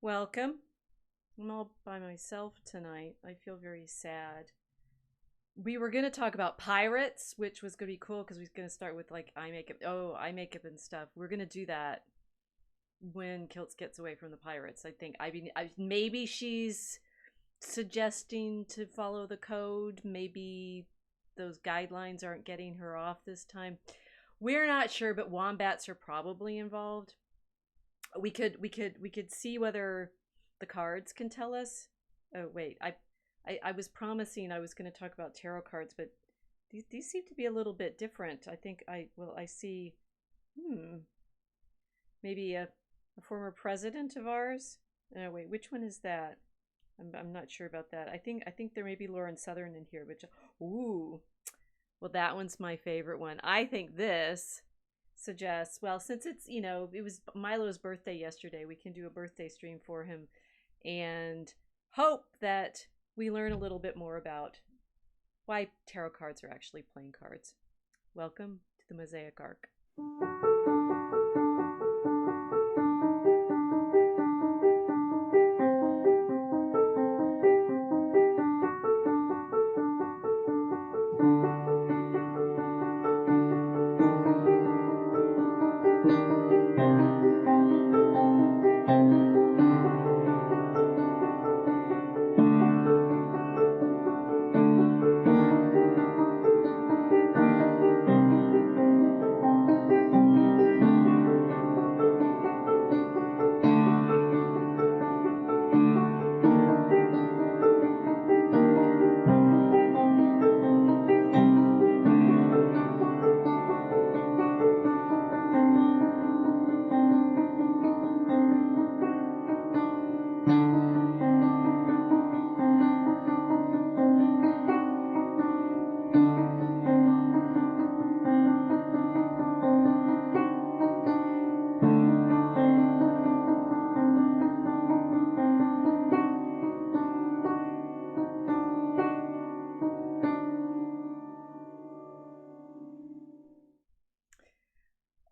Welcome. I'm all by myself tonight. I feel very sad. We were going to talk about pirates, which was going to be cool because we were going to start with like eye makeup. Oh, eye makeup and stuff. We're going to do that when Kilts gets away from the pirates. I think. Maybe she's suggesting to follow the code. Maybe those guidelines aren't getting her off this time. We're not sure, but wombats are probably involved. We could see whether the cards can tell us. Oh wait, I was promising I was going to talk about tarot cards, but these seem to be a little bit different. I think I see hmm maybe a former president of ours. No wait, which one is that? I'm not sure about that. I think there may be Lauren Southern in here, which ooh, well that one's my favorite one. I think this suggests, well, since it was Milo's birthday yesterday, we can do a birthday stream for him and hope that we learn a little bit more about why tarot cards are actually playing cards. Welcome to the Mosaic Arc.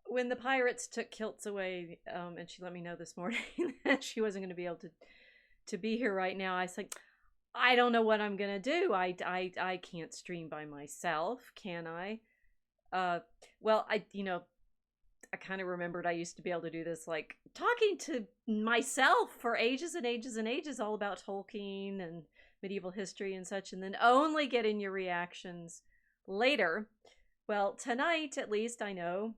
When the pirates took Kilts away, and she let me know this morning that she wasn't going to be able to be here right now, I was like, I don't know what I'm gonna do. I can't stream by myself, can I? Uh, well, I kind of remembered I used to be able to do this, like talking to myself for ages and ages and ages, all about Tolkien and medieval history and such, and then only getting your reactions later. Well, tonight, at least, I know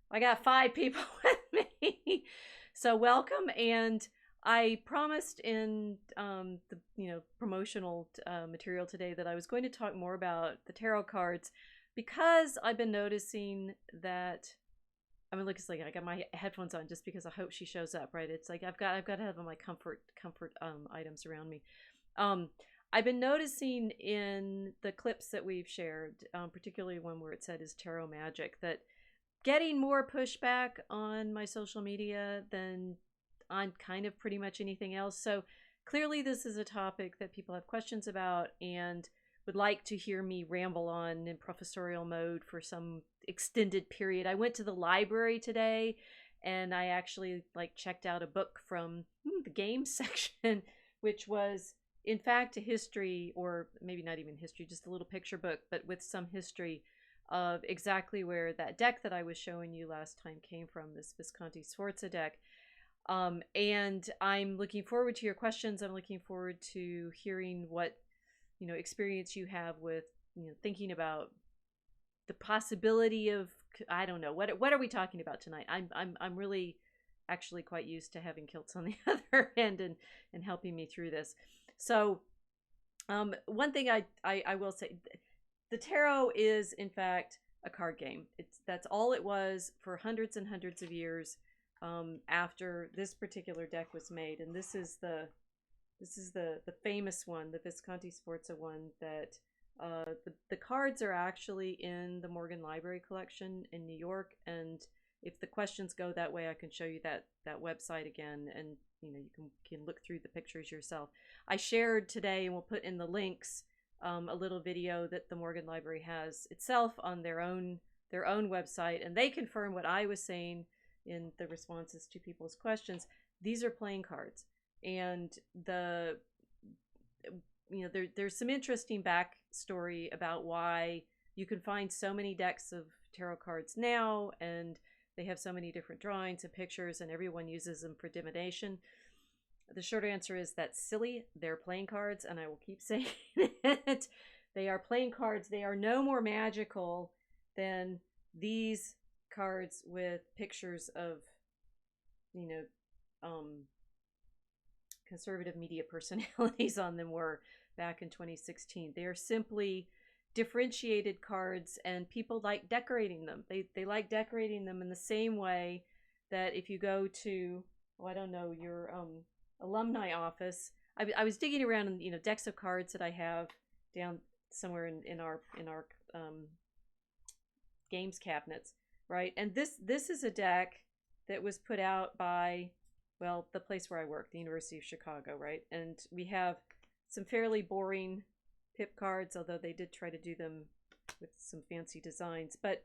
I got 5 people with me. So welcome, and I promised in the promotional material today that I was going to talk more about the tarot cards because I've been noticing that. I mean, look, it's like I got my headphones on just because I hope she shows up. Right? It's like I've got to have my comfort items around me. Um, I've been noticing in the clips that we've shared, particularly one where it said is tarot magic, that getting more pushback on my social media than on kind of pretty much anything else. So clearly this is a topic that people have questions about and would like to hear me ramble on in professorial mode for some extended period. I went to the library today and I actually checked out a book from the games section, which was in fact a history, or maybe not even history, just a little picture book, but with some history of exactly where that deck that I was showing you last time came from, this Visconti Sforza deck. And I'm looking forward to your questions. I'm looking forward to hearing what experience you have with thinking about the possibility of, I don't know, what are we talking about tonight? I'm really actually quite used to having Kilts on the other end and helping me through this. So one thing I will say, the tarot is in fact a card game. That's all it was for hundreds and hundreds of years after this particular deck was made. And this is the famous one, the Visconti Sforza one, that the cards are actually in the Morgan Library collection in New York. And if the questions go that way, I can show you that website again, and you can look through the pictures yourself. I shared today, and we'll put in the links, a little video that the Morgan Library has itself on their own website, and they confirm what I was saying in the responses to people's questions, these are playing cards. And there's some interesting backstory about why you can find so many decks of tarot cards now, and they have so many different drawings and pictures, and everyone uses them for divination. The short answer is that's silly. They're playing cards, and I will keep saying it. They are playing cards. They are no more magical than these cards with pictures of, you know, conservative media personalities on them were back in 2016. They are simply differentiated cards, and people like decorating them. They like decorating them in the same way that if you go to, I don't know, your alumni office. I was digging around in, decks of cards that I have down somewhere in our games cabinets, right? And this is a deck that was put out by, well, the place where I work, the University of Chicago, right? And we have some fairly boring pip cards, although they did try to do them with some fancy designs. But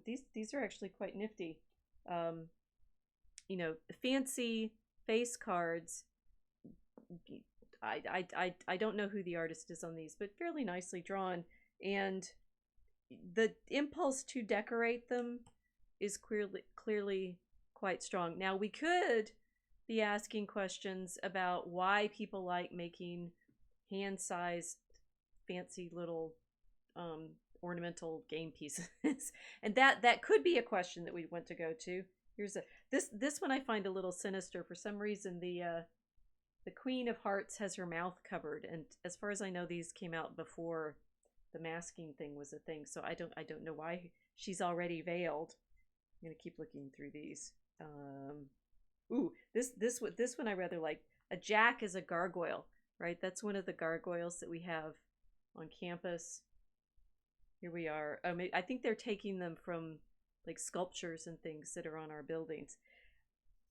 these are actually quite nifty. Fancy face cards. I don't know who the artist is on these, but fairly nicely drawn. And the impulse to decorate them is clearly quite strong. Now, we could be asking questions about why people like making hand-sized fancy little ornamental game pieces. And that could be a question that we want to go to. Here's this one I find a little sinister. For some reason, the Queen of Hearts has her mouth covered, and as far as I know, these came out before the masking thing was a thing. So I don't know why she's already veiled. I'm gonna keep looking through these. This one I rather like. A jack is a gargoyle, right? That's one of the gargoyles that we have on campus. Here we are. I think they're taking them from like sculptures and things that are on our buildings.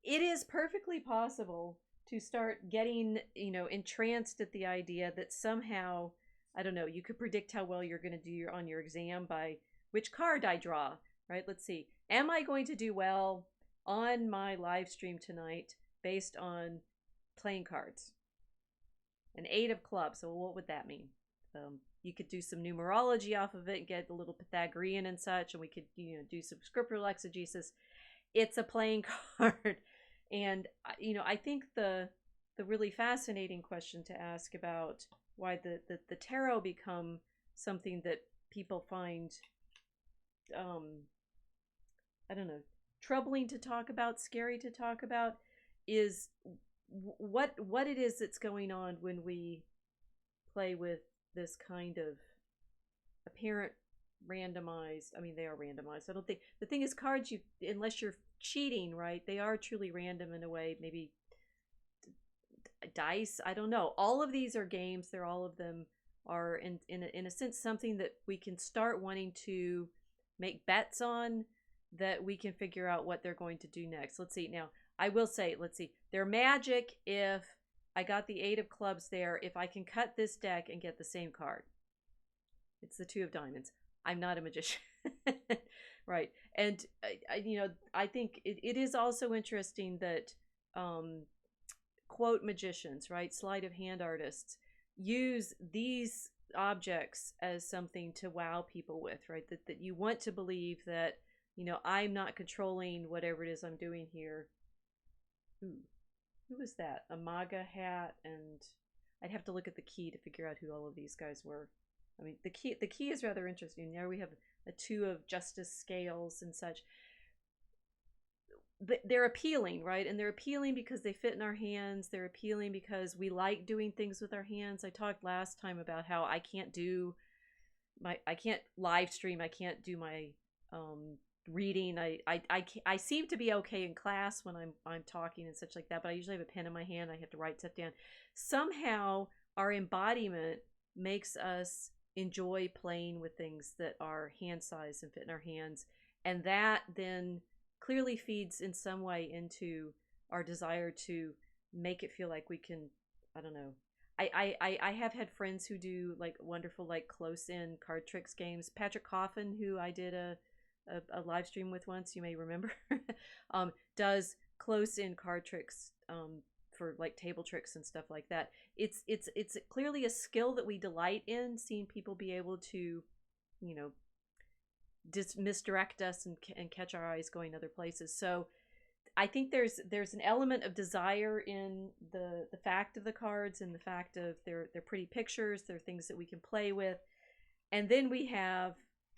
It is perfectly possible to start getting, entranced at the idea that somehow, I don't know, you could predict how well you're going to do on your exam by which card I draw, right? Let's see. Am I going to do well on my live stream tonight based on playing cards? An 8 of clubs. So what would that mean? You could do some numerology off of it and get a little Pythagorean and such, and we could, do some scriptural exegesis. It's a playing card. And, I think the really fascinating question to ask about why the tarot become something that people find, I don't know, troubling to talk about, scary to talk about, is what it is that's going on when we play with this kind of apparent randomized. I mean, they are randomized. I don't think the thing is cards. Unless you're cheating, right? They are truly random in a way. Maybe dice. I don't know. All of these are games. All of them are in a sense something that we can start wanting to make bets on, that we can figure out what they're going to do next. Let's see. Now, I will say, let's see. They're magic if I got the 8 of clubs there, if I can cut this deck and get the same card. It's the 2 of diamonds. I'm not a magician. Right. And, I think it is also interesting that, quote magicians, right, sleight of hand artists, use these objects as something to wow people with, right? That you want to believe that, I'm not controlling whatever it is I'm doing here. Who was that? A MAGA hat, and I'd have to look at the key to figure out who all of these guys were. I mean, the key is rather interesting. There we have a 2 of justice scales and such. They're appealing, right? And they're appealing because they fit in our hands. They're appealing because we like doing things with our hands. I talked last time about how I can't live stream. I can't do my reading. I seem to be okay in class when I'm talking and such like that, but I usually have a pen in my hand. I have to write stuff down. Somehow our embodiment makes us enjoy playing with things that are hand sized and fit in our hands, and that then clearly feeds in some way into our desire to make it feel like we can, I don't know. I have had friends who do like wonderful like close in card tricks games. Patrick Coffin, who I did a live stream with once, you may remember, does close in card tricks for like table tricks and stuff like that. It's clearly a skill that we delight in, seeing people be able to, you know, misdirect us and catch our eyes going other places. So I think there's an element of desire in the fact of the cards and the fact of they're pretty pictures, they're things that we can play with. And then we have,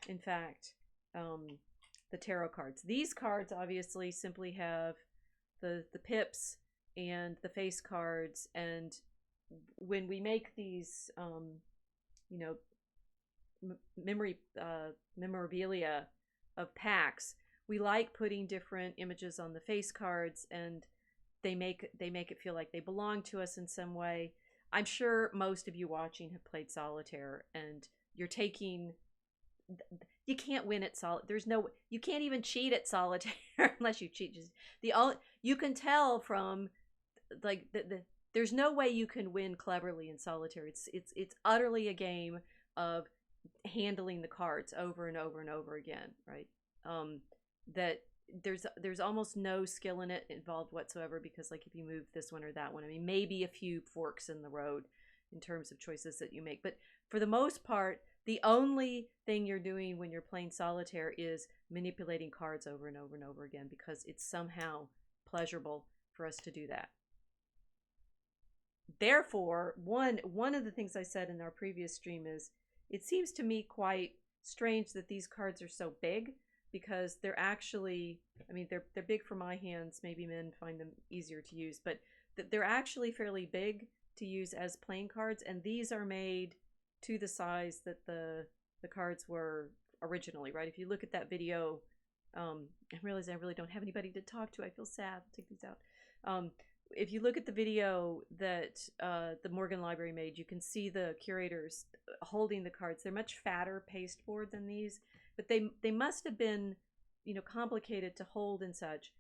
in fact, the tarot cards. These cards obviously simply have the pips and the face cards, and when we make these you know, memorabilia of packs, we like putting different images on the face cards, and they make it feel like they belong to us in some way. I'm sure most of you watching have played solitaire, and you're taking, you can't win at solitaire. There's no, you can't even cheat at solitaire unless you cheat. Just you can tell from like there's no way you can win cleverly in solitaire. It's utterly a game of handling the cards over and over and over again, right? That there's almost no skill in it involved whatsoever, because like if you move this one or that one, I mean, maybe a few forks in the road in terms of choices that you make, but for the most part, the only thing you're doing when you're playing solitaire is manipulating cards over and over and over again, because it's somehow pleasurable for us to do that. Therefore, one of the things I said in our previous stream is, it seems to me quite strange that these cards are so big, because they're actually, I mean, they're big for my hands. Maybe men find them easier to use, but they're actually fairly big to use as playing cards, and these are made to the size that the cards were originally, right? If you look at that video, I realize I really don't have anybody to talk to. I feel sad. I'll take these out. If you look at the video that the Morgan Library made, you can see the curators holding the cards. They're much fatter pasteboard than these, but they must have been, you know, complicated to hold and such.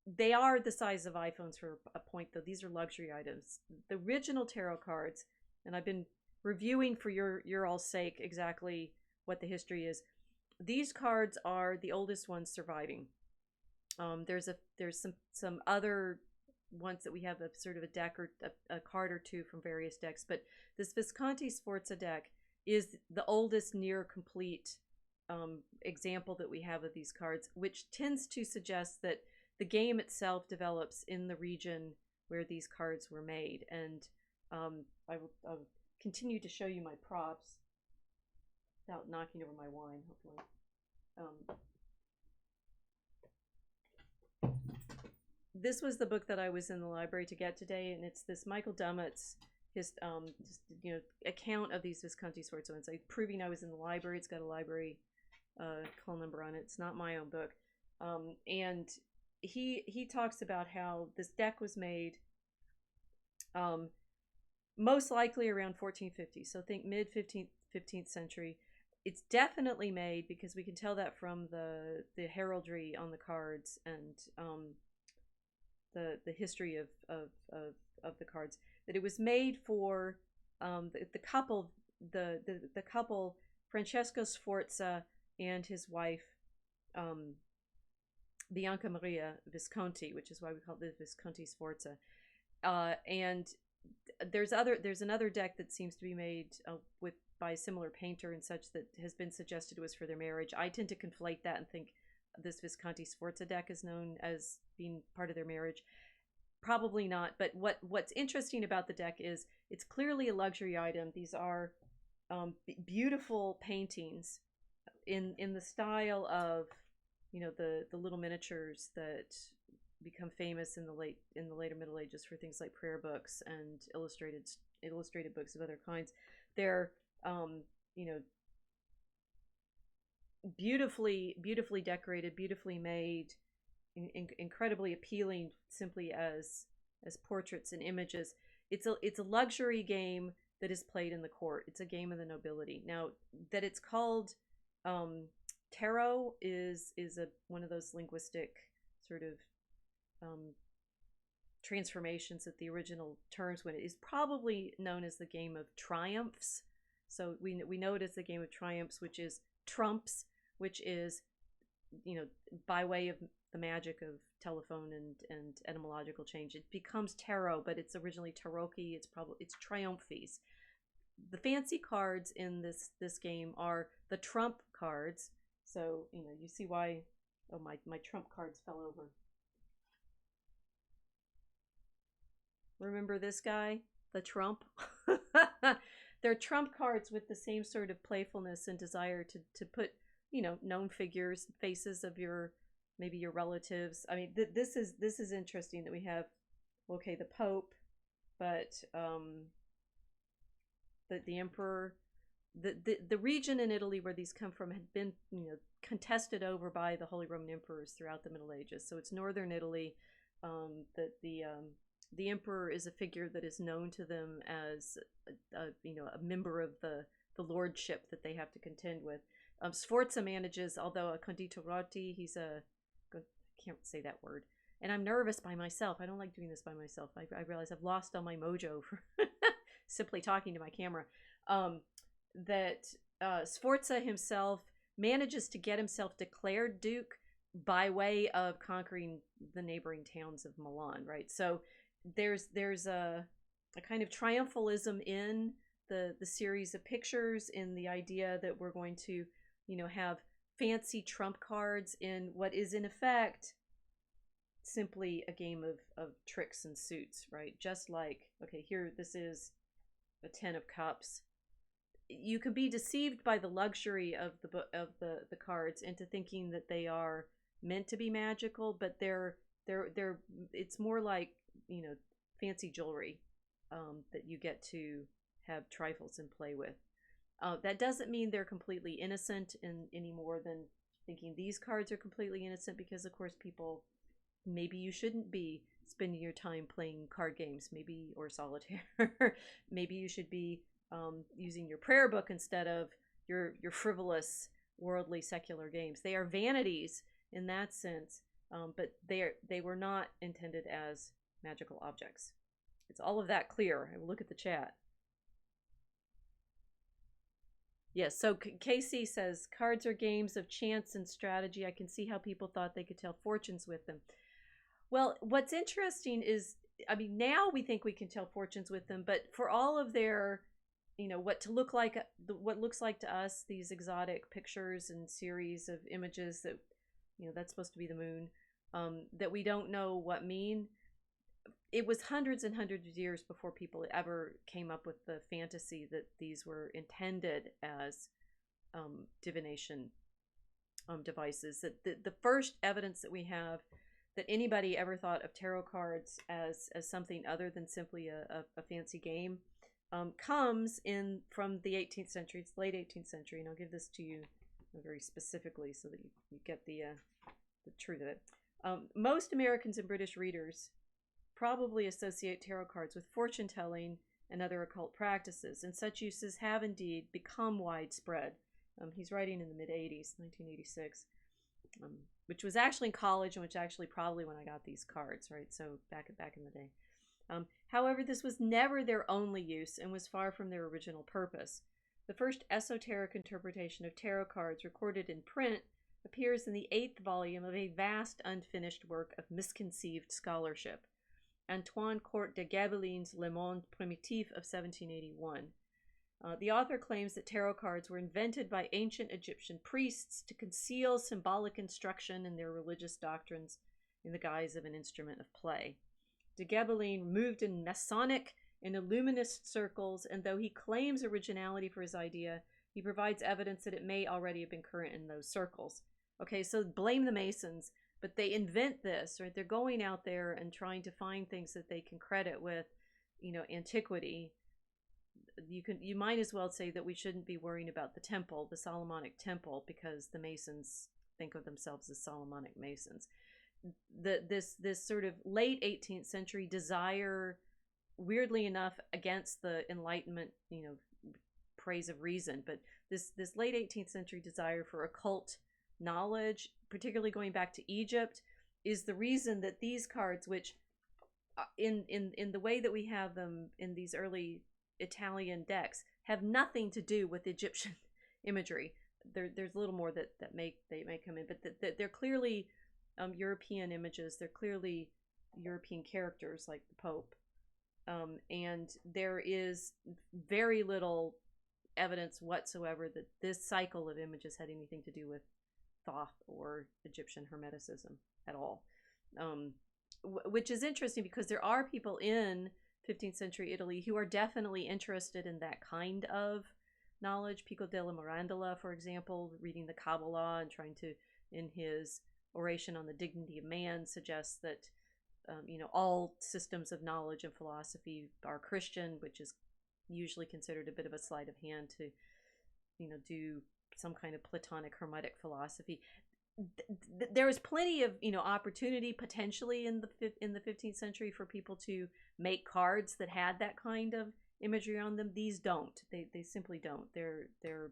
They are the size of iPhones for a point, though. These are luxury items. The original tarot cards, and I've been reviewing for your all's sake exactly what the history is. These cards are the oldest ones surviving. There's some other ones that we have a sort of a deck or a card or two from various decks, but this Visconti Sforza deck is the oldest near complete example that we have of these cards, which tends to suggest that the game itself develops in the region where these cards were made. And I'll continue to show you my props without knocking over my wine, hopefully. This was the book that I was in the library to get today, and it's this Michael Dummett's his just, you know, account of these Visconti Sforza ones. Like, proving I was in the library. It's got a library call number on it. It's not my own book. And he talks about how this deck was made most likely around 1450. So think mid 15th century. It's definitely made, because we can tell that from the heraldry on the cards and the history of the cards, that it was made for the couple Francesco Sforza and his wife Bianca Maria Visconti, which is why we call it the Visconti Sforza. And there's another deck that seems to be made by a similar painter and such, that has been suggested was for their marriage. I tend to conflate that and think this Visconti Sforza deck is known as being part of their marriage. Probably not, but what's interesting about the deck is it's clearly a luxury item. These are beautiful paintings in the style of, you know, the little miniatures that become famous in the later Middle Ages for things like prayer books and illustrated books of other kinds. They're you know, beautifully decorated, beautifully made, incredibly appealing simply as portraits and images. It's a luxury game that is played in the court. It's a game of the nobility. Now, that it's called tarot is one of those linguistic sort of transformations that the original terms, when it is probably known as the game of triumphs. So we know it as the game of triumphs, which is trumps, which is you know, by way of the magic of telephone and etymological change, it becomes tarot, but it's originally taroki. It's triumphs. The fancy cards in this game are the trump cards. So, you know, you see why. Oh, my trump cards fell over. Remember this guy, the trump? They're trump cards with the same sort of playfulness and desire to put, you know, known figures, faces of your, maybe your relatives. I mean, this is interesting that we have, okay, the Pope, but the emperor, the region in Italy where these come from had been, you know, contested over by the Holy Roman emperors throughout the Middle Ages. So it's northern Italy. The emperor is a figure that is known to them as you know, a member of the lordship that they have to contend with. Sforza manages, although a conditorati, he's a, I can't say that word, and I'm nervous by myself. I don't like doing this by myself. I realize I've lost all my mojo for simply talking to my camera. That Sforza himself manages to get himself declared duke by way of conquering the neighboring towns of Milan, right? So there's a kind of triumphalism in the series of pictures, in the idea that we're going to, you know, have fancy trump cards in what is in effect simply a game of tricks and suits, right? Just like, okay, here, this is a 10 of cups. You can be deceived by the luxury of the cards into thinking that they are meant to be magical, but they're it's more like, you know, fancy jewelry that you get to have trifles and play with. That doesn't mean they're completely innocent any more than thinking these cards are completely innocent, because of course people, maybe you shouldn't be spending your time playing card games, maybe, or solitaire. Maybe you should be using your prayer book instead of your frivolous, worldly, secular games. They are vanities in that sense, but they were not intended as magical objects. Is all of that clear? I will look at the chat. Yes, so Casey says, cards are games of chance and strategy. I can see how people thought they could tell fortunes with them. Well, what's interesting is, I mean, now we think we can tell fortunes with them, but for all of their, you know, what looks like to us, these exotic pictures and series of images that, you know, that's supposed to be the moon, that we don't know what mean. It was hundreds and hundreds of years before people ever came up with the fantasy that these were intended as divination devices. That the first evidence that we have that anybody ever thought of tarot cards as something other than simply a fancy game comes in from the 18th century. It's late 18th century, and I'll give this to you very specifically so that you get the truth of it. Most Americans and British readers probably associate tarot cards with fortune telling and other occult practices, and such uses have indeed become widespread. He's writing in the mid-80s, 1986, which was actually in college, and which actually probably when I got these cards, right? So back in the day. However, this was never their only use and was far from their original purpose. The first esoteric interpretation of tarot cards recorded in print appears in the 8th volume of a vast unfinished work of misconceived scholarship, Antoine Court de Gabelin's Le Monde Primitif of 1781. The author claims that tarot cards were invented by ancient Egyptian priests to conceal symbolic instruction in their religious doctrines in the guise of an instrument of play. De Gabelin moved in Masonic and Illuminist circles, and though he claims originality for his idea, he provides evidence that it may already have been current in those circles. Okay, so blame the Masons, but they invent this, right? They're going out there and trying to find things that they can credit with, you know, antiquity. You might as well say that we shouldn't be worrying about the temple, the Solomonic temple, because the Masons think of themselves as Solomonic Masons. This sort of late 18th century desire, weirdly enough, against the Enlightenment, you know, praise of reason, but this late 18th century desire for occult knowledge, particularly going back to Egypt, is the reason that these cards, which in the way that we have them in these early Italian decks, have nothing to do with Egyptian imagery. there's a little more that may come in, but they're clearly European images. They're clearly European characters like the Pope, and there is very little evidence whatsoever that this cycle of images had anything to do with Thoth or Egyptian Hermeticism at all, which is interesting because there are people in 15th century Italy who are definitely interested in that kind of knowledge. Pico della Mirandola, for example, reading the Kabbalah and trying to, in his oration on the dignity of man, suggests that all systems of knowledge and philosophy are Christian, which is usually considered a bit of a sleight of hand to do some kind of Platonic Hermetic philosophy. There was plenty of opportunity potentially in the 15th century for people to make cards that had that kind of imagery on them. These don't. They simply don't. They're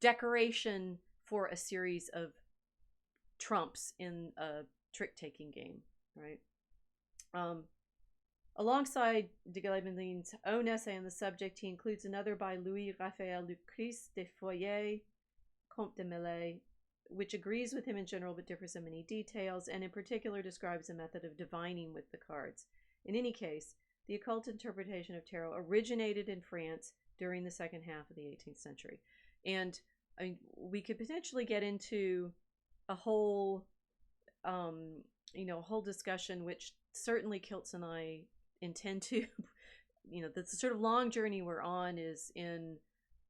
decoration for a series of trumps in a trick-taking game, right? Alongside de Gallien's own essay on the subject, he includes another by Louis-Raphael Lucrece de Foyer, Comte de Millet, which agrees with him in general but differs in many details, and in particular describes a method of divining with the cards. In any case, the occult interpretation of tarot originated in France during the second half of the 18th century. And I mean, we could potentially get into a whole whole discussion, which certainly Kiltz and I intend to. The sort of long journey we're on is in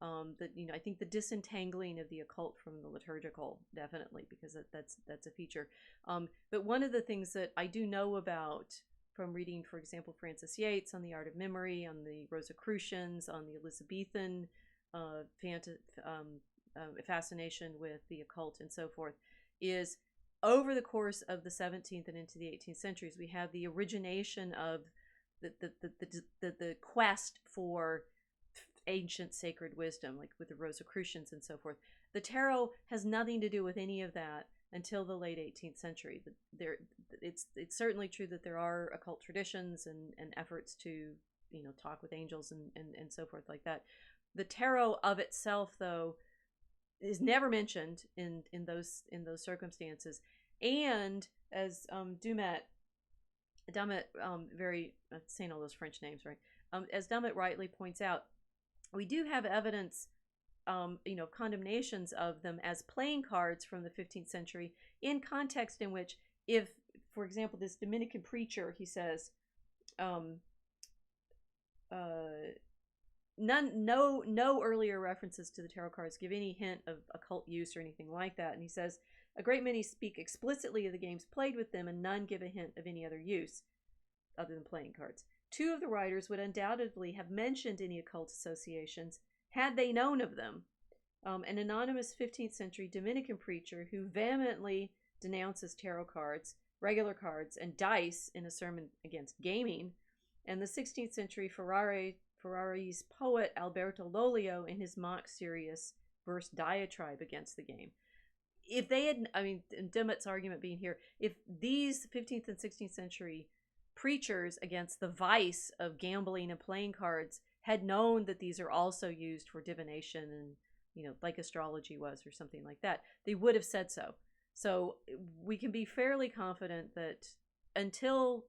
I think the disentangling of the occult from the liturgical, definitely, because that's a feature. But one of the things that I do know about from reading, for example, Francis Yates on the art of memory, on the Rosicrucians, on the Elizabethan fascination with the occult and so forth, is over the course of the 17th and into the 18th centuries, we have the origination of the quest for ancient sacred wisdom, like with the Rosicrucians and so forth. The tarot has nothing to do with any of that until the late 18th century. It's certainly true that there are occult traditions and efforts to talk with angels and so forth like that. The tarot of itself, though, is never mentioned in those circumstances. And as Dumet, very saying all those French names right, as Dumet rightly points out, we do have evidence, condemnations of them as playing cards from the 15th century in context in which, if, for example, this Dominican preacher, he says, no earlier references to the tarot cards give any hint of occult use or anything like that. And he says, a great many speak explicitly of the games played with them, and none give a hint of any other use other than playing cards. Two of the writers would undoubtedly have mentioned any occult associations had they known of them. An anonymous 15th century Dominican preacher who vehemently denounces tarot cards, regular cards, and dice in a sermon against gaming, and the 16th century Ferrari's poet Alberto Lolio in his mock serious verse diatribe against the game. If they had, Dimmott's argument being here, if these 15th and 16th century preachers against the vice of gambling and playing cards had known that these are also used for divination and, like astrology was or something like that, they would have said so. So we can be fairly confident that until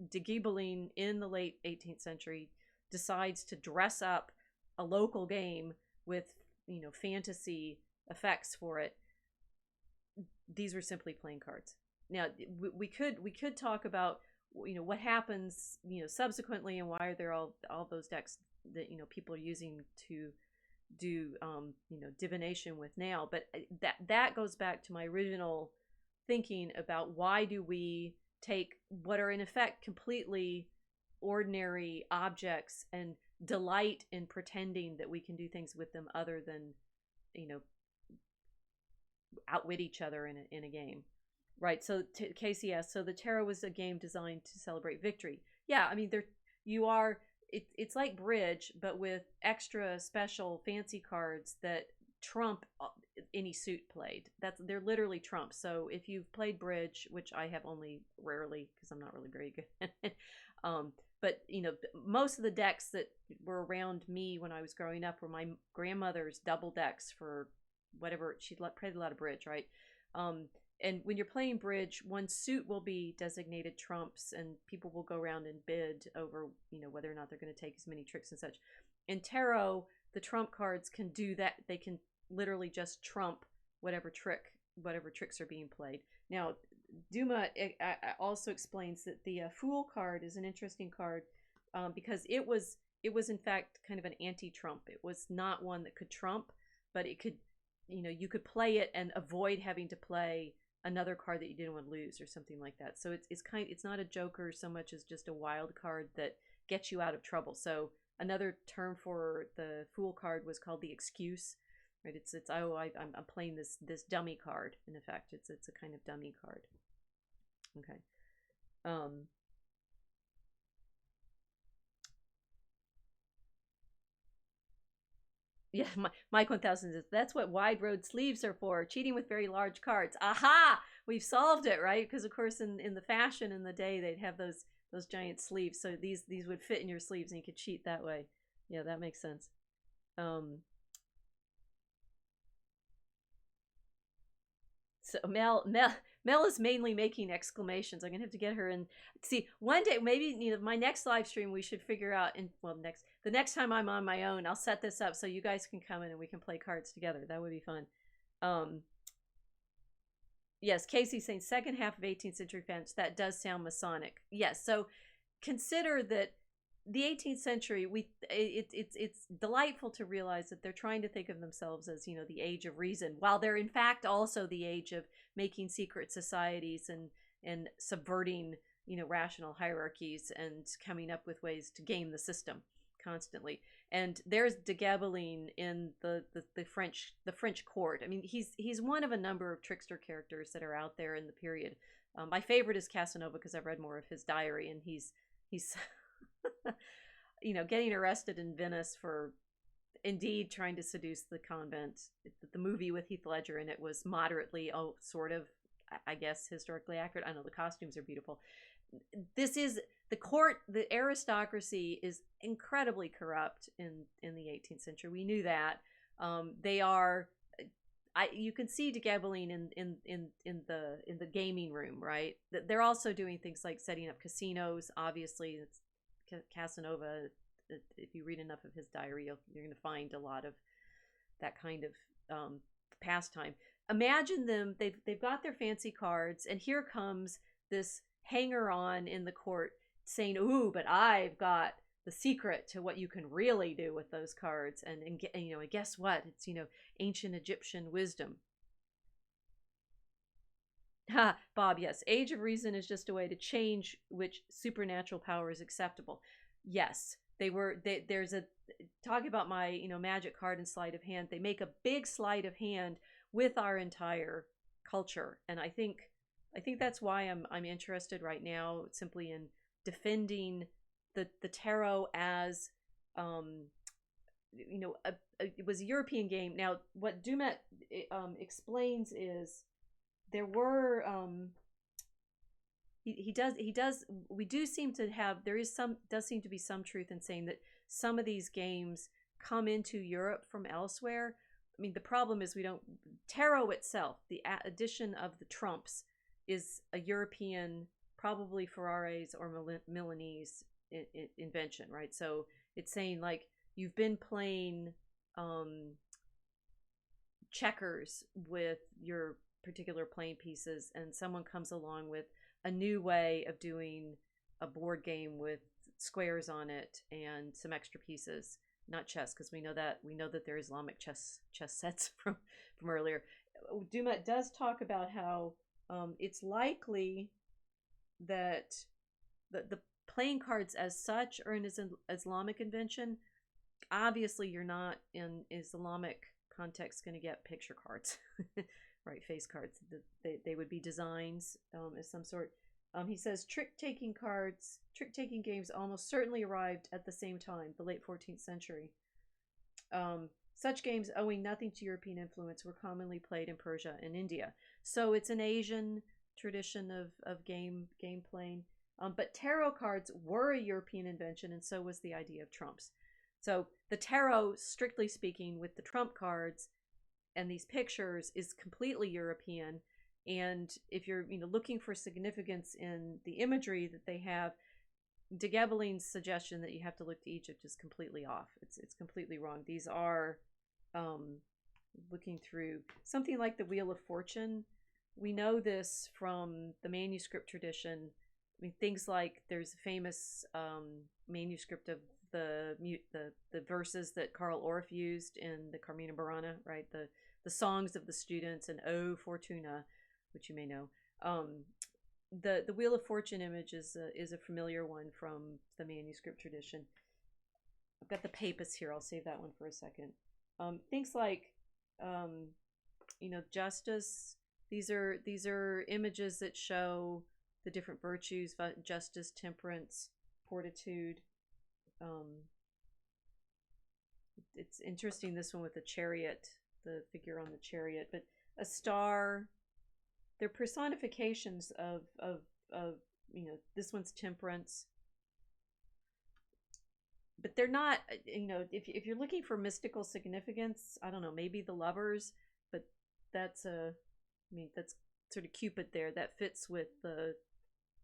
de Ghibelline in the late 18th century decides to dress up a local game with, fantasy effects for it, these were simply playing cards. Now, we could talk about, what happens, subsequently, and why are there all those decks that, people are using to do, divination with now. But that goes back to my original thinking about why do we take what are in effect completely ordinary objects and delight in pretending that we can do things with them other than, outwit each other in a game, right? So KCS, so the tarot was a game designed to celebrate victory. Yeah, it's like bridge, but with extra special fancy cards that trump any suit played. They're literally trumps. So if you've played bridge, which I have only rarely because I'm not really very good at it, But most of the decks that were around me when I was growing up were my grandmother's double decks for whatever. She played a lot of bridge, right? And when you're playing bridge, one suit will be designated trumps, and people will go around and bid over, whether or not they're going to take as many tricks and such. In tarot, the trump cards can do that. They can literally just trump whatever tricks are being played. Now, Duma also explains that the Fool card is an interesting card because it was in fact kind of an anti-trump. It was not one that could trump, but it could, you could play it and avoid having to play another card that you didn't want to lose or something like that. So it's not a joker so much as just a wild card that gets you out of trouble. So another term for the Fool card was called the excuse. Right? I'm playing this dummy card. In effect, it's a kind of dummy card. Okay. Yeah, Mike 1000 says that's what wide road sleeves are for. Cheating with very large cards. Aha! We've solved it, right? Because of course, in the fashion in the day, they'd have those giant sleeves. So these would fit in your sleeves, and you could cheat that way. Yeah, that makes sense. So Mel is mainly making exclamations. I'm gonna have to get her in. See, one day maybe my next live stream we should figure out. The next time I'm on my own, I'll set this up so you guys can come in and we can play cards together. That would be fun. Yes, Casey saying second half of 18th century French. That does sound Masonic. Yes, so consider that the 18th century, it's delightful to realize that they're trying to think of themselves as the age of reason, while they're in fact also the age of making secret societies and subverting rational hierarchies and coming up with ways to game the system constantly. And there's de Gabeline in the French court. I mean, he's one of a number of trickster characters that are out there in the period. My favorite is Casanova because I've read more of his diary, and he's getting arrested in Venice for indeed trying to seduce the convent. The movie with Heath Ledger in it was moderately, sort of, I guess, historically accurate. I know the costumes are beautiful. This is the court. The aristocracy is incredibly corrupt in the 18th century. We knew that. They are. You can see de Gabeline in the gaming room, right? They're also doing things like setting up casinos. Obviously, it's Casanova. If you read enough of his diary, you're going to find a lot of that kind of pastime. Imagine them. They've got their fancy cards, and here comes this hanger-on in the court saying, "Ooh, but I've got the secret to what you can really do with those cards." And guess what? It's ancient Egyptian wisdom. Ha, Bob, yes. Age of Reason is just a way to change which supernatural power is acceptable. Yes, there's a talk about my magic card and sleight of hand. They make a big sleight of hand with our entire culture, and I think that's why I'm interested right now simply in defending the tarot as it was a European game. Now, what Dumet explains is there were he does we do seem to have does seem to be some truth in saying that some of these games come into Europe from elsewhere. I mean, the problem is tarot itself, the addition of the trumps, is a European, probably Ferraris or Milanese invention, right? So it's saying like you've been playing checkers with your particular playing pieces, and someone comes along with a new way of doing a board game with squares on it and some extra pieces, not chess, because we know that they're Islamic chess sets from earlier. Dumet does talk about how it's likely that the playing cards as such are an Islamic invention. Obviously, you're not in Islamic context going to get picture cards, right? Face cards. They would be designs of some sort. He says trick-taking games almost certainly arrived at the same time, the late 14th century. Such games, owing nothing to European influence, were commonly played in Persia and India. So it's an Asian tradition of game playing. But tarot cards were a European invention, and so was the idea of trumps. So the tarot, strictly speaking, with the trump cards and these pictures, is completely European. And if you're looking for significance in the imagery that they have, de Gebeling's suggestion that you have to look to Egypt is completely off. It's completely wrong. These are looking through something like the Wheel of Fortune. We know this from the manuscript tradition. I mean, things like there's a famous manuscript of the verses that Karl Orff used in the Carmina Burana, right? The songs of the students and O Fortuna, which you may know. The Wheel of Fortune image is a familiar one from the manuscript tradition. I've got the Papus here. I'll save that one for a second. Things like, justice. These are images that show the different virtues: justice, temperance, fortitude. It's interesting, this one with the chariot, the figure on the chariot, but a star. They're personifications of this one's temperance, but they're not, if you're looking for mystical significance, I don't know, maybe the lovers, but that's that's sort of Cupid there. That fits with the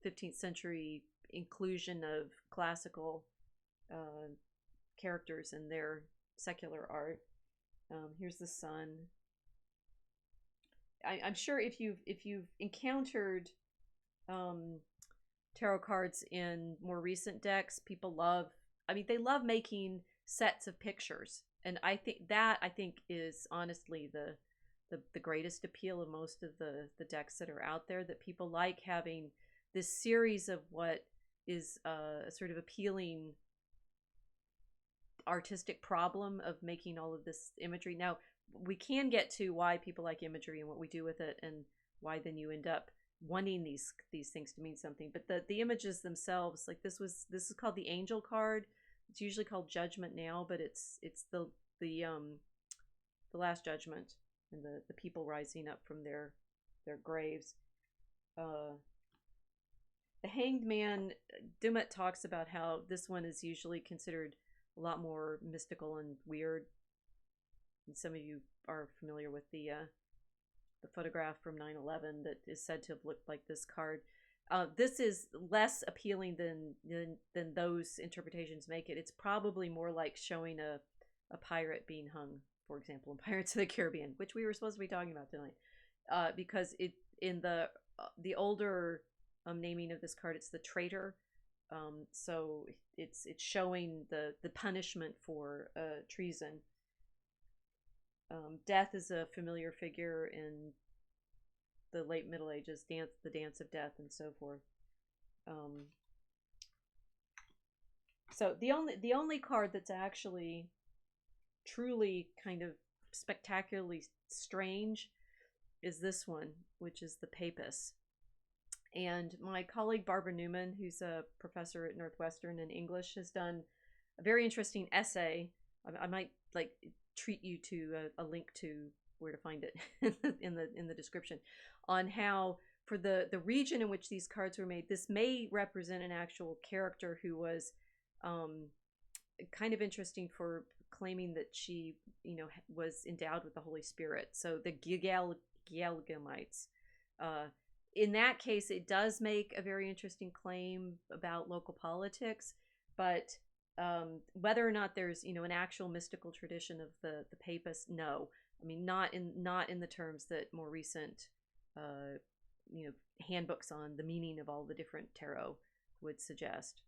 15th century inclusion of classical characters in their secular art. Here's the sun. I'm sure if you've encountered tarot cards in more recent decks, people love. I mean, they love making sets of pictures, and I think is honestly the greatest appeal of most of the decks that are out there. That people like having this series of what is a sort of appealing artistic problem of making all of this imagery. Now, we can get to why people like imagery and what we do with it, and why then you end up wanting these things to mean something. But the images themselves, like this is called the angel card. It's usually called Judgment now, but it's the Last Judgment, and the people rising up from their graves. The Hanged Man, Dumet talks about how this one is usually considered a lot more mystical and weird. And some of you are familiar with the photograph from 9/11 that is said to have looked like this card. This is less appealing than those interpretations make it. It's probably more like showing a pirate being hung, for example, in Pirates of the Caribbean, which we were supposed to be talking about tonight, because it in the older naming of this card, it's the traitor. So it's showing the punishment for treason. Death is a familiar figure in the late Middle Ages, the dance of death, and so forth. So the only card that's actually truly kind of spectacularly strange is this one, which is the Papus. And my colleague Barbara Newman, who's a professor at Northwestern in English, has done a very interesting essay. I might treat you to a link to where to find it in the description, on how for the region in which these cards were made, this may represent an actual character who was kind of interesting for claiming that she was endowed with the Holy Spirit. So the Gilgamites. In that case, it does make a very interesting claim about local politics, but whether or not there's an actual mystical tradition of the Papus, no. I mean, not in the terms that more recent handbooks on the meaning of all the different tarot would suggest.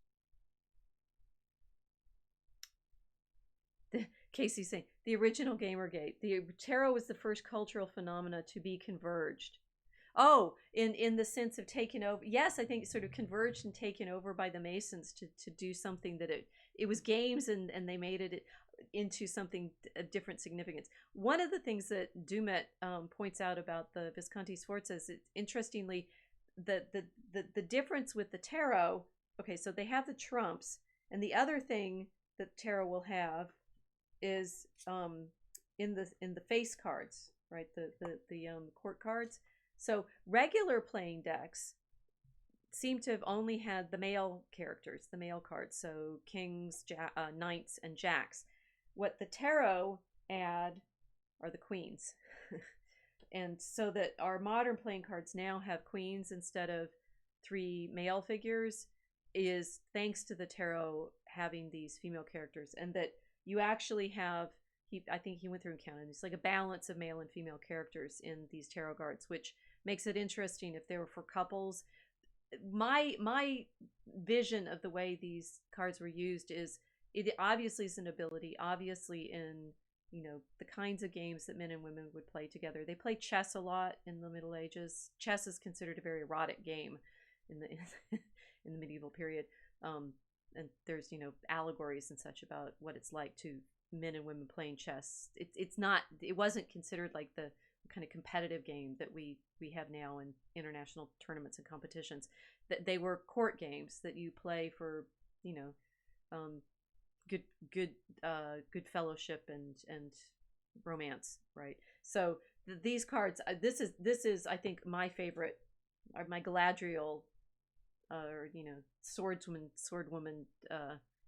Casey's saying the original Gamergate. The tarot was the first cultural phenomena to be converged. Oh, in the sense of taken over. Yes, I think it sort of converged and taken over by the Masons to do something that it was games, and they made it into something of different significance. One of the things that Dumet points out about the Visconti Sforzas is, interestingly, the difference with the tarot. Okay, so they have the trumps, and the other thing that tarot will have is in the face cards, right? The court cards. So regular playing decks seem to have only had the male characters, the male cards, so kings, knights, and jacks. What the tarot add are the queens. And so that our modern playing cards now have queens instead of 3 male figures is thanks to the tarot having these female characters, and that you actually have, I think he went through and counted, it's like a balance of male and female characters in these tarot cards, which makes it interesting if they were for couples. My vision of the way these cards were used is, it obviously is an ability, obviously in, you know, the kinds of games that men and women would play together. They played chess a lot in the Middle Ages. Chess is considered a very erotic game in the in the medieval period. And there's, you know, allegories and such about what it's like to men and women playing chess. It wasn't considered like the kind of competitive game that we have now in international tournaments and competitions. That they were court games that you play for, you know, good fellowship and romance, right? So these cards, this is I think my favorite, my Galadriel, or, you know, swordwoman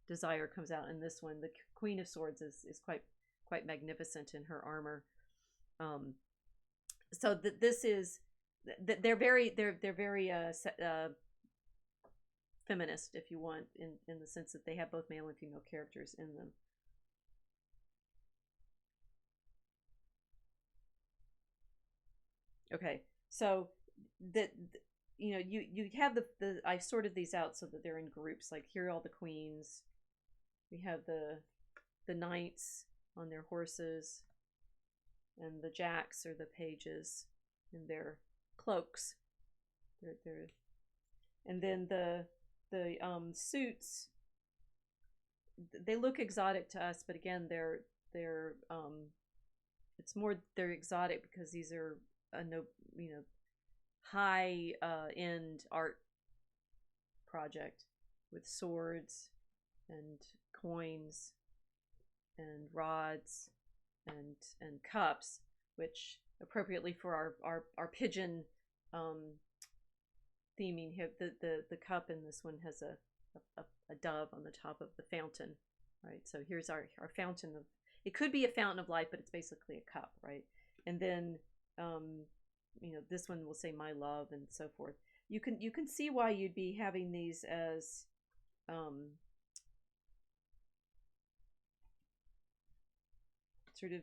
desire comes out in this one. The Queen of Swords is quite magnificent in her armor. So that this is, they're very feminist, if you want, in the sense that they have both male and female characters in them. Okay, so that, you know, you have the I sorted these out so that they're in groups. Like, here are all the queens. We have the knights on their horses, and the jacks are the pages in their cloaks. They're and then the suits, they look exotic to us, but again, they're it's more, they're exotic because these are no, you know, high end art project with swords and coins and rods and cups, which appropriately for our pigeon theming here, the cup in this one has a dove on the top of the fountain, right? So here's our fountain of, it could be a fountain of life, but it's basically a cup, right? And then you know, this one will say my love and so forth. You can see why you'd be having these as sort of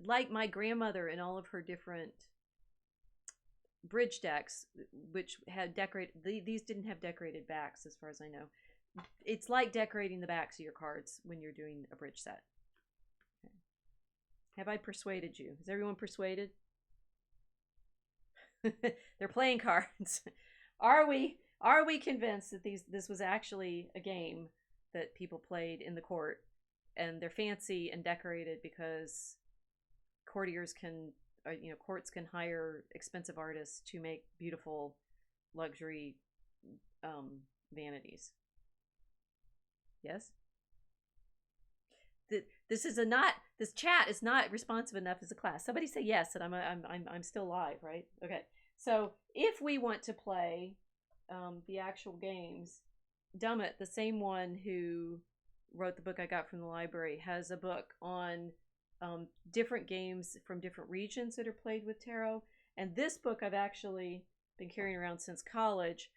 like my grandmother and all of her different bridge decks, which had decorated, these didn't have decorated backs as far as I know. It's like decorating the backs of your cards when you're doing a bridge set. Okay. Have I persuaded you? Is everyone persuaded? They're playing cards. Are we convinced that this was actually a game that people played in the court, and they're fancy and decorated because courtiers can, you know, courts can hire expensive artists to make beautiful luxury vanities? Yes. This chat is not responsive enough as a class. Somebody say yes, and I'm still live, right? Okay. So if we want to play the actual games, Dummett, the same one who wrote the book I got from the library, has a book on different games from different regions that are played with tarot. And this book I've actually been carrying around since college,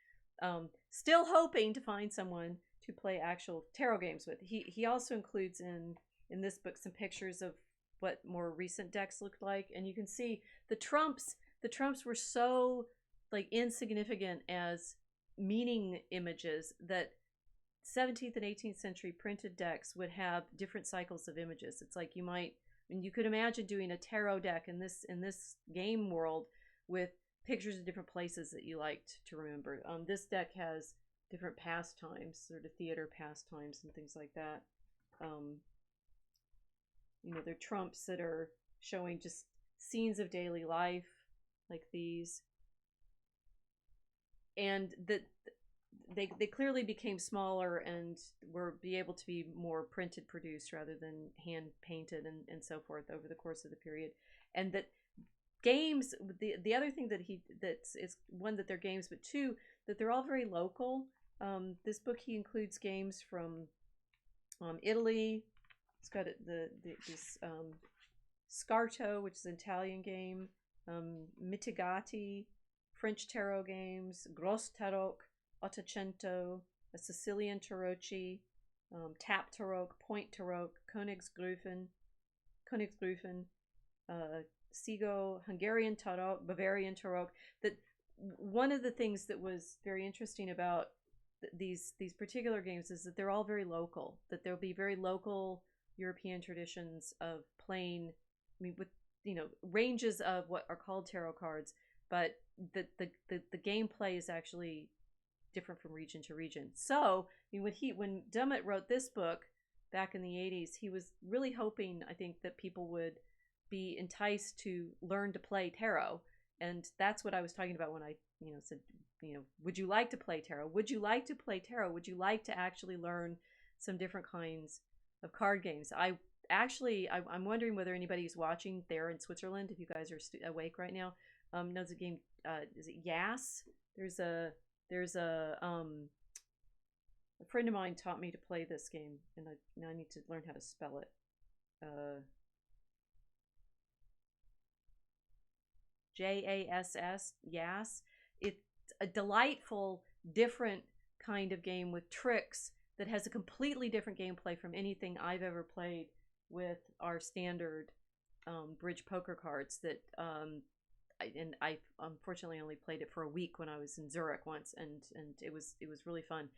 still hoping to find someone to play actual tarot games with. He also includes in this book some pictures of what more recent decks looked like, and you can see the trumps were so like insignificant as meaning images that 17th and 18th century printed decks would have different cycles of images. It's like you could imagine doing a tarot deck in this game world with pictures of different places that you liked to remember. This deck has different pastimes, sort of theater pastimes and things like that. You know, they're trumps that are showing just scenes of daily life, like these. And that they clearly became smaller and were able to be more printed produced rather than hand painted and so forth over the course of the period. And that games, the other thing that's is one, that they're games, but two, that they're all very local. This book, he includes games from Italy. It's got this Scarto, which is an Italian game, Mitigati, French tarot games, Gros Tarot, Ottocento, a Sicilian Tarocchi, Tap Tarot, Point Tarot, Königsgrufen, Sigo, Hungarian Tarot, Bavarian Tarot. That one of the things that was very interesting about these particular games is that they're all very local. That there'll be very local European traditions of playing. I mean, with ranges of what are called tarot cards, but the gameplay is actually different from region to region. So I mean, when Dummett wrote this book back in the 80s, he was really hoping, I think, that people would be enticed to learn to play tarot. And that's what I was talking about when I said, would you like to play tarot? Would you like to play tarot? Would you like to actually learn some different kinds of card games? I'm wondering whether anybody who's watching there in Switzerland, if you guys are awake right now, knows a game. Is it Yas? There's a friend of mine taught me to play this game, and now I need to learn how to spell it. Jass, Yas. It's a delightful, different kind of game with tricks that has a completely different gameplay from anything I've ever played with our standard bridge poker cards. That I unfortunately only played it for a week when I was in Zurich once, and it was really fun.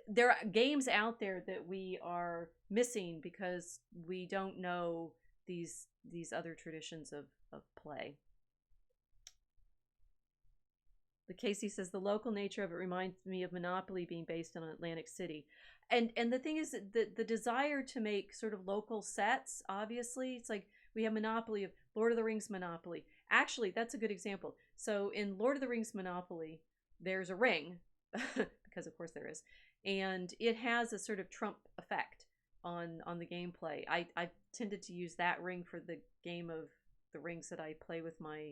There are games out there that we are missing because we don't know these other traditions of play. The Casey says the local nature of it reminds me of Monopoly being based on Atlantic City. And the thing is that the desire to make sort of local sets, obviously, it's like we have Monopoly of Lord of the Rings Monopoly. Actually, that's a good example. So in Lord of the Rings Monopoly, there's a ring, because of course there is, and it has a sort of trump effect on the gameplay. I've tended to use that ring for the game of the rings that I play with my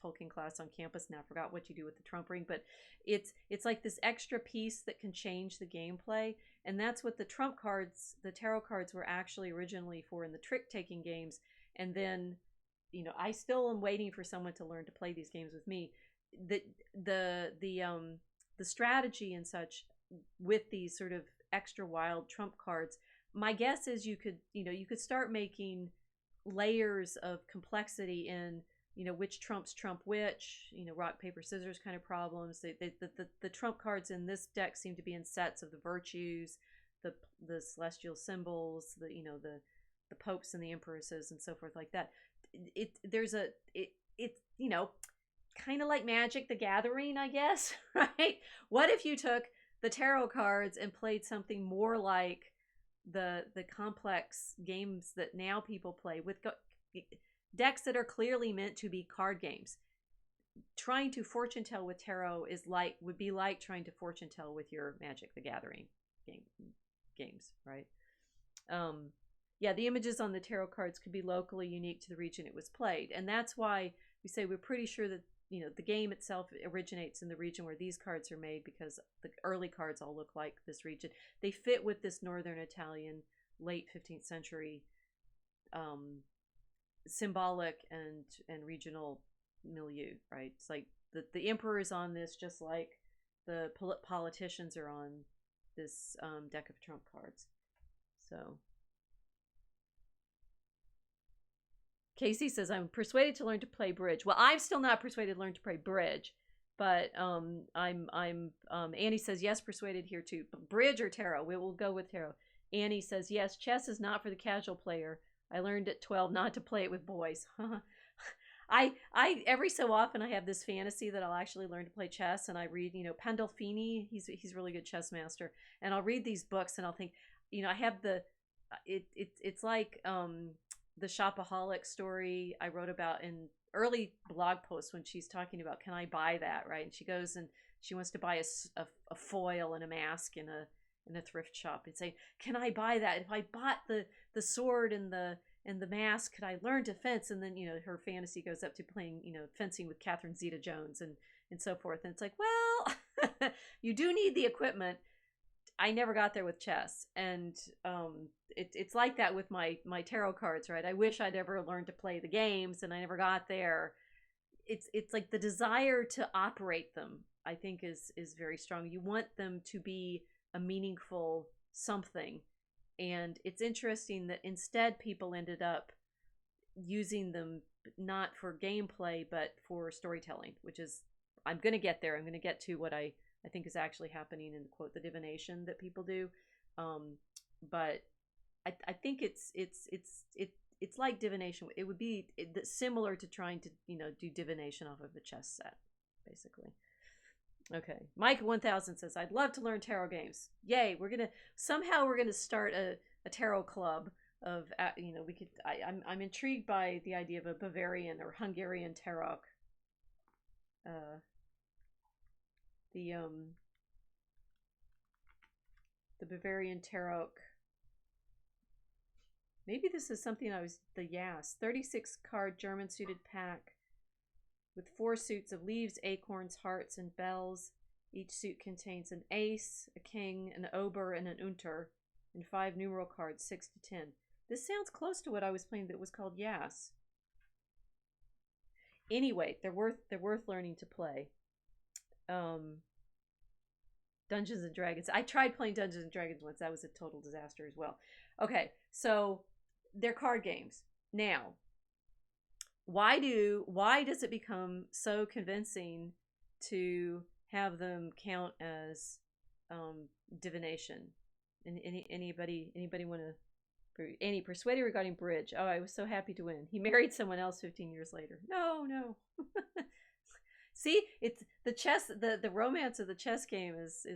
Tolkien class on campus. Now I forgot what you do with the trump ring, but it's like this extra piece that can change the gameplay, and that's what the trump cards, the tarot cards, were actually originally for in the trick-taking games. And then, I still am waiting for someone to learn to play these games with me. The strategy and such with these sort of extra wild trump cards, my guess is you could start making layers of complexity in which trumps trump which, rock, paper, scissors kind of problems. The trump cards in this deck seem to be in sets of the virtues, the celestial symbols, the popes and the empresses and so forth like that. It's kind of like Magic the Gathering, I guess, right? What if you took the tarot cards and played something more like the complex games that now people play with decks that are clearly meant to be card games? Trying to fortune tell with tarot would be like trying to fortune tell with your Magic the Gathering games, right? Yeah, the images on the tarot cards could be locally unique to the region it was played, and that's why we say we're pretty sure that the game itself originates in the region where these cards are made, because the early cards all look like this region. They fit with this northern Italian, late 15th century symbolic and regional milieu, right? It's like the emperor is on this, just like the politicians are on this deck of trump cards. So Casey says, I'm persuaded to learn to play bridge. Well, I'm still not persuaded to learn to play bridge, but Annie says, yes, persuaded here too. Bridge or tarot? We will go with tarot. Annie says, yes, chess is not for the casual player. I learned at 12 not to play it with boys. I every so often I have this fantasy that I'll actually learn to play chess, and I read, Pandolfini, he's a really good chess master, and I'll read these books and I'll think, I have it's like the shopaholic story I wrote about in early blog posts when she's talking about, can I buy that, right? And she goes and she wants to buy a foil and a mask in a thrift shop and say, can I buy that? If I bought the sword and the and the mask, could I learn to fence? And then, her fantasy goes up to playing, fencing with Catherine Zeta-Jones and so forth. And it's like, well, you do need the equipment. I never got there with chess. And it's like that with my tarot cards, right? I wish I'd ever learned to play the games, and I never got there. It's like the desire to operate them, I think, is very strong. You want them to be a meaningful something. And it's interesting that instead people ended up using them not for gameplay, but for storytelling, which is, I'm going to get there. I'm going to get to what I think is actually happening in, quote, the divination that people do. But I think it's like divination. It would be similar to trying to, do divination off of a chess set, basically. Okay. Mike 1000 says, I'd love to learn tarot games. Yay. We're going to start a tarot club of, we could, I'm intrigued by the idea of a Bavarian or Hungarian tarot. The Bavarian tarot. Maybe this is something the Yas. 36 card German suited pack with 4 suits of leaves, acorns, hearts, and bells. Each suit contains an ace, a king, an ober, and an unter, and 5 numeral cards, 6 to 10. This sounds close to what I was playing that was called Yas. Anyway, they're worth learning to play. Dungeons and Dragons. I tried playing Dungeons and Dragons once. That was a total disaster as well. Okay, so they're card games. Now, why does it become so convincing to have them count as divination? Anybody want to? Any persuaded regarding bridge? Oh, I was so happy to win. He married someone else 15 years later. No. See, it's the chess. The romance of the chess game is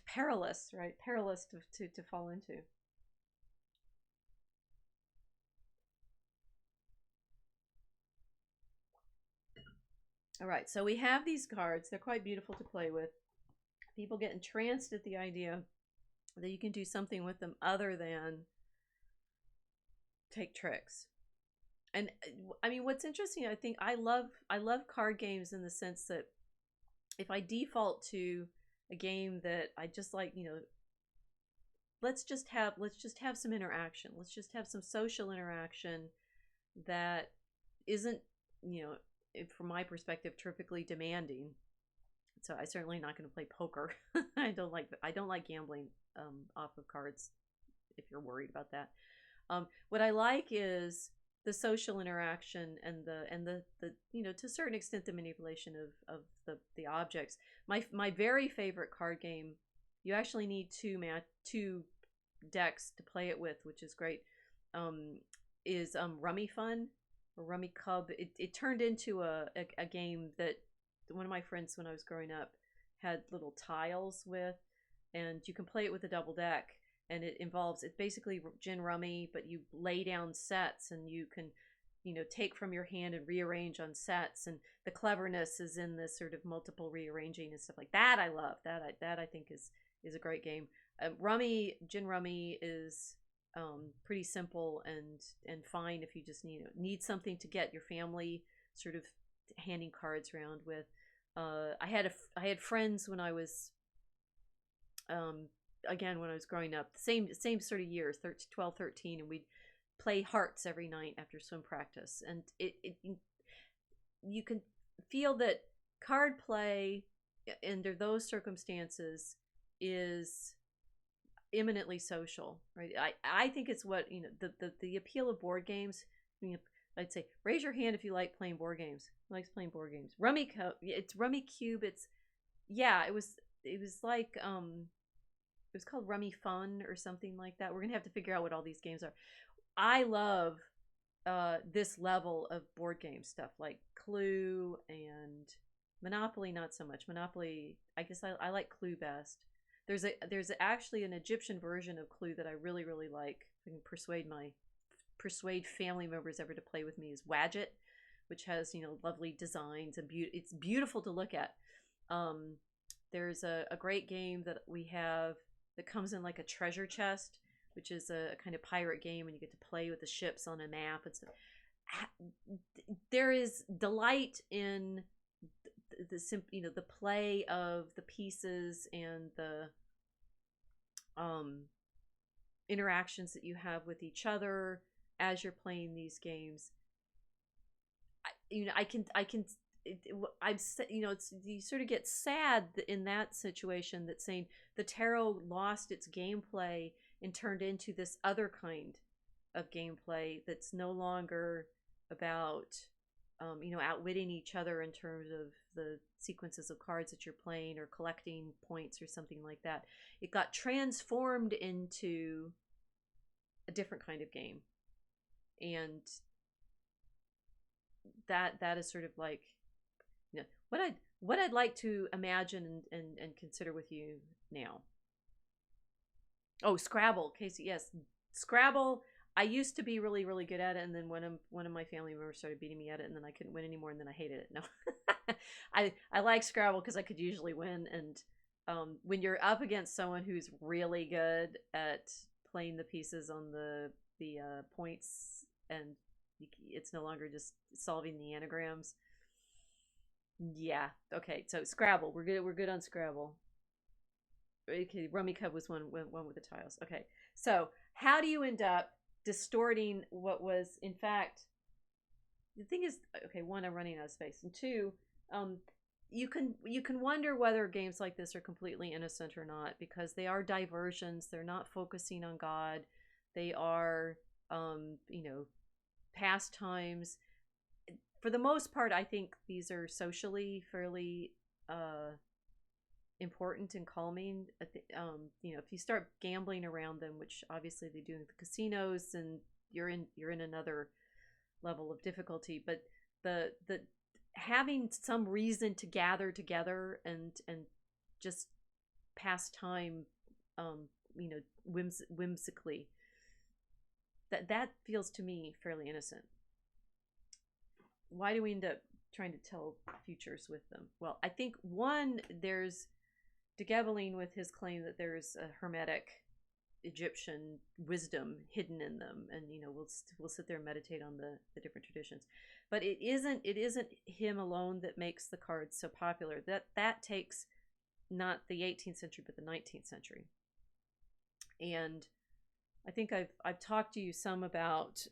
perilous, right? Perilous to fall into. All right, so we have these cards. They're quite beautiful to play with. People get entranced at the idea that you can do something with them other than take tricks. And I mean, what's interesting, I think I love card games in the sense that if I default to a game that I just like, let's just have some interaction. Let's just have some social interaction that isn't, from my perspective, terrifically demanding. So I certainly not going to play poker. I don't like gambling off of cards, if you're worried about that. What I like is the social interaction and the to a certain extent the manipulation of the objects. My very favorite card game, you actually need two decks to play it with, which is great. Is Rummy Fun or Rummy Cub. It turned into a game that one of my friends when I was growing up had little tiles with, and you can play it with a double deck. And it's basically gin rummy, but you lay down sets and you can, take from your hand and rearrange on sets. And the cleverness is in this sort of multiple rearranging and stuff like that. I love that. I think is a great game. Gin rummy is pretty simple and fine if you just need something to get your family sort of handing cards around with. I had friends when I was again when I was growing up, same sort of years, 12, 13, and we'd play hearts every night after swim practice. And you can feel that card play under those circumstances is eminently social, right? I think it's what the appeal of board games. I'd say raise your hand if you like playing board games. Who likes playing board games? It's Rummy Cube. It was like it was called Rummy Fun or something like that. We're gonna have to figure out what all these games are. I love this level of board game stuff like Clue and Monopoly. Not so much Monopoly. I guess I like Clue best. There's actually an Egyptian version of Clue that I really like. I can persuade family members ever to play with me is Wadget, which has lovely designs and it's beautiful to look at. There's a great game that we have that comes in like a treasure chest. which is a kind of pirate game, and you get to play with the ships on a map. There is delight in the play of the pieces and the interactions that you have with each other as you're playing these games. You sort of get sad in that situation, that saying the tarot lost its gameplay and turned into this other kind of gameplay that's no longer about outwitting each other in terms of the sequences of cards that you're playing or collecting points or something like that. It got transformed into a different kind of game, and that is sort of like, what I'd like to imagine and consider with you now. Oh, Scrabble, Casey. Yes, Scrabble. I used to be really, really good at it, and then one of my family members started beating me at it, and then I couldn't win anymore, and then I hated it. No, I like Scrabble because I could usually win, and when you're up against someone who's really good at playing the pieces on the points, and it's no longer just solving the anagrams. Yeah. Okay. So Scrabble, we're good on Scrabble. Okay. Rummy Cub was one with the tiles. Okay. So how do you end up distorting what was, in fact, the thing is, okay, one, I'm running out of space, and two, you can wonder whether games like this are completely innocent or not, because they are diversions. They're not focusing on God. They are, pastimes. For the most part, I think these are socially fairly important and calming. If you start gambling around them, which obviously they do in the casinos, and you're in another level of difficulty. But the having some reason to gather together and just pass time, whimsically, that feels to me fairly innocent. Why do we end up trying to tell futures with them? Well, I think one, there's de Gebeling with his claim that there's a hermetic Egyptian wisdom hidden in them, and we'll sit there and meditate on the different traditions. But it isn't him alone that makes the cards so popular. That takes not the 18th century but the 19th century. And I think I've talked to you some about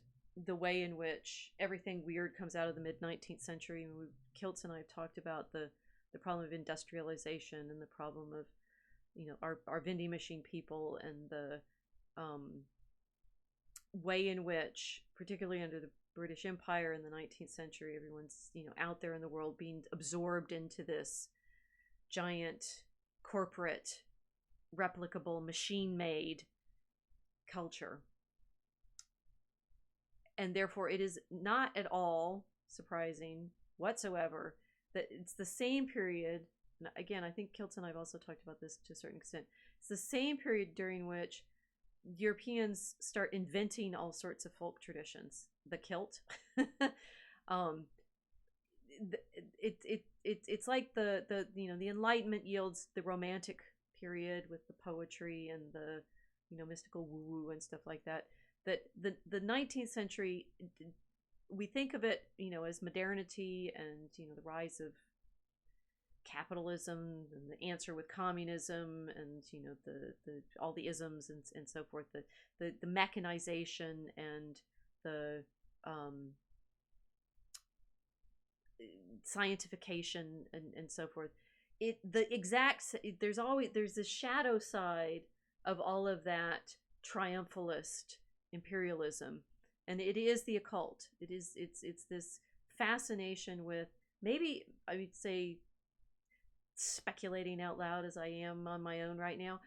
the way in which everything weird comes out of the mid-19th century. And Kiltz and I have talked about the problem of industrialization and the problem of our vending machine people, and the way in which, particularly under the British Empire in the 19th century, everyone's out there in the world being absorbed into this giant corporate replicable machine-made culture. And therefore it is not at all surprising whatsoever that it's the same period. Again, I think Kiltz and I have also talked about this to a certain extent. It's the same period during which Europeans start inventing all sorts of folk traditions. The kilt. It's like the Enlightenment yields the Romantic period with the poetry and the mystical woo-woo and stuff like that. That the 19th century, we think of it as modernity and the rise of capitalism and the answer with communism, and the all the isms and so forth, the mechanization and the scientification and so forth. There's a shadow side of all of that triumphalist imperialism, and it is the occult. It's this fascination with, maybe I would say, speculating out loud as I am on my own right now,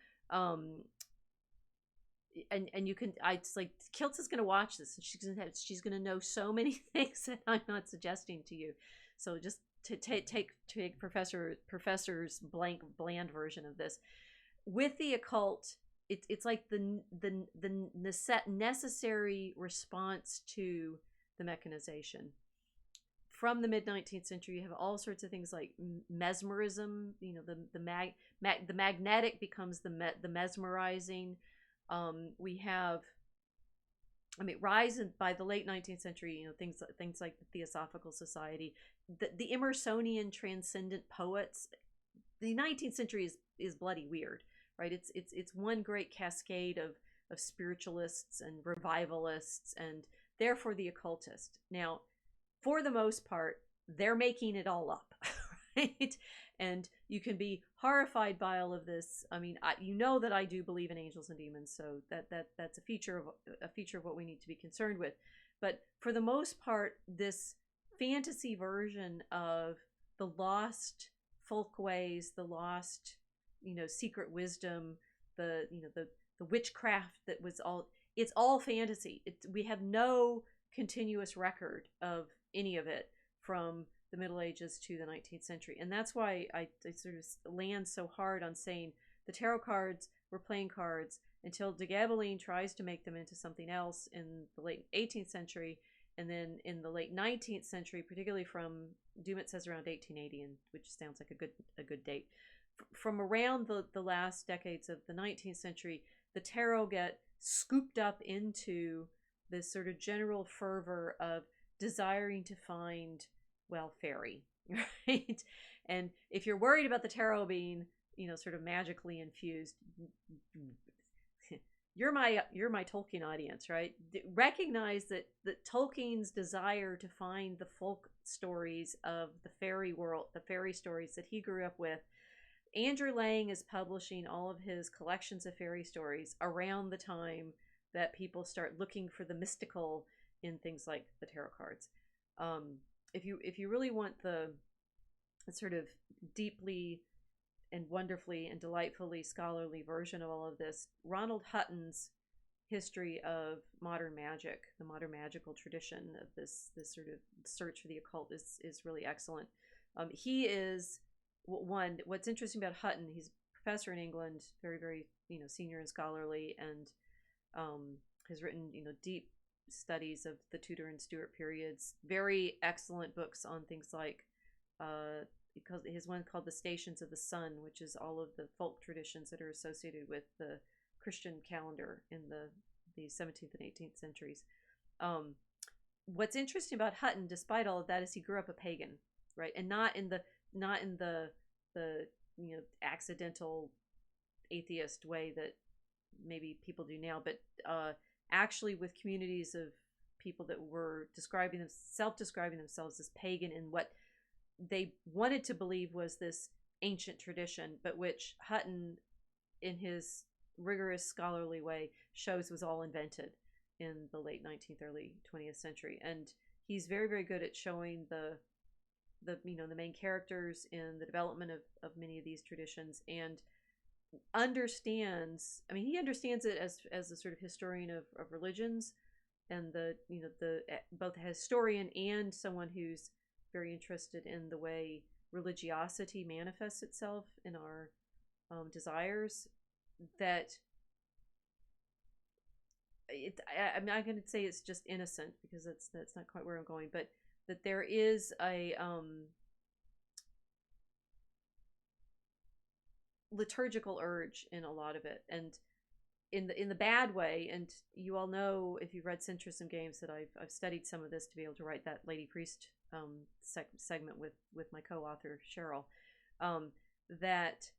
and you can, it's like Kiltz is going to watch this, and she's going to know so many things that I'm not suggesting to you. So just to take Professor's bland version of this with the occult. It's like the necessary response to the mechanization. From the mid-19th century, you have all sorts of things like mesmerism. The magnetic becomes the mesmerizing. We have, I mean, rise by the late 19th century, things like the Theosophical Society, the Emersonian transcendent poets. The 19th century is bloody weird, right? It's one great cascade of spiritualists and revivalists, and therefore the occultist. Now, for the most part, they're making it all up, right? And you can be horrified by all of this. I mean, you know that I do believe in angels and demons, so that's a feature of what we need to be concerned with. But for the most part, this fantasy version of the lost folkways, the lost, secret wisdom, the witchcraft that was it's all fantasy. We have no continuous record of any of it from the Middle Ages to the 19th century. And that's why I sort of land so hard on saying the tarot cards were playing cards until de Gabeline tries to make them into something else in the late 18th century. And then in the late 19th century, particularly from Dumas says around 1880, and which sounds like a good date. From around the last decades of the 19th century, the tarot get scooped up into this sort of general fervor of desiring to find, well, fairy, right? And if you're worried about the tarot being, sort of magically infused, you're my Tolkien audience, right? Recognize that Tolkien's desire to find the folk stories of the fairy world, the fairy stories that he grew up with. Andrew Lang is publishing all of his collections of fairy stories around the time that people start looking for the mystical in things like the tarot cards. If you really want the sort of deeply and wonderfully and delightfully scholarly version of all of this, Ronald Hutton's history of modern magic, the modern magical tradition of this sort of search for the occult is really excellent. He is what's interesting about Hutton, he's a professor in England, very, very, senior and scholarly, and has written, deep studies of the Tudor and Stuart periods, very excellent books on things like because his one called The Stations of the Sun, which is all of the folk traditions that are associated with the Christian calendar in the 17th and 18th centuries. What's interesting about Hutton, despite all of that, is he grew up a pagan, right? And not in the accidental atheist way that maybe people do now, but actually with communities of people that were self-describing themselves as pagan in what they wanted to believe was this ancient tradition, but which Hutton, in his rigorous scholarly way, shows was all invented in the late 19th, early 20th century. And he's very, very good at showing the main characters in the development of many of these traditions, and he understands it as a sort of historian of religions, and the both a historian and someone who's very interested in the way religiosity manifests itself in our desires. That I'm not going to say it's just innocent, because that's not quite where I'm going, but that there is a liturgical urge in a lot of it, and in the bad way. And you all know, if you've read Centrism Games, that I've studied some of this to be able to write that Lady Priest segment with my co-author Cheryl. That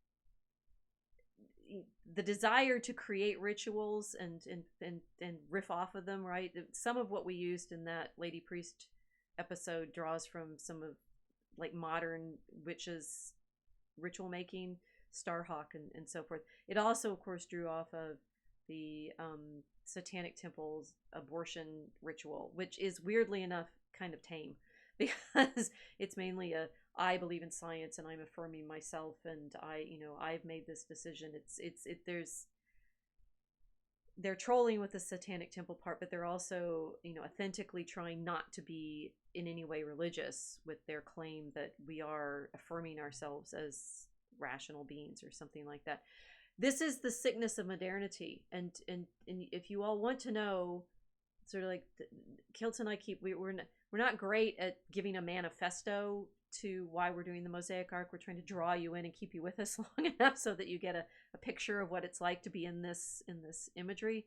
the desire to create rituals and riff off of them, right? Some of what we used in that Lady Priest episode draws from some of like modern witches ritual making, Starhawk and so forth. It also, of course, drew off of the Satanic Temple's abortion ritual, which is weirdly enough kind of tame, because it's mainly I believe in science and I'm affirming myself, and I've made this decision. They're trolling with the Satanic Temple part, but they're also, authentically trying not to be in any way religious with their claim that we are affirming ourselves as rational beings or something like that. This is the sickness of modernity, and if you all want to know, sort of like Kilt and I we're not great at giving a manifesto to why we're doing the Mosaic Ark. We're trying to draw you in and keep you with us long enough so that you get a picture of what it's like to be in this imagery.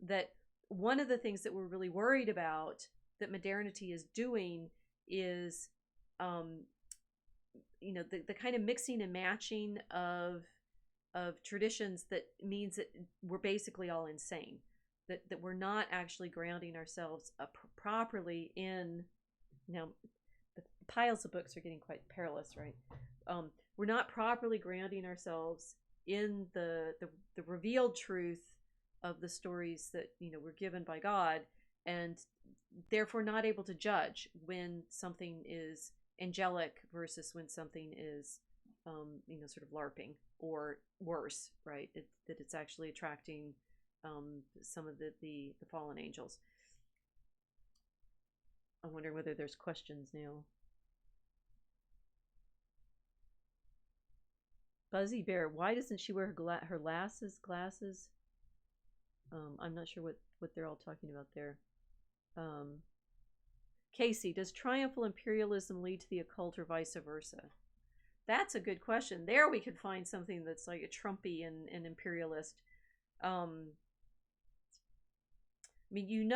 That one of the things that we're really worried about that modernity is doing is, the kind of mixing and matching of traditions that means that we're basically all insane. That we're not actually grounding ourselves properly in. Now, the piles of books are getting quite perilous, right? We're not properly grounding ourselves in the revealed truth of the stories that were given by God, and therefore not able to judge when something is angelic versus when something is sort of LARPing or worse, right? That it's actually attracting some of the fallen angels. I'm wondering whether there's questions now. Buzzy Bear, why doesn't she wear her glasses? I'm not sure what they're all talking about there. Casey, does triumphal imperialism lead to the occult or vice versa? That's a good question. There we could find something that's like a Trumpy and imperialist. I mean,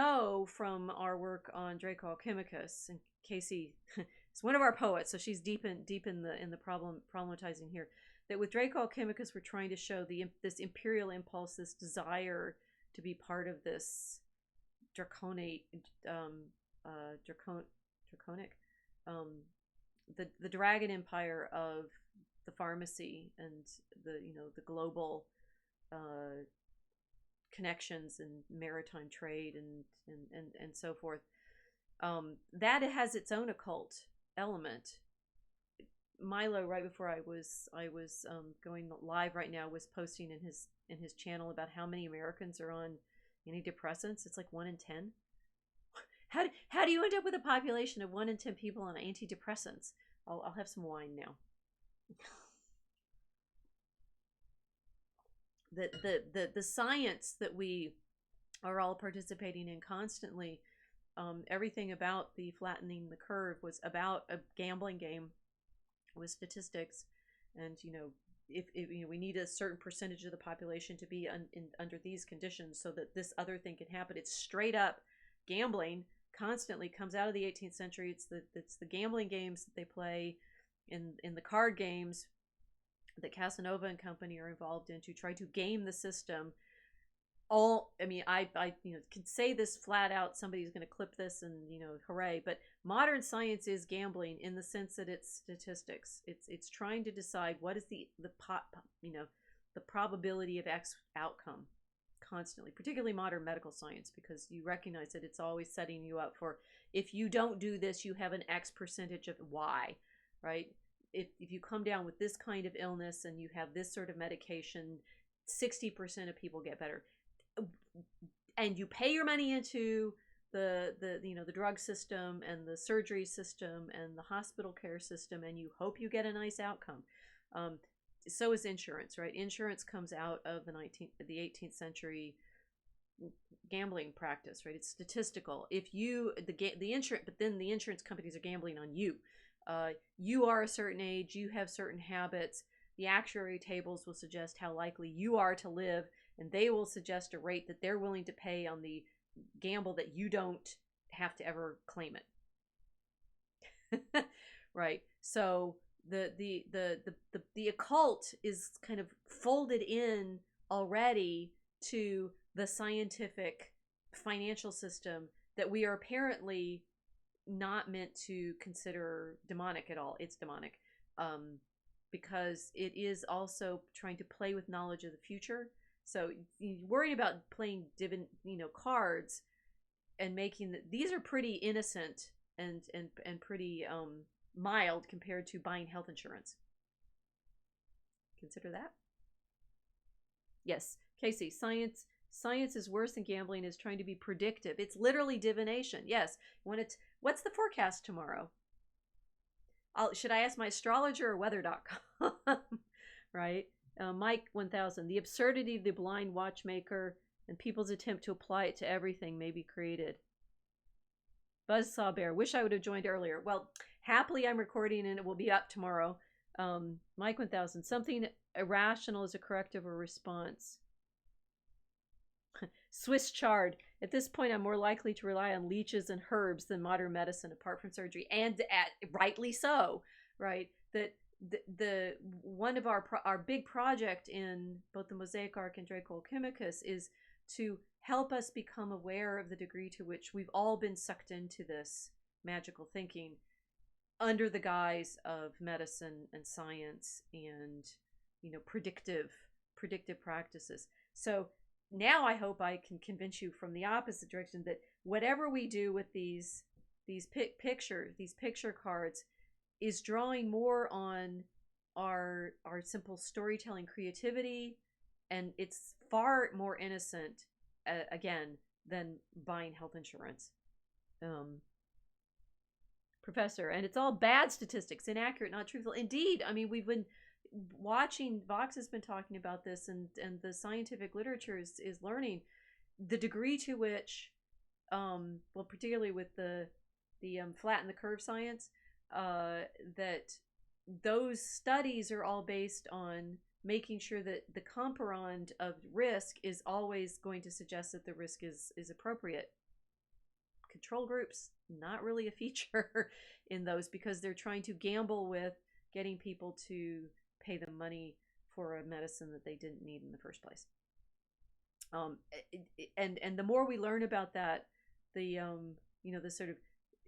from our work on Draco Alchemicus, and Casey is one of our poets, so she's deep in the problematizing here. That with Draco Alchemicus, we're trying to show this imperial impulse, this desire to be part of this draconic, the dragon empire of the pharmacy and the global connections and maritime trade and so forth. That has its own occult element. Milo, right before I was going live right now, was posting in his channel about how many Americans are on antidepressants. It's like 1 in 10. How do you end up with a population of 1 in 10 people on antidepressants? I'll have some wine now. The science that we are all participating in constantly, everything about the flattening the curve was about a gambling game with statistics, and if we need a certain percentage of the population to be under these conditions so that this other thing can happen. It's straight up gambling. Constantly comes out of the 18th century. It's the gambling games that they play in the card games that Casanova and company are involved in to try to game the system. I can say this flat out. Somebody's going to clip this and hooray. But modern science is gambling in the sense that it's statistics. It's trying to decide what is the probability of X outcome constantly, particularly modern medical science, because you recognize that it's always setting you up for, if you don't do this, you have an X percentage of Y, right? If you come down with this kind of illness and you have this sort of medication, 60% of people get better. And you pay your money into the drug system and the surgery system and the hospital care system, and you hope you get a nice outcome. So is insurance, right? Insurance comes out of the 18th century gambling practice, right? It's statistical. If the insurance, but then the insurance companies are gambling on you. You are a certain age, you have certain habits. The actuary tables will suggest how likely you are to live, and they will suggest a rate that they're willing to pay on the gamble that you don't have to ever claim it. Right? So the occult is kind of folded in already to the scientific financial system that we are apparently not meant to consider demonic at all. It's demonic, because it is also trying to play with knowledge of the future. So worrying about playing cards and making these are pretty innocent and pretty mild compared to buying health insurance. Consider that. Yes, Casey, science is worse than gambling. Is trying to be predictive. It's literally divination. Yes. What's the forecast tomorrow? Should I ask my astrologer or weather.com? Right? Mike 1000. The absurdity of the blind watchmaker and people's attempt to apply it to everything may be created. Buzzsaw Bear. Wish I would have joined earlier. Well, happily I'm recording and it will be up tomorrow. Mike 1000. Something irrational is a corrective or response. Swiss chard. At this point, I'm more likely to rely on leeches and herbs than modern medicine, apart from surgery, and rightly so, right? That the one of our big project in both the Mosaic Ark and Draco Alchemicus is to help us become aware of the degree to which we've all been sucked into this magical thinking under the guise of medicine and science and predictive practices. So now I hope I can convince you from the opposite direction that whatever we do with these picture cards is drawing more on our simple storytelling creativity, and it's far more innocent again than buying health insurance. Professor, and it's all bad statistics, inaccurate, not truthful. Indeed, I mean, we've been watching, Vox has been talking about this, and the scientific literature is learning the degree to which, well, particularly with the flatten the curve science, that those studies are all based on making sure that the comparand of risk is always going to suggest that the risk is appropriate. Control groups, not really a feature in those, because they're trying to gamble with getting people to pay them money for a medicine that they didn't need in the first place. And the more we learn about that, the the sort of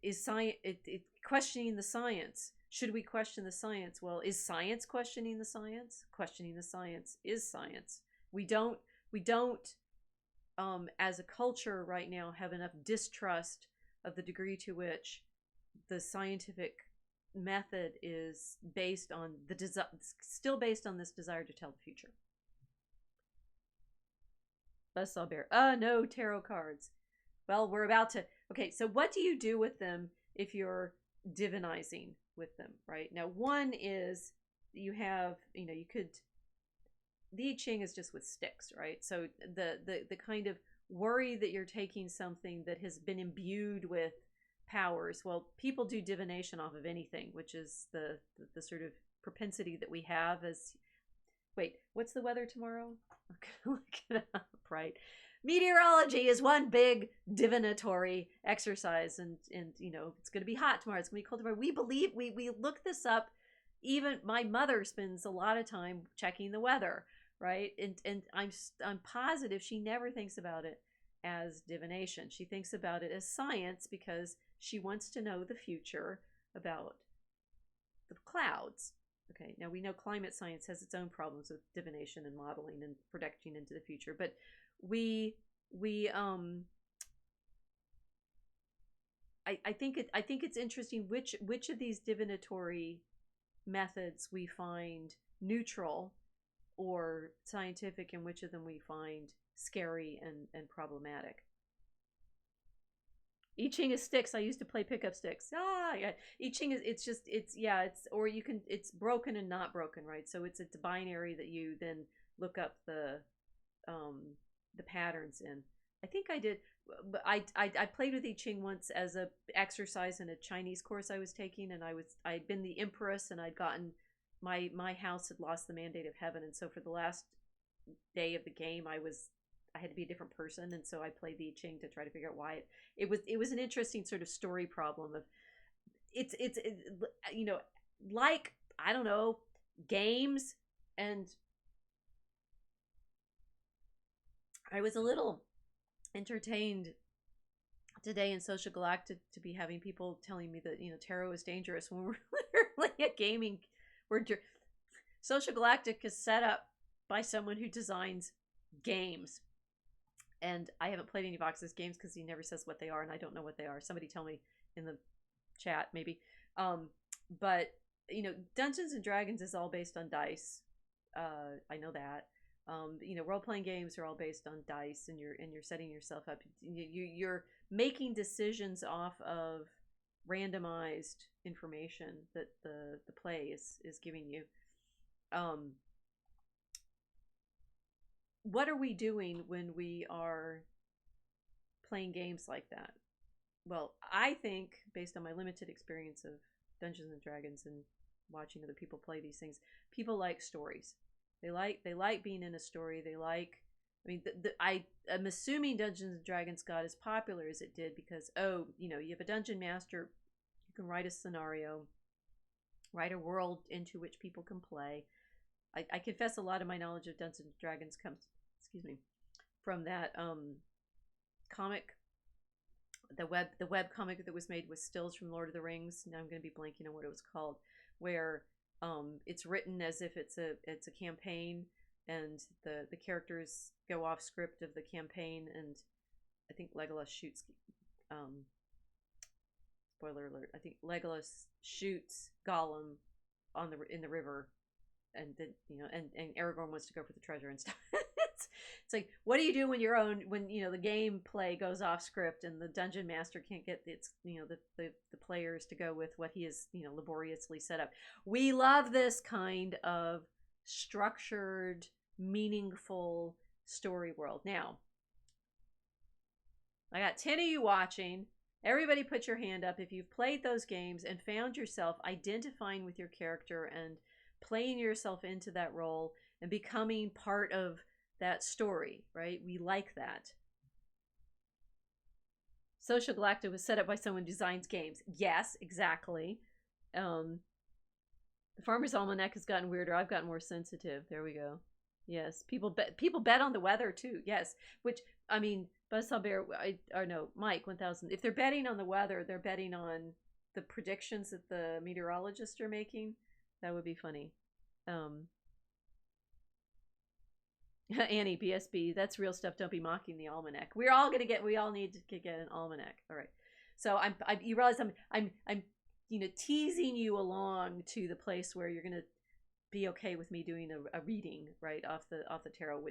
is science, questioning the science. Should we question the science? Well, is science questioning the science? Questioning the science is science. We don't as a culture right now have enough distrust of the degree to which the scientific method is based on still based on this desire to tell the future. Buzzsaw Bear. No tarot cards. Well, we're about to. Okay, so what do you do with them if you're divinizing with them, right? Now, one is you have, you could. The I Ching is just with sticks, right? So the kind of worry that you're taking something that has been imbued with powers. Well, people do divination off of anything, which is the sort of propensity that we have as. Wait, what's the weather tomorrow? I'm gonna look it up, right? Meteorology is one big divinatory exercise, and it's going to be hot tomorrow. It's going to be cold tomorrow. We believe we look this up. Even my mother spends a lot of time checking the weather, right? And I'm positive she never thinks about it as divination. She thinks about it as science because she wants to know the future about the clouds. Okay, now we know climate science has its own problems with divination and modeling and projecting into the future, but I think it's interesting which of these divinatory methods we find neutral or scientific, and which of them we find scary and problematic. I Ching is sticks. I used to play pickup sticks. Yeah. I Ching is it's broken and not broken, right? So it's binary that you then look up the patterns in. I think I did. I played with I Ching once as a exercise in a Chinese course I was taking, and I'd been the empress, and I'd gotten my house had lost the mandate of heaven, and so for the last day of the game I had to be a different person, and so I played the I Ching to try to figure out why it was an interesting sort of story problem of it's like, I don't know, games. And I was a little entertained today in Social Galactic to be having people telling me that tarot is dangerous when we're literally a gaming. Social Galactic is set up by someone who designs games, and I haven't played any Vox's games because he never says what they are, and I don't know what they are. Somebody tell me in the chat, maybe. But Dungeons and Dragons is all based on dice. I know that. Role-playing games are all based on dice, and you're setting yourself up. You're making decisions off of randomized information that the play is giving you. What are we doing when we are playing games like that? well, I think based on my limited experience of Dungeons and Dragons and watching other people play these things, people like stories. They like being in a story. They like. I mean, I'm assuming Dungeons and Dragons got as popular as it did because you have a dungeon master who can write a scenario, write a world into which people can play. I confess a lot of my knowledge of Dungeons and Dragons comes, excuse me, from that comic, the web comic that was made with stills from Lord of the Rings. Now I'm going to be blanking on what it was called, where it's written as if it's a campaign, and the characters go off script of the campaign, and I think Legolas shoots. Spoiler alert! I think Legolas shoots Gollum in the river, and then and Aragorn wants to go for the treasure and stuff. It's like, what do you do when the gameplay goes off script and the dungeon master can't get the players to go with what he has laboriously set up? We love this kind of structured, meaningful story world. Now, I got 10 of you watching. Everybody put your hand up if you've played those games and found yourself identifying with your character and playing yourself into that role and becoming part of that story, right? We like that. Social Galactic was set up by someone who designs games. Yes, exactly. The Farmer's Almanac has gotten weirder. I've gotten more sensitive. There we go. Yes, people bet on the weather too. Yes, which I mean, Buzzsaw Bear, Mike 1000. If they're betting on the weather, they're betting on the predictions that the meteorologists are making. That would be funny. Annie, BSB, that's real stuff. Don't be mocking the almanac. We all need to get an almanac. All right. So you realize I'm teasing you along to the place where you're gonna be okay with me doing a reading right off the tarot,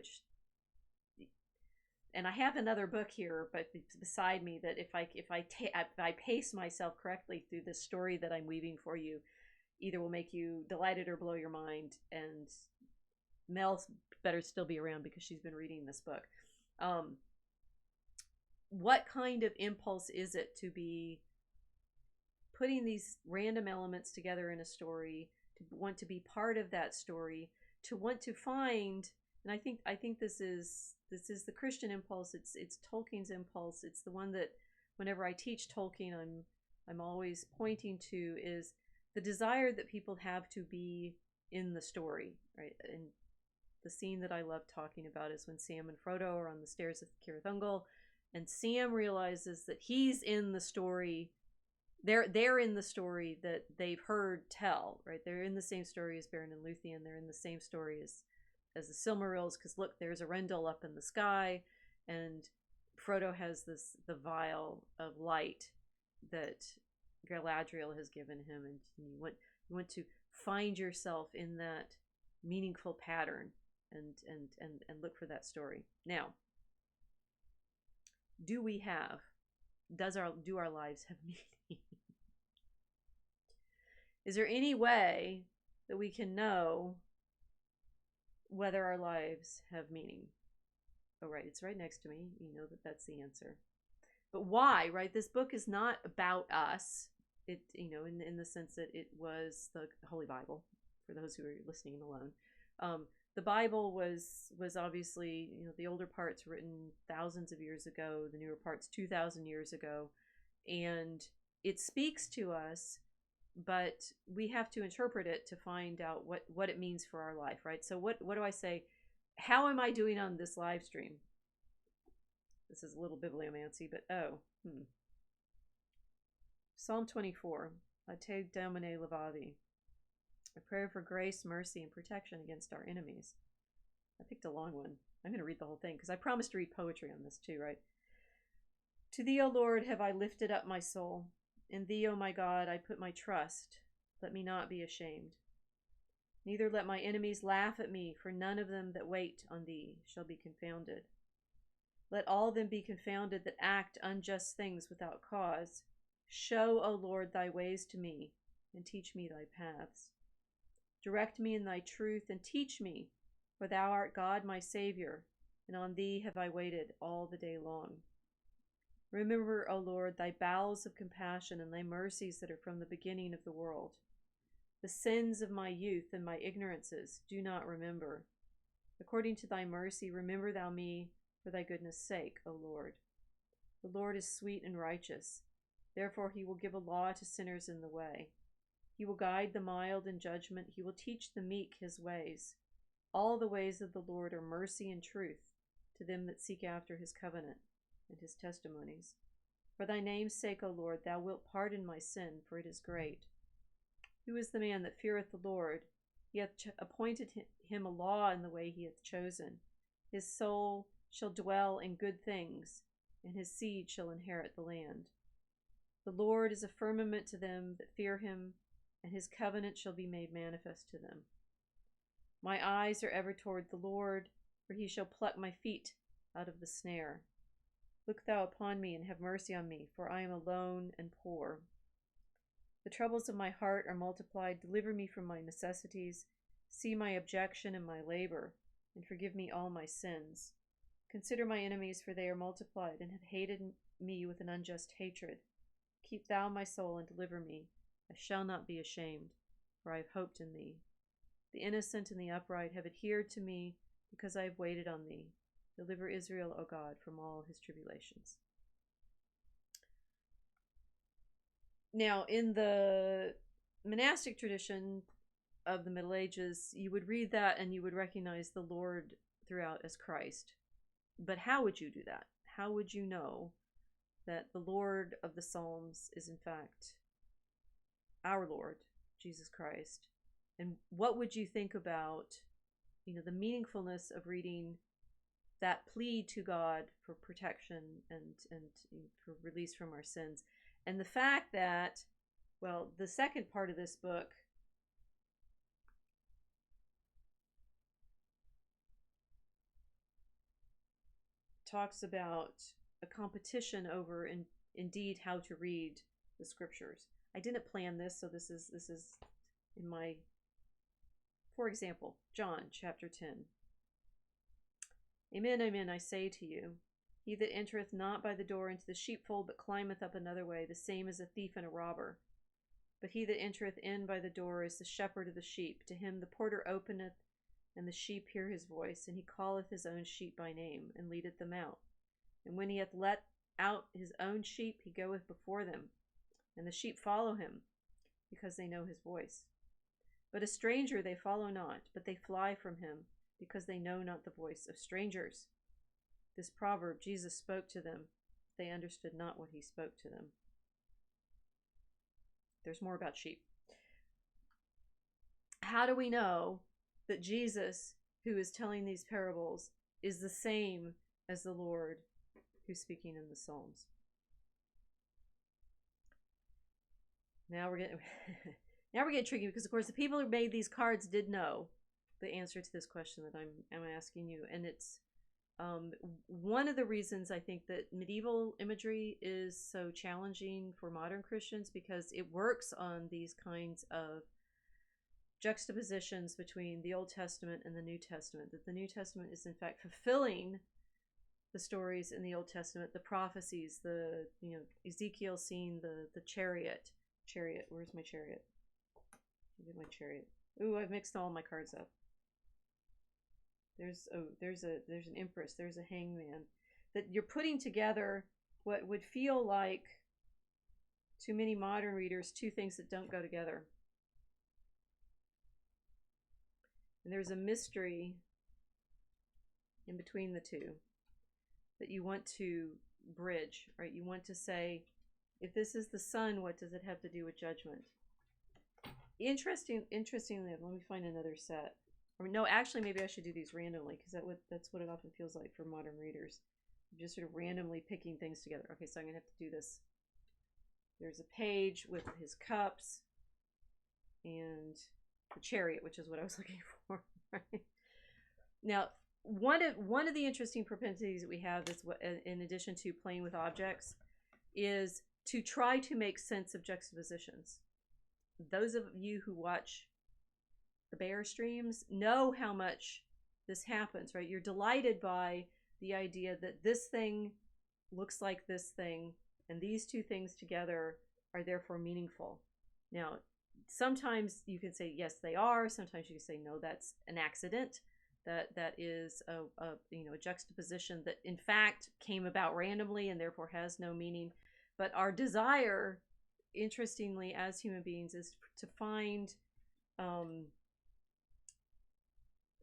and I have another book here, but beside me, that if I pace myself correctly through this story that I'm weaving for you, either will make you delighted or blow your mind. And Mel better still be around because she's been reading this book. What kind of impulse is it to be putting these random elements together in a story, to want to be part of that story, to want to find, and I think this is the Christian impulse. It's Tolkien's impulse. It's the one that whenever I teach Tolkien, I'm always pointing to, is the desire that people have to be in the story, right? And the scene that I love talking about is when Sam and Frodo are on the stairs of Cirith Ungol, and Sam realizes that he's in the story. They're in the story that they've heard tell, right? They're in the same story as Beren and Luthien. They're in the same story as the Silmarils, because look, there's Arendelle up in the sky, and Frodo has the vial of light that Galadriel has given him, and you want to find yourself in that meaningful pattern and look for that story. Now, do our lives have meaning? Is there any way that we can know whether our lives have meaning? Oh, right, it's right next to me. You know that's the answer. But why, right? This book is not about us. It, in the sense that it was the Holy Bible, for those who are listening alone. The Bible was obviously, the older parts written thousands of years ago, the newer parts 2,000 years ago, and it speaks to us, but we have to interpret it to find out what it means for our life, right? So what do I say? How am I doing on this live stream? This is a little bibliomancy, but Psalm 24, Te Domine Levavi, a prayer for grace, mercy, and protection against our enemies. I picked a long one. I'm going to read the whole thing because I promised to read poetry on this too, right? To thee, O Lord, have I lifted up my soul. In thee, O my God, I put my trust. Let me not be ashamed. Neither let my enemies laugh at me, for none of them that wait on thee shall be confounded. Let all them be confounded that act unjust things without cause. Show, O Lord, thy ways to me, and teach me thy paths. Direct me in thy truth, and teach me, for thou art God my Savior, and on thee have I waited all the day long. Remember, O Lord, thy bowels of compassion and thy mercies that are from the beginning of the world. The sins of my youth and my ignorances do not remember. According to thy mercy, remember thou me for thy goodness' sake, O Lord. The Lord is sweet and righteous. Therefore he will give a law to sinners in the way. He will guide the mild in judgment. He will teach the meek his ways. All the ways of the Lord are mercy and truth to them that seek after his covenant and his testimonies. For thy name's sake, O Lord, thou wilt pardon my sin, for it is great. Who is the man that feareth the Lord? He hath appointed him a law in the way he hath chosen. His soul shall dwell in good things, and his seed shall inherit the land. The Lord is a firmament to them that fear him, and his covenant shall be made manifest to them. My eyes are ever toward the Lord, for he shall pluck my feet out of the snare. Look thou upon me, and have mercy on me, for I am alone and poor. The troubles of my heart are multiplied. Deliver me from my necessities. See my objection and my labor, and forgive me all my sins. Consider my enemies, for they are multiplied, and have hated me with an unjust hatred. Keep thou my soul, and deliver me. I shall not be ashamed, for I have hoped in thee. The innocent and the upright have adhered to me, because I have waited on thee. Deliver Israel, O God, from all his tribulations. Now, in the monastic tradition of the Middle Ages, you would read that and you would recognize the Lord throughout as Christ. But how would you do that? How would you know that the Lord of the Psalms is in fact our Lord, Jesus Christ? And what would you think about, the meaningfulness of reading that plea to God for protection and for release from our sins? And the fact that, the second part of this book talks about a competition over, indeed, how to read the scriptures. I didn't plan this, so this is in my, for example, John chapter 10. Amen, amen, I say to you, he that entereth not by the door into the sheepfold, but climbeth up another way, the same is a thief and a robber. But he that entereth in by the door is the shepherd of the sheep. To him the porter openeth, and the sheep hear his voice, and he calleth his own sheep by name, and leadeth them out. And when he hath let out his own sheep, he goeth before them, and the sheep follow him, because they know his voice. But a stranger they follow not, but they fly from him, because they know not the voice of strangers. This proverb Jesus spoke to them. They understood not what he spoke to them. There's more about sheep. How do we know that Jesus, who is telling these parables, is the same as the Lord who's speaking in the Psalms? Now we're getting tricky, because of course the people who made these cards did know the answer to this question that I'm asking you, and it's one of the reasons I think that medieval imagery is so challenging for modern Christians, because it works on these kinds of juxtapositions between the Old Testament and the New Testament, that the New Testament is in fact fulfilling the stories in the Old Testament, the prophecies, Ezekiel seeing the chariot. Where's my chariot? Look at my chariot. Ooh, I've mixed all my cards up. There's an empress, there's a hangman. That you're putting together what would feel like, to many modern readers, two things that don't go together. And there's a mystery in between the two that you want to bridge, right? You want to say, if this is the sun, what does it have to do with judgment? Interestingly, let me find another set. Or no, actually, maybe I should do these randomly, because that's what it often feels like for modern readers. I'm just sort of randomly picking things together. Okay, so I'm going to have to do this. There's a page with his cups and the chariot, which is what I was looking for. Right? Now, one of the interesting propensities that we have is, in addition to playing with objects, is to try to make sense of juxtapositions. Those of you who watch the bear streams know how much this happens, right? You're delighted by the idea that this thing looks like this thing, and these two things together are therefore meaningful. Now, sometimes you can say yes, they are. Sometimes you can say no, that's an accident. That is a juxtaposition that in fact came about randomly and therefore has no meaning. But our desire, interestingly, as human beings, is to find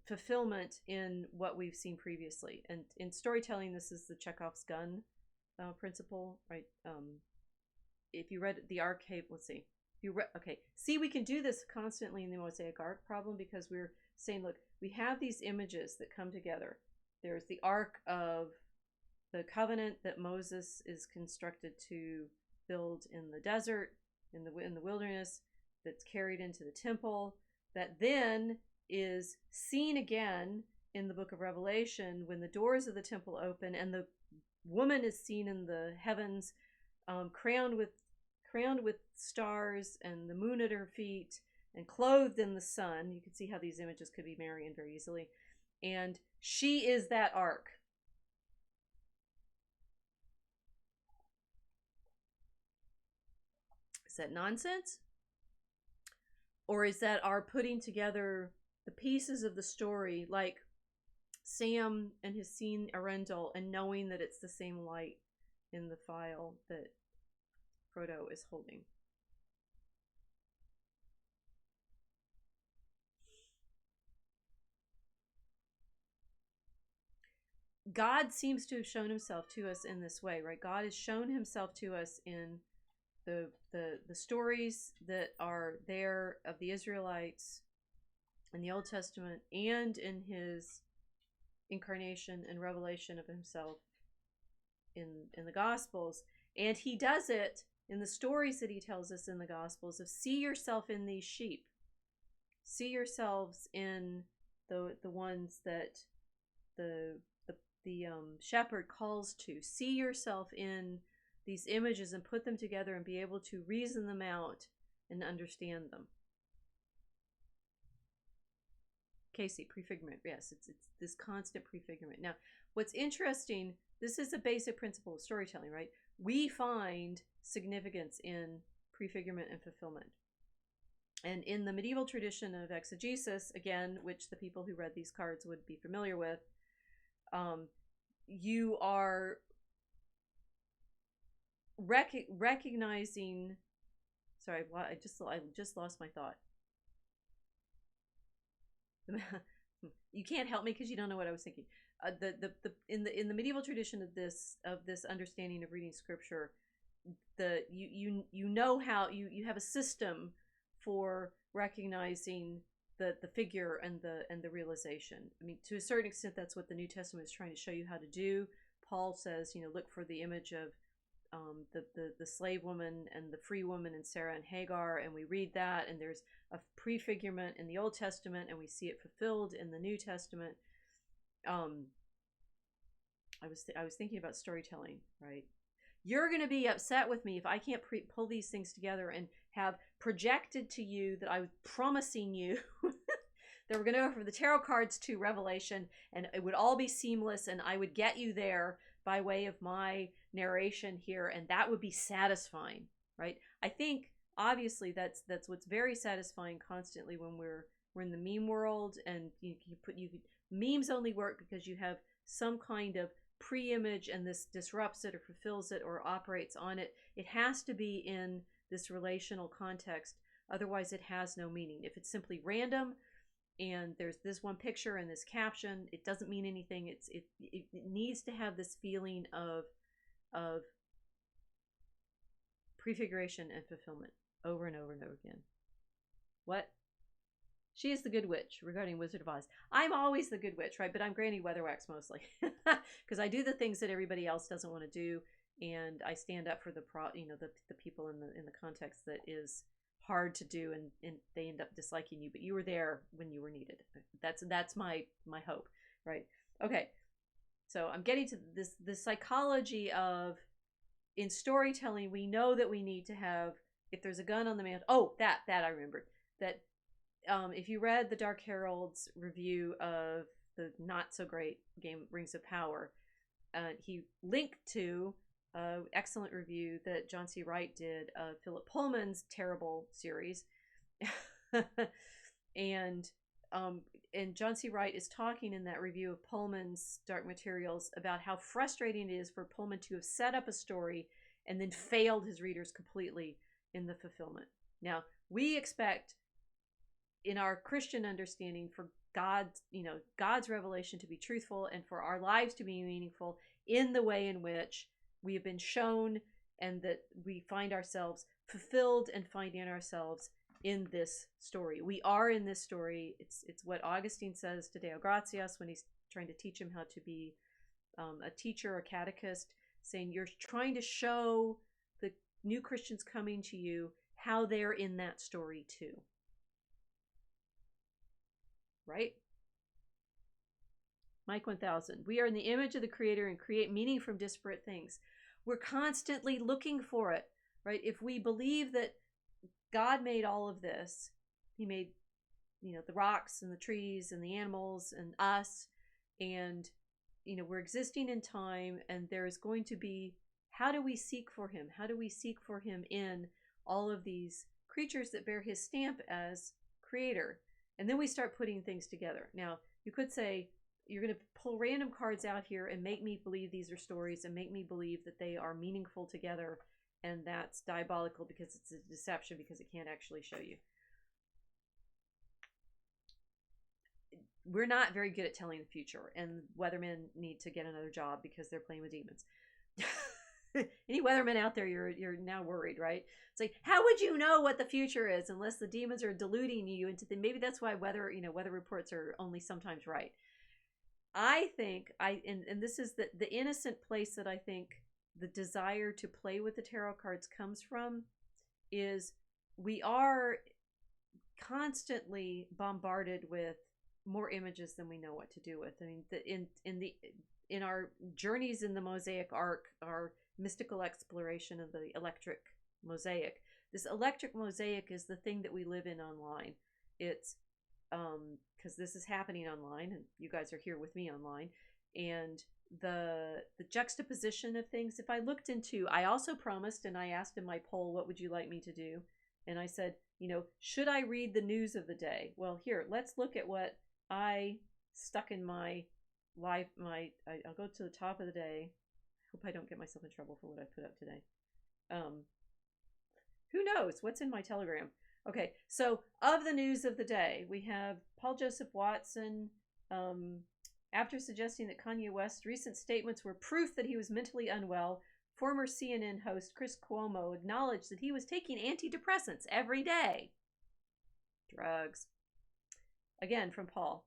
fulfillment in what we've seen previously. And in storytelling, this is the Chekhov's gun principle, right? If you read the archive, let's see. See, we can do this constantly in the Mosaic Ark problem, because we're saying, look, we have these images that come together. There's the Ark of the Covenant that Moses is constructed to build in the desert, in the wilderness, that's carried into the temple, that then is seen again in the book of Revelation when the doors of the temple open and the woman is seen in the heavens, crowned with stars and the moon at her feet and clothed in the sun. You can see how these images could be married very easily. And she is that ark. Is that nonsense? Or is that our putting together the pieces of the story, like Sam and his scene Arendelle, and knowing that it's the same light in the file that Frodo is holding? God seems to have shown himself to us in this way, right? God has shown himself to us in the stories that are there of the Israelites in the Old Testament, and in his incarnation and revelation of himself in the Gospels. And he does it in the stories that he tells us in the Gospels of see yourself in these sheep. See yourselves in the ones that the shepherd calls to. See yourself in these images and put them together and be able to reason them out and understand them. Casey, prefigurement. Yes, it's this constant prefigurement. Now, what's interesting, this is a basic principle of storytelling, right? We find significance in prefigurement and fulfillment. And in the medieval tradition of exegesis, again, which the people who read these cards would be familiar with, you are recognizing. Sorry, I just lost my thought. You can't help me because you don't know what I was thinking. In the medieval tradition of this understanding of reading scripture, you know how you have a system for recognizing the figure and the realization. I mean, to a certain extent, that's what the New Testament is trying to show you how to do. Paul says, look for the image of the slave woman and the free woman in Sarah and Hagar, and we read that, and there's a prefigurement in the Old Testament, and we see it fulfilled in the New Testament. I was thinking about storytelling, right? You're going to be upset with me if I can't pull these things together and have projected to you that I was promising you that we're going to go from the tarot cards to Revelation, and it would all be seamless, and I would get you there by way of my narration here, and that would be satisfying, right? I think obviously that's what's very satisfying constantly when we're in the meme world, and memes only work because you have some kind of pre-image, and this disrupts it or fulfills it or operates on it. It has to be in this relational context, otherwise it has no meaning. If it's simply random and there's this one picture and this caption, it doesn't mean anything. It needs to have this feeling of prefiguration and fulfillment over and over and over again. What? She is the good witch regarding Wizard of Oz. I'm always the good witch, right? But I'm Granny Weatherwax mostly because I do the things that everybody else doesn't want to do, and I stand up for the people in the context that is hard to do, and they end up disliking you. But you were there when you were needed. That's my hope, right? Okay, so I'm getting to the psychology of, in storytelling, we know that we need to have, if there's a gun on the mantle. Oh, that I remembered that. If you read the Dark Herald's review of the not so great game Rings of Power, he linked to an excellent review that John C. Wright did of Philip Pullman's terrible series. and and John C. Wright is talking in that review of Pullman's Dark Materials about how frustrating it is for Pullman to have set up a story and then failed his readers completely in the fulfillment. Now, we expect in our Christian understanding for God's revelation to be truthful and for our lives to be meaningful in the way in which we have been shown, and that we find ourselves fulfilled and finding ourselves in this story. We are in this story. It's what Augustine says to Deo Gratias when he's trying to teach him how to be a teacher, a catechist, saying you're trying to show the new Christians coming to you how they're in that story too. Right? Mike 1000. We are in the image of the Creator and create meaning from disparate things. We're constantly looking for it, right? If we believe that God made all of this, he made, the rocks and the trees and the animals and us, and, we're existing in time, and there's going to be, how do we seek for him? How do we seek for him in all of these creatures that bear his stamp as creator? And then we start putting things together. Now, you could say, you're going to pull random cards out here and make me believe these are stories and make me believe that they are meaningful together. And that's diabolical because it's a deception, because it can't actually show you. We're not very good at telling the future, and weathermen need to get another job because they're playing with demons. Any weathermen out there, you're now worried, right? It's like, how would you know what the future is unless the demons are deluding you into maybe that's why weather reports are only sometimes right. I think and this is the innocent place that I think the desire to play with the tarot cards comes from, is we are constantly bombarded with more images than we know what to do with. I mean, in our journeys in the Mosaic Arc, our mystical exploration of the electric mosaic, this electric mosaic is the thing that we live in online. It's because this is happening online, and you guys are here with me online, and the juxtaposition of things. If I looked into, I also promised, and I asked in my poll, what would you like me to do? And I said, should I read the news of the day? Well, here, let's look at what I stuck in my live, I'll go to the top of the day. Hope I don't get myself in trouble for what I put up today. Who knows what's in my Telegram? Okay, so of the news of the day, we have Paul Joseph Watson, after suggesting that Kanye West's recent statements were proof that he was mentally unwell, former CNN host Chris Cuomo acknowledged that he was taking antidepressants every day. Drugs. Again, from Paul.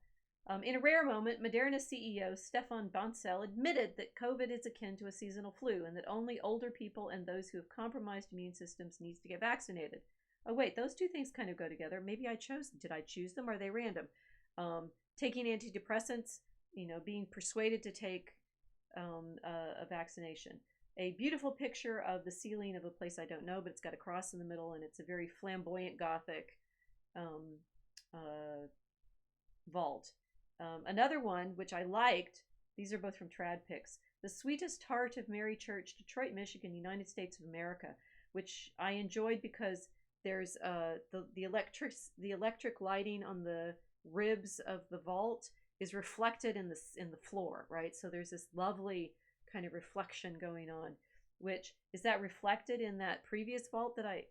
In a rare moment, Moderna CEO Stefan Bancel admitted that COVID is akin to a seasonal flu and that only older people and those who have compromised immune systems needs to get vaccinated. Oh, wait, those two things kind of go together. Maybe did I choose them? Or are they random? Taking antidepressants, being persuaded to take a vaccination. A beautiful picture of the ceiling of a place I don't know, but it's got a cross in the middle, and it's a very flamboyant Gothic vault. Another one, which I liked, these are both from Trad Picks, The Sweetest Heart of Mary Church, Detroit, Michigan, United States of America, which I enjoyed because there's the electric lighting on the ribs of the vault is reflected in the floor, right? So there's this lovely kind of reflection going on, which is that reflected in that previous vault that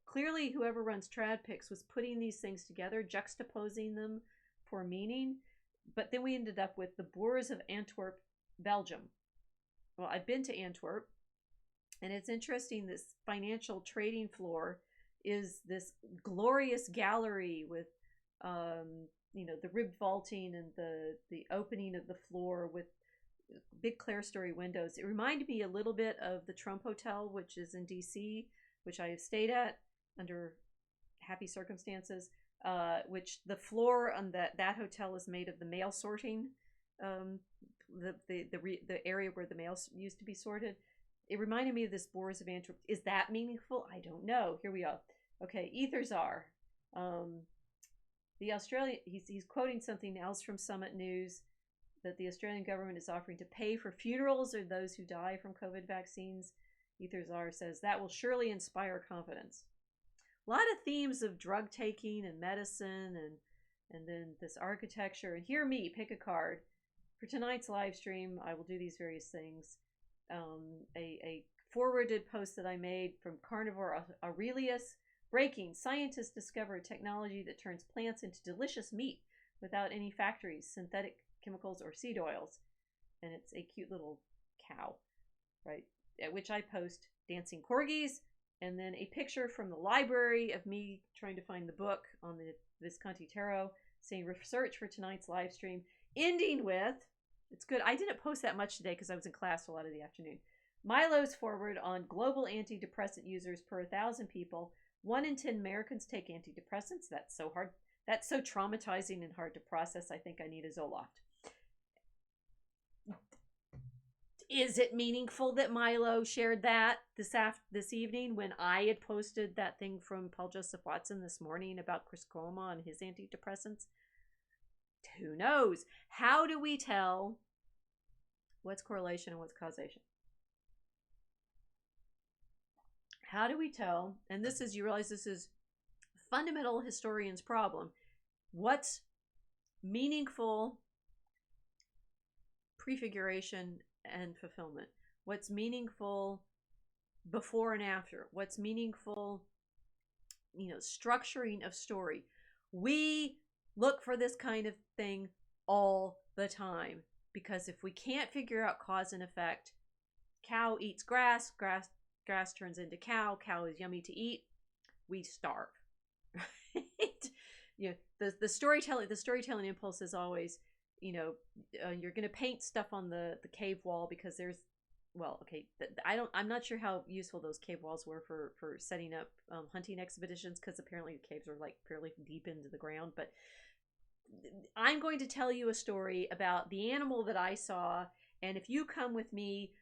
clearly whoever runs Trad Picks was putting these things together, juxtaposing them for meaning. But then we ended up with the Boers of Antwerp, Belgium. Well, I've been to Antwerp, and it's interesting. This financial trading floor is this glorious gallery with, the ribbed vaulting and the opening of the floor with big clerestory windows. It reminded me a little bit of the Trump Hotel, which is in D.C., which I have stayed at under happy circumstances. Which the floor on that hotel is made of the mail sorting, the area where the mail used to be sorted. It reminded me of this Boers of Antwerp. Is that meaningful? I don't know. Here we go. Okay, ethers are. The Australian, he's quoting something else from Summit News. that the Australian government is offering to pay for funerals of those who die from COVID vaccines. Ether Czar says that will surely inspire confidence. A lot of themes of drug taking and medicine and then this architecture. And hear me, pick a card. For tonight's live stream, I will do these various things. A forwarded post that I made from Carnivore Aurelius. Breaking, scientists discover a technology that turns plants into delicious meat without any factories, synthetic chemicals, or seed oils. And it's a cute little cow, right? At which I post dancing corgis, and then a picture from the library of me trying to find the book on the Visconti Tarot, saying research for tonight's live stream, ending with, it's good, I didn't post that much today because I was in class a lot of the afternoon. Milo's forward on global antidepressant users per 1,000 people. 1 in 10 Americans take antidepressants. That's so hard. That's so traumatizing and hard to process. I think I need a Zoloft. Is it meaningful that Milo shared that this evening when I had posted that thing from Paul Joseph Watson this morning about Chris Cuomo and his antidepressants? Who knows? How do we tell what's correlation and what's causation? How do we tell? And this is, you realize this is fundamental historian's problem. What's meaningful prefiguration and fulfillment? What's meaningful before and after? What's meaningful, structuring of story? We look for this kind of thing all the time, because if we can't figure out cause and effect, cow eats grass, grass turns into cow is yummy to eat, we starve. Right? The storytelling impulse is always, you're going to paint stuff on the cave wall because there's, I'm not sure how useful those cave walls were for setting up hunting expeditions, because apparently the caves are like fairly deep into the ground. But I'm going to tell you a story about the animal that I saw, and if you come with me,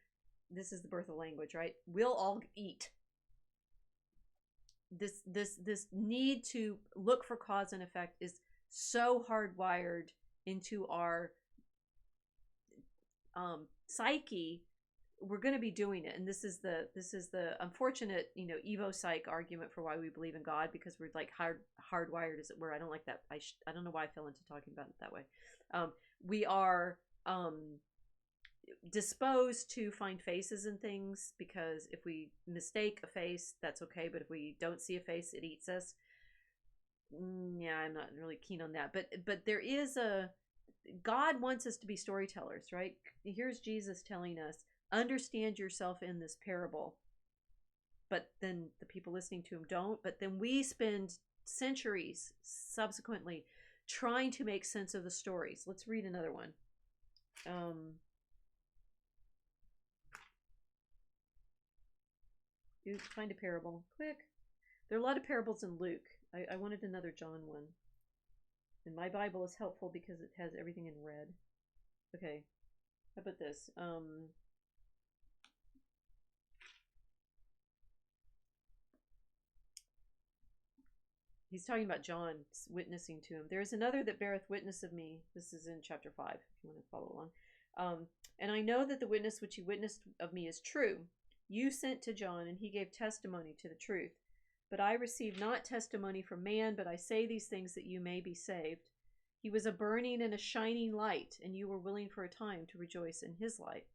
this is the birth of language, right? We'll all eat. This need to look for cause and effect is so hardwired into our psyche. We're going to be doing it, and this is the unfortunate Evo psych argument for why we believe in God, because we're like hardwired, as it were. I don't like that. I don't know why I fell into talking about it that way. We are disposed to find faces in things, because if we mistake a face, that's okay, but if we don't see a face, it eats us. Yeah, I'm not really keen on that, but there is God wants us to be storytellers, right? Here's Jesus telling us, understand yourself in this parable, but then the people listening to him don't. But then we spend centuries subsequently trying to make sense of the stories. Let's read another one. Find a parable quick. There are a lot of parables in Luke. I wanted another John one, and my Bible is helpful because it has everything in red. Okay, how about this? He's talking about John witnessing to him. There is another that beareth witness of me. This is in chapter 5, if you want to follow along. And I know that the witness which you witnessed of me is true. You sent to John, and he gave testimony to the truth. But I received not testimony from man, but I say these things that you may be saved. He was a burning and a shining light, and you were willing for a time to rejoice in his light.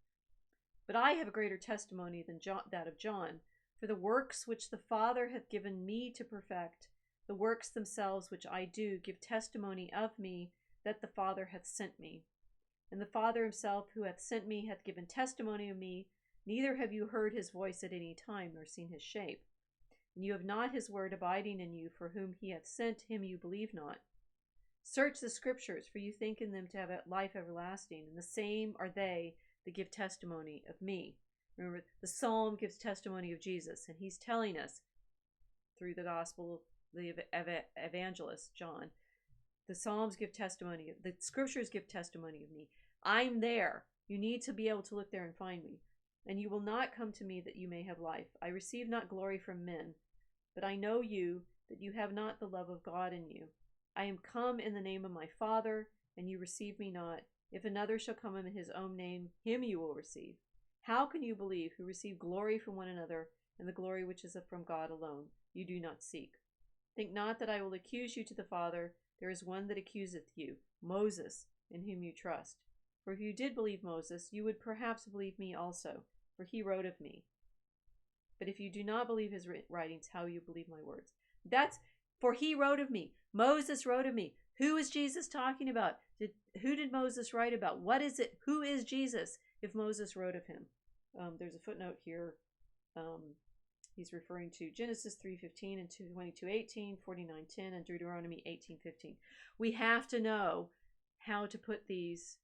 But I have a greater testimony than that of John, for the works which the Father hath given me to perfect, the works themselves which I do, give testimony of me that the Father hath sent me. And the Father himself, who hath sent me, hath given testimony of me. Neither have you heard his voice at any time, nor seen his shape. And you have not his word abiding in you, for whom he hath sent, him you believe not. Search the Scriptures, for you think in them to have life everlasting, and the same are they that give testimony of me. Remember, the Psalm gives testimony of Jesus, and he's telling us through the Gospel, the evangelist John, the Psalms give testimony, the Scriptures give testimony of me. I'm there. You need to be able to look there and find me. And you will not come to me that you may have life. I receive not glory from men, but I know you, that you have not the love of God in you. I am come in the name of my Father, and you receive me not. If another shall come in his own name, him you will receive. How can you believe, who receive glory from one another, and the glory which is from God alone you do not seek? Think not that I will accuse you to the Father. There is one that accuseth you, Moses, in whom you trust. For if you did believe Moses, you would perhaps believe me also, for he wrote of me. But if you do not believe his writings, how will you believe my words? That's, for he wrote of me. Moses wrote of me. Who is Jesus talking about? Who did Moses write about? What is it? Who is Jesus if Moses wrote of him? There's a footnote here. He's referring to Genesis 3:15 and 22:18, 49:10, and Deuteronomy 18:15. We have to know how to put these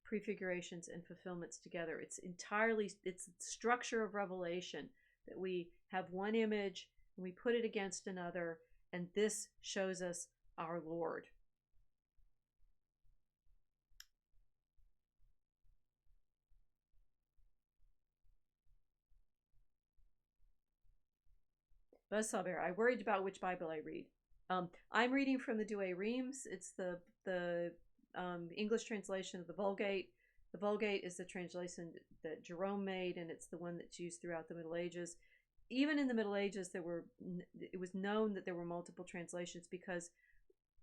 prefigurations and fulfillments together. It's the structure of revelation, that we have one image and we put it against another, and this shows us our Lord. Buzzsaw I worried about which Bible I read. I'm reading from the Douay Rheims. It's the English translation of the Vulgate. The Vulgate is the translation that Jerome made, and it's the one that's used throughout the Middle Ages. Even in the Middle Ages, it was known that there were multiple translations, because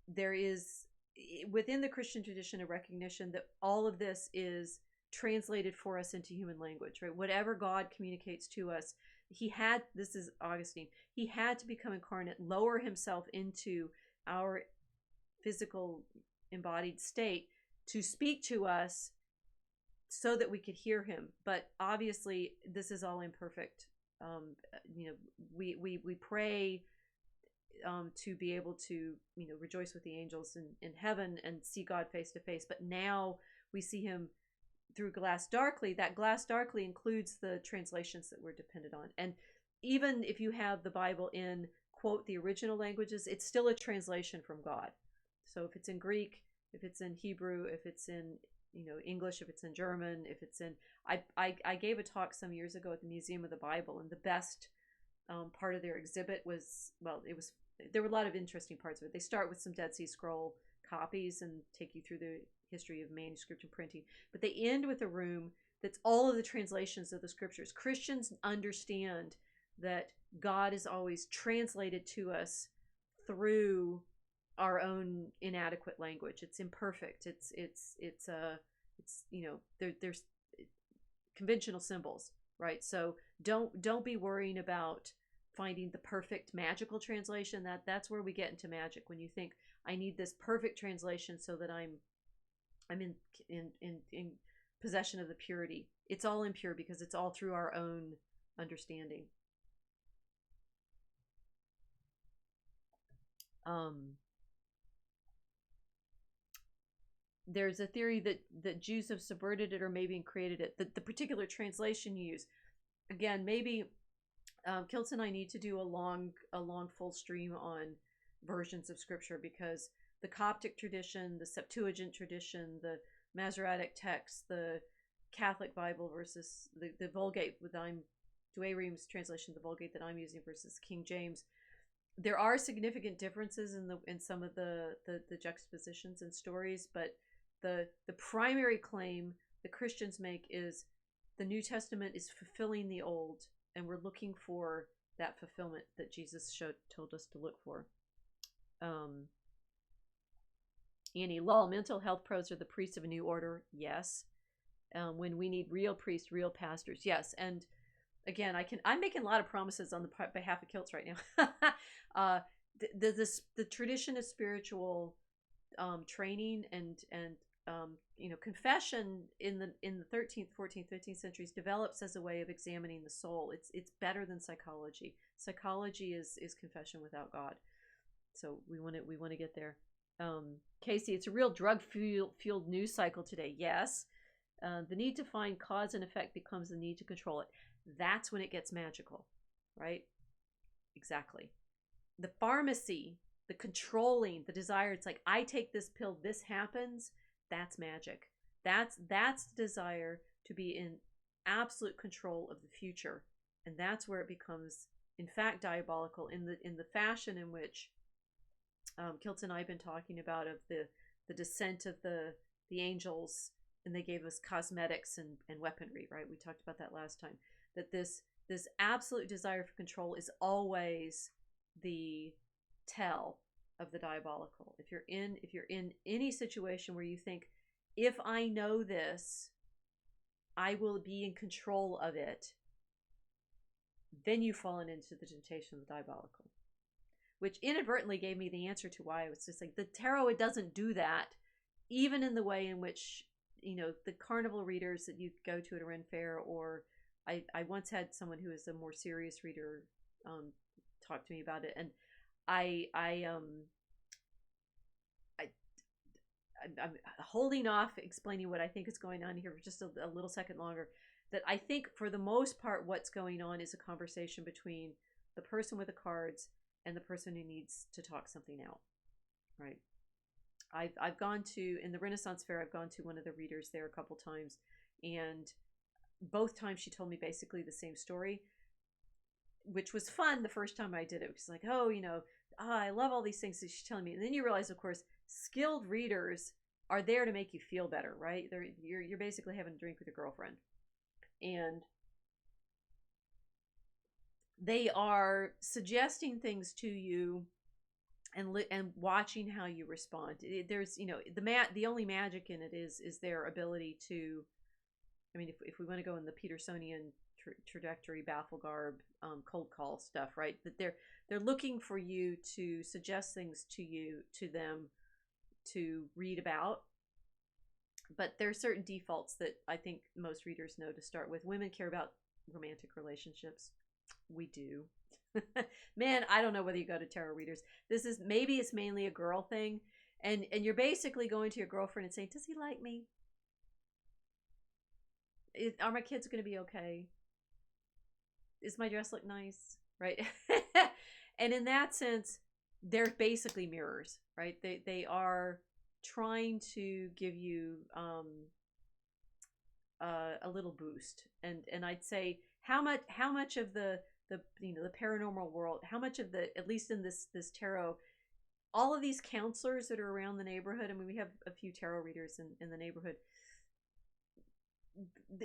there is, within the Christian tradition, a recognition that all of this is translated for us into human language, right? Whatever God communicates to us, this is Augustine, he had to become incarnate, lower himself into our physical we state to speak to us so that we could hear him. But obviously this is all imperfect. We pray to be able to rejoice with the angels in heaven and see God face to face, but now we see him through glass darkly. That glass darkly includes the translations that we're dependent on. And even if you have the Bible in, quote, the original languages, it's still a translation from God. So if it's in Greek, if it's in Hebrew, if it's in English, if it's in German, if it's in, I gave a talk some years ago at the Museum of the Bible, and the best part of their exhibit was, there were a lot of interesting parts of it. They start with some Dead Sea Scroll copies and take you through the history of manuscript and printing, but they end with a room that's all of the translations of the scriptures. Christians understand that God is always translated to us through our own inadequate language. It's imperfect. There's conventional symbols, right? So don't be worrying about finding the perfect magical translation. That's where we get into magic, when you think, I need this perfect translation so that I'm in possession of the purity. It's all impure because it's all through our own understanding. There's a theory that Jews have subverted it or maybe created it. The particular translation you use, again, maybe Kiltz and I need to do a long full stream on versions of scripture, because the Coptic tradition, the Septuagint tradition, the Masoretic text, the Catholic Bible versus the Vulgate, with Douay Rheims translation of the Vulgate that I'm using versus King James, there are significant differences in some of the juxtapositions and stories, but the primary claim the Christians make is the New Testament is fulfilling the Old, and we're looking for that fulfillment that Jesus told us to look for. Annie, lol, mental health pros are the priests of a new order. Yes. When we need real priests, real pastors. Yes. And again, I'm making a lot of promises on the behalf of Kiltz right now. The tradition of spiritual training and confession in the 13th, 14th, 15th centuries develops as a way of examining the soul. It's better than psychology. Psychology is confession without God. So we want to get there. Casey, it's a real drug-fueled news cycle today. Yes. The need to find cause and effect becomes the need to control it. That's when it gets magical, right? Exactly. The pharmacy, the controlling, the desire, it's like, I take this pill, this happens. That's magic. That's the desire to be in absolute control of the future. And that's where it becomes, in fact, diabolical in the fashion in which Kiltz and I have been talking about, of the descent of the angels and they gave us cosmetics and weaponry, right? We talked about that last time. That this absolute desire for control is always the tell of the diabolical. If you're in any situation where you think, if I know this, I will be in control of it, then you've fallen into the temptation of the diabolical, which inadvertently gave me the answer to why I was just like, the tarot, it doesn't do that, even in the way in which, the carnival readers that you go to at a Ren fair, or I once had someone who is a more serious reader talk to me about it, and I'm holding off explaining what I think is going on here for just a little second longer. That I think for the most part what's going on is a conversation between the person with the cards and the person who needs to talk something out, right? I've gone to, in the Renaissance Fair, I've gone to one of the readers there a couple times, and both times she told me basically the same story, which was fun the first time I did it. Because like, I love all these things that she's telling me. And then you realize, of course, skilled readers are there to make you feel better, right? You're basically having a drink with your girlfriend. And they are suggesting things to you and watching how you respond. There's, the only magic in it is their ability to, I mean, if we want to go in the Petersonian trajectory, baffle garb, cold call stuff, right? That they're looking for you to suggest things to them to read about. But there are certain defaults that I think most readers know to start with. Women care about romantic relationships. We do. Man, I don't know whether you go to tarot readers. Maybe it's mainly a girl thing. And you're basically going to your girlfriend and saying, does he like me? Are my kids going to be okay? Does my dress look nice? Right? And in that sense, they're basically mirrors, right? They are trying to give you a little boost, and I'd say how much of the paranormal world, how much of the, at least in this tarot, all of these counselors that are around the neighborhood. I mean, we have a few tarot readers in the neighborhood.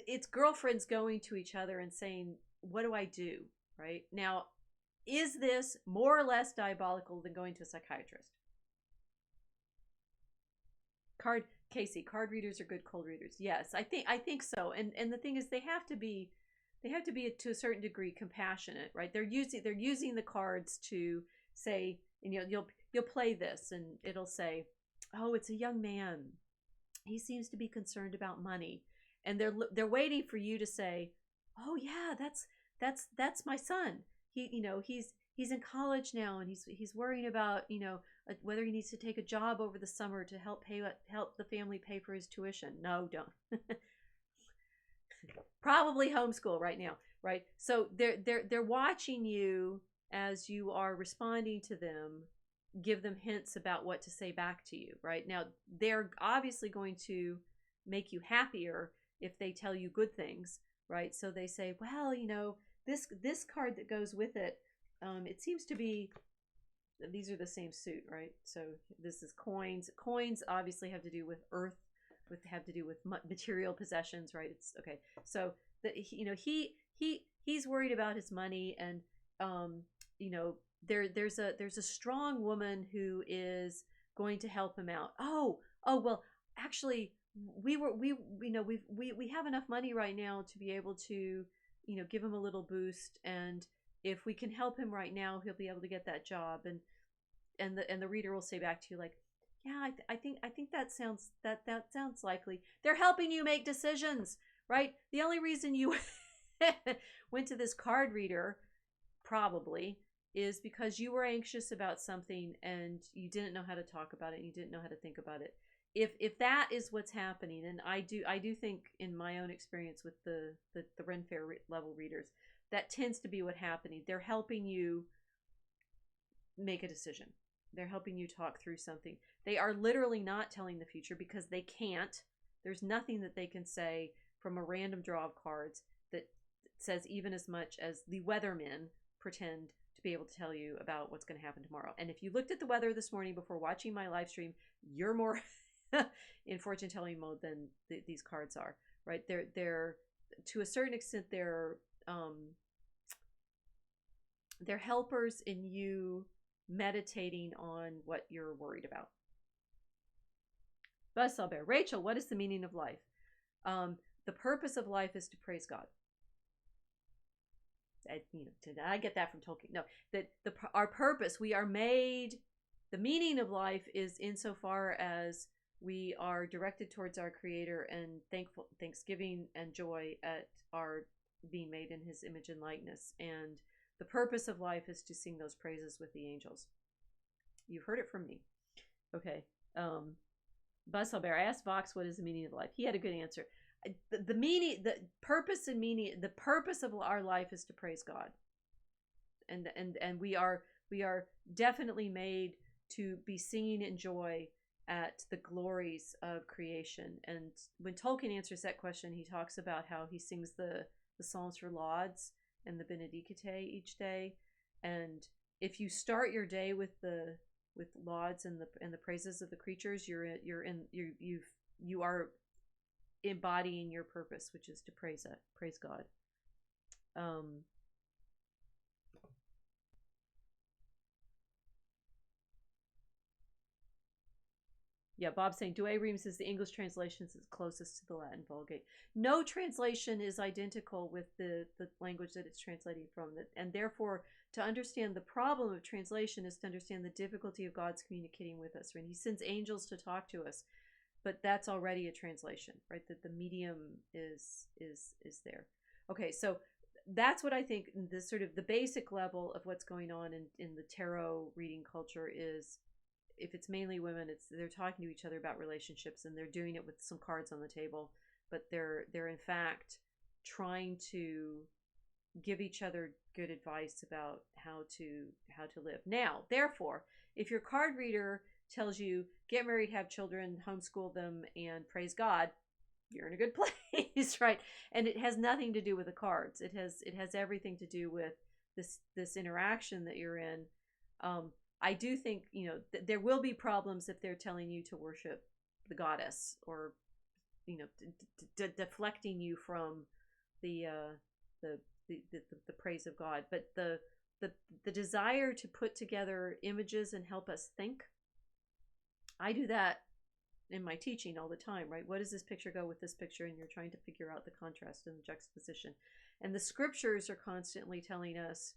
It's girlfriends going to each other and saying, what do I do? Right now, is this more or less diabolical than going to a psychiatrist? Card readers are good cold readers. Yes, I think so. And the thing is, they have to be to a certain degree compassionate, right? They're using the cards to say, and you'll play this, and it'll say, oh, it's a young man. He seems to be concerned about money, and they're waiting for you to say, oh yeah, that's my son. He's in college now, and he's worrying about whether he needs to take a job over the summer to help the family pay for his tuition. No, don't. Probably homeschool right now, right? So they're watching you as you are responding to them, give them hints about what to say back to you, right? Now, they're obviously going to make you happier if they tell you good things, right? So they say, well, this card that goes with it, it seems to be, these are the same suit, right? So this is coins. Coins obviously have to do with earth, have to do with material possessions, right? It's okay. So that he's worried about his money, and there's a strong woman who is going to help him out. Oh well, actually we have enough money right now to be able to give him a little boost, and if we can help him right now, he'll be able to get that job. And the reader will say back to you like, yeah, I think that sounds likely. They're helping you make decisions, right? The only reason you went to this card reader probably is because you were anxious about something and you didn't know how to talk about it, and you didn't know how to think about it. If that is what's happening, and I do think in my own experience with the Ren Fair level readers, that tends to be what's happening. They're helping you make a decision. They're helping you talk through something. They are literally not telling the future because they can't. There's nothing that they can say from a random draw of cards that says even as much as the weathermen pretend to be able to tell you about what's going to happen tomorrow. And if you looked at the weather this morning before watching my live stream, you're more in fortune telling mode than these cards are, right? They're to a certain extent they're helpers in you meditating on what you're worried about. Buzzsaw Bear. Rachel, what is the meaning of life? The purpose of life is to praise God. I get that from Tolkien. No, that our purpose, we are made. The meaning of life is insofar as we are directed towards our Creator and thanksgiving and joy at our being made in His image and likeness. And the purpose of life is to sing those praises with the angels. You've heard it from me. Okay. Buzzsaw Bear, I asked Vox what is the meaning of life. He had a good answer. The meaning, the purpose and meaning, the purpose of our life is to praise God. And we are definitely made to be singing in joy at the glories of creation. And when Tolkien answers that question, he talks about how he sings the Psalms for Lauds and the Benedicite each day. And if you start your day with lauds and the praises of the creatures, you are embodying your purpose, which is to praise God. Yeah, Bob's saying Douay-Rheims is the English translation is closest to the Latin Vulgate. No translation is identical with the language that it's translating from. And therefore, to understand the problem of translation is to understand the difficulty of God's communicating with us. When He sends angels to talk to us, but that's already a translation, right? That the medium is there. Okay, so that's what I think the sort of the basic level of what's going on in the tarot reading culture is. If it's mainly women, they're talking to each other about relationships, and they're doing it with some cards on the table, but they're in fact trying to give each other good advice about how to live. Now, therefore, if your card reader tells you get married, have children, homeschool them, and praise God, you're in a good place, right? And it has nothing to do with the cards. It has everything to do with this interaction that you're in. I do think, there will be problems if they're telling you to worship the goddess or, deflecting you from the praise of God. But the desire to put together images and help us think, I do that in my teaching all the time, right? What does this picture go with this picture? And you're trying to figure out the contrast and the juxtaposition. And the scriptures are constantly telling us,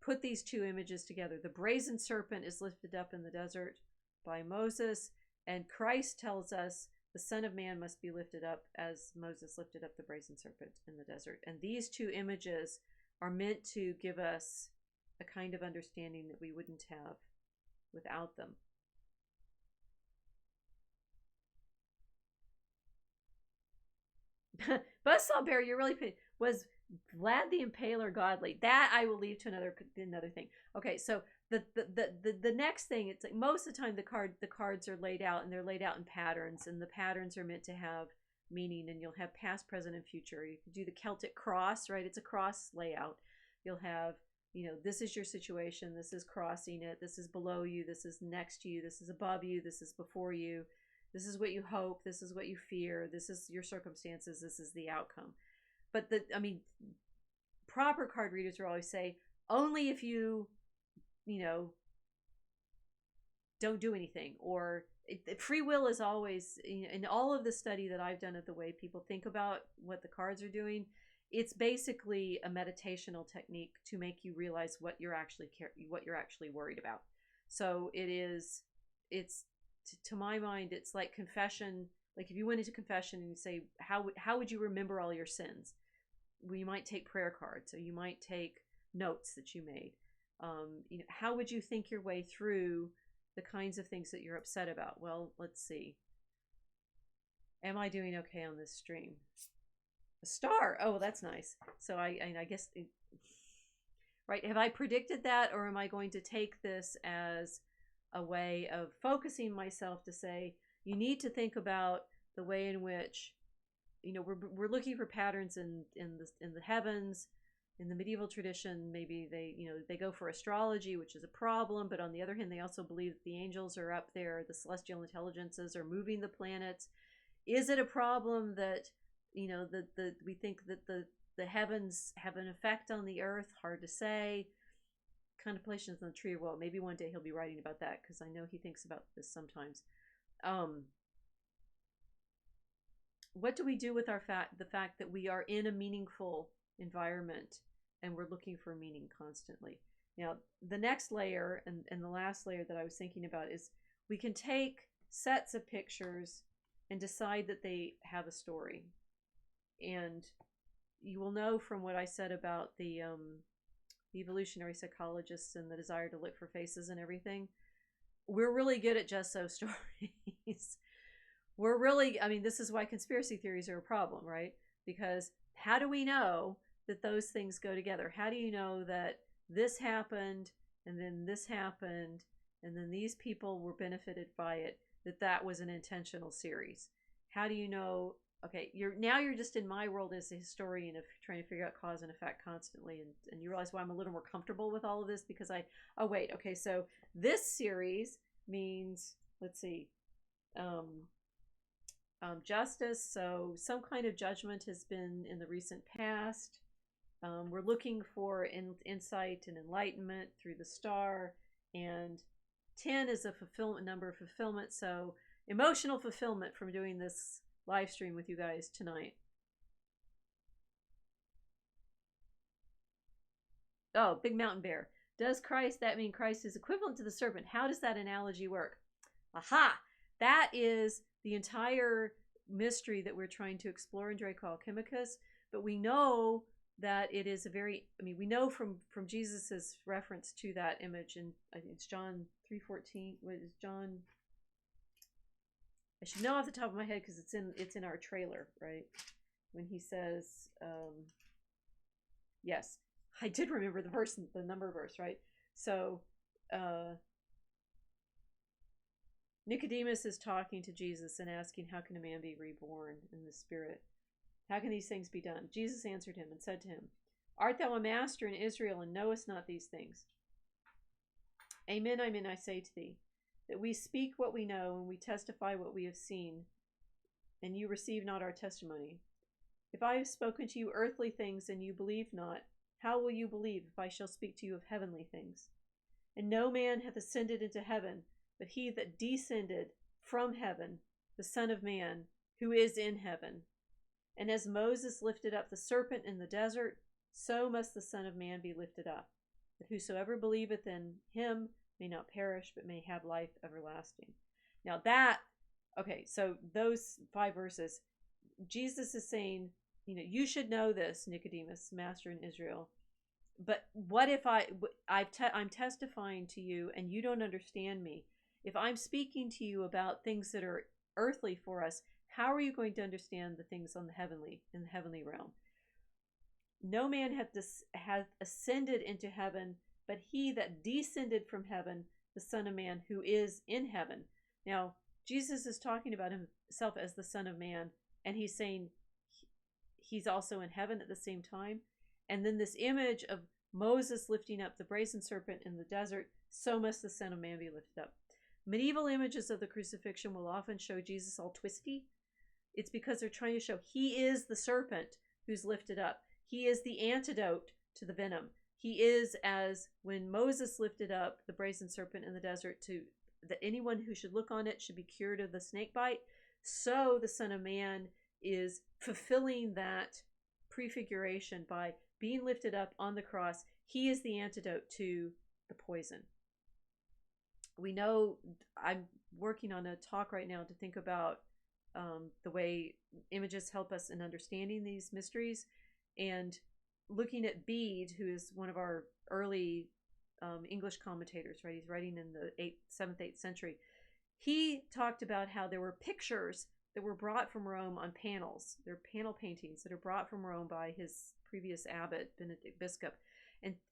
put these two images together. The brazen serpent is lifted up in the desert by Moses, and Christ tells us the Son of Man must be lifted up as Moses lifted up the brazen serpent in the desert. And these two images are meant to give us a kind of understanding that we wouldn't have without them. Buzzsaw Bear, you're really was Vlad the Impaler godly? That I will leave to another thing. Okay, so the next thing, it's like most of the time the cards are laid out, and they're laid out in patterns, and the patterns are meant to have meaning, and you'll have past, present, and future. You can do the Celtic cross, right? It's a cross layout. You'll have, this is your situation, this is crossing it, this is below you, this is next to you, this is above you, this is before you, this is what you hope, this is what you fear, this is your circumstances, this is the outcome. But proper card readers will always say, only if you, don't do anything. Or free will is always, in all of the study that I've done of the way people think about what the cards are doing, it's basically a meditational technique to make you realize what you're actually worried about. So it's to my mind, it's like confession. Like if you went into confession and you say, how would you remember all your sins? Well, you might take prayer cards, or you might take notes that you made. How would you think your way through the kinds of things that you're upset about? Well, let's see. Am I doing okay on this stream? A star. Oh, that's nice. So I guess, right. Have I predicted that, or am I going to take this as a way of focusing myself to say, you need to think about the way in which, we're looking for patterns in the heavens, in the medieval tradition, maybe they go for astrology, which is a problem, but on the other hand, they also believe that the angels are up there, the celestial intelligences are moving the planets. Is it a problem that, we think that the heavens have an effect on the earth? Hard to say. Contemplations on the tree of woe. Maybe one day he'll be writing about that, because I know he thinks about this sometimes. What do we do with the fact that we are in a meaningful environment and we're looking for meaning constantly? Now, the next layer and the last layer that I was thinking about is we can take sets of pictures and decide that they have a story. And you will know from what I said about the evolutionary psychologists and the desire to look for faces and everything, we're really good at just so stories. We're really, this is why conspiracy theories are a problem, right? Because how do we know that those things go together? How do you know that this happened and then this happened and then these people were benefited by it, that was an intentional series? How do you know? Okay, you're just in my world as a historian of trying to figure out cause and effect constantly, and you realize why I'm a little more comfortable with all of this, because so this series means, let's see, justice, so some kind of judgment has been in the recent past. We're looking for insight and enlightenment through the star, and 10 is a number of fulfillment, so emotional fulfillment from doing this live stream with you guys tonight. Oh, big mountain bear. Does that mean Christ is equivalent to the serpent? How does that analogy work? Aha! That is the entire mystery that we're trying to explore in Draco Alchemicus. But we know that it is we know from Jesus's reference to that image, and I think it's John 3:14. What is John? I should know off the top of my head because it's in our trailer, right? When he says, yes, I did remember the number verse, right? So Nicodemus is talking to Jesus and asking, how can a man be reborn in the spirit? How can these things be done? Jesus answered him and said to him, art thou a master in Israel and knowest not these things? Amen, amen, I say to thee, that we speak what we know and we testify what we have seen, and you receive not our testimony. If I have spoken to you earthly things and you believe not, how will you believe if I shall speak to you of heavenly things? And no man hath ascended into heaven, but he that descended from heaven, the Son of Man, who is in heaven. And as Moses lifted up the serpent in the desert, so must the Son of Man be lifted up, that whosoever believeth in him may not perish, but may have life everlasting. Now so those 5 verses, Jesus is saying, you should know this, Nicodemus, master in Israel. But what if I'm testifying to you and you don't understand me? If I'm speaking to you about things that are earthly for us, how are you going to understand the things in the heavenly realm? No man hath ascended into heaven, but he that descended from heaven, the Son of Man, who is in heaven. Now, Jesus is talking about himself as the Son of Man, and he's saying he's also in heaven at the same time. And then this image of Moses lifting up the brazen serpent in the desert, so must the Son of Man be lifted up. Medieval images of the crucifixion will often show Jesus all twisty. It's because they're trying to show he is the serpent who's lifted up. He is the antidote to the venom. He is, as when Moses lifted up the brazen serpent in the desert, that anyone who should look on it should be cured of the snake bite. So the Son of Man is fulfilling that prefiguration by being lifted up on the cross. He is the antidote to the poison. We know, I'm working on a talk right now to think about the way images help us in understanding these mysteries, and looking at Bede, who is one of our early English commentators, right? He's writing in the 7th, 8th century. He talked about how there were pictures that were brought from Rome on panels. They're panel paintings that are brought from Rome by his previous abbot, Benedict Biscop.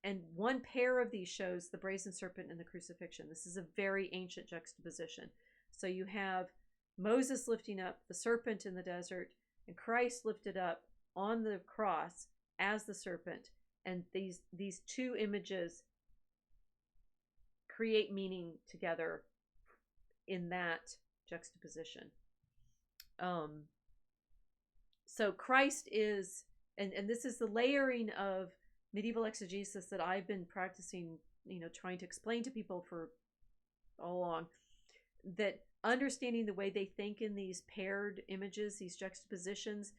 And one pair of these shows the brazen serpent and the crucifixion. This is a very ancient juxtaposition. So you have Moses lifting up the serpent in the desert, and Christ lifted up on the cross as the serpent. and these two images create meaning together in that juxtaposition. So Christ is, and this is the layering of medieval exegesis that I've been practicing, trying to explain to people for all along, that understanding the way they think in these paired images, these juxtapositions.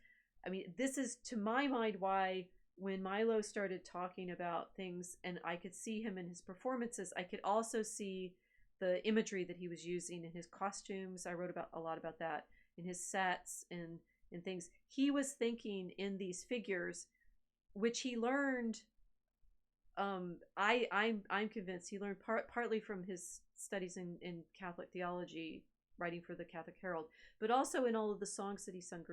I mean, this is, to my mind, why when Milo started talking about things and I could see him in his performances, I could also see the imagery that he was using in his costumes. I wrote a lot about that, in his sets and things. He was thinking in these figures, which he learned. I'm convinced he learned partly from his studies in Catholic theology, writing for the Catholic Herald, but also in all of the songs that he sung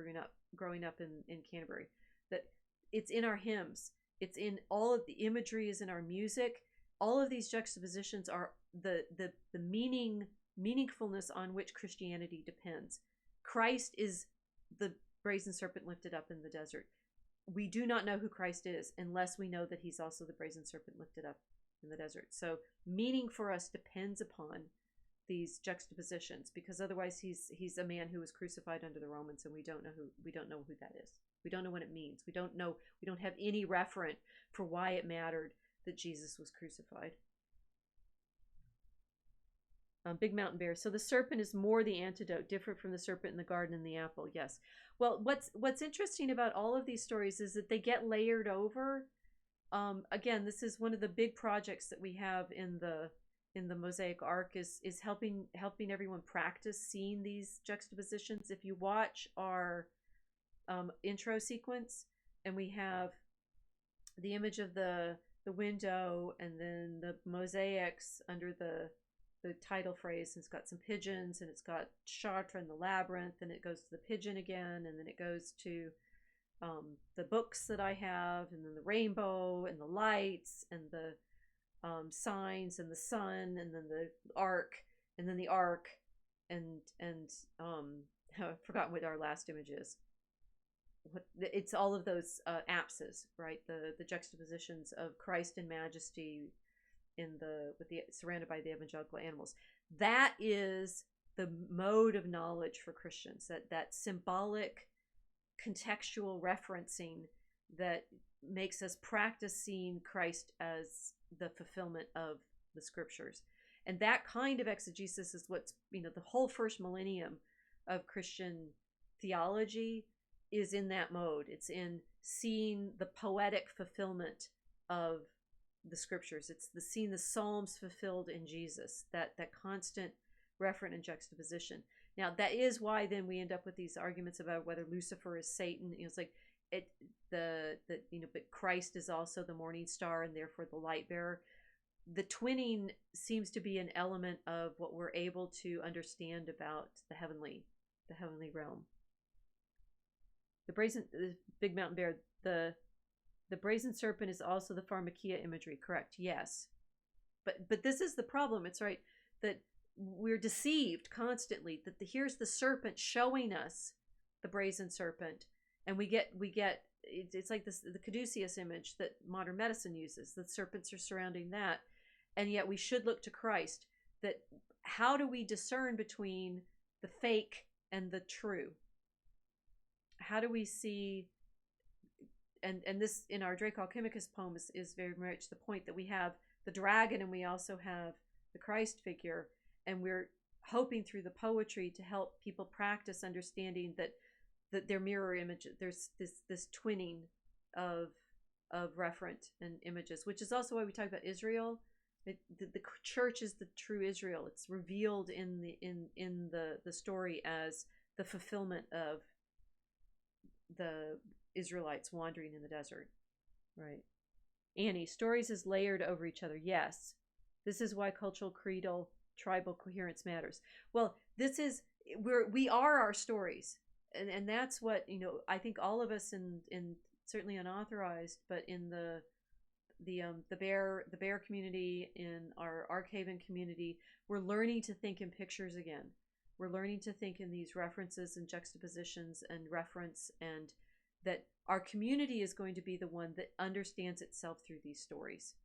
growing up in Canterbury. That it's in our hymns. It's in all of the imagery is in our music. All of these juxtapositions are the meaningfulness on which Christianity depends. Christ is the brazen serpent lifted up in the desert. We do not know who Christ is unless we know that he's also the brazen serpent lifted up in the desert. So meaning for us depends upon these juxtapositions, because otherwise he's a man who was crucified under the Romans, and we don't know who that is. We don't know what it means. We don't have any referent for why it mattered that Jesus was crucified. Big Mountain Bear. So the serpent is more the antidote, different from the serpent in the garden and the apple. Yes. Well, what's interesting about all of these stories is that they get layered over. Again, this is one of the big projects that we have in the Mosaic Ark is helping everyone practice seeing these juxtapositions. If you watch our intro sequence, and we have the image of the window and then the mosaics under the title phrase, and it's got some pigeons, and it's got Chartres and the labyrinth, and it goes to the pigeon again, and then it goes to the books that I have, and then the rainbow and the lights and the signs and the sun, and then the ark, and then the ark, and I've forgotten what our last image is. It's all of those apses, right? The juxtapositions of Christ in majesty surrounded by the evangelical animals. That is the mode of knowledge for Christians, that symbolic contextual referencing that makes us practice seeing Christ as the fulfillment of the scriptures. And that kind of exegesis is what's, the whole first millennium of Christian theology is in that mode. It's in seeing the poetic fulfillment of the scriptures. It's seeing the Psalms fulfilled in Jesus, that constant referent and juxtaposition. Now, that is why then we end up with these arguments about whether Lucifer is Satan. It's like but Christ is also the morning star and therefore the light bearer. The twinning seems to be an element of what we're able to understand about the heavenly realm. The Big Mountain Bear, the brazen serpent is also the pharmakia imagery, correct? Yes. But this is the problem. It's right that we're deceived constantly, that here's the serpent showing us the brazen serpent, and we get it's like this, the caduceus image that modern medicine uses. The serpents are surrounding that, and yet we should look to Christ. That how do we discern between the fake and the true? How do we see? And this in our Draco Alchemicus poem is very much the point, that we have the dragon and we also have the Christ figure, and we're hoping through the poetry to help people practice understanding that their mirror image, there's this twinning of referent and images, which is also why we talk about Israel. The church is the true Israel. It's revealed in the story as the fulfillment of the Israelites wandering in the desert. Right. Annie, stories is layered over each other. Yes. This is why cultural, creedal, tribal coherence matters. Well, we are our stories. And that's what, I think all of us in certainly unauthorized, but in the bear community, in our Arkhaven community, we're learning to think in pictures again. We're learning to think in these references and juxtapositions and reference, and that our community is going to be the one that understands itself through these stories.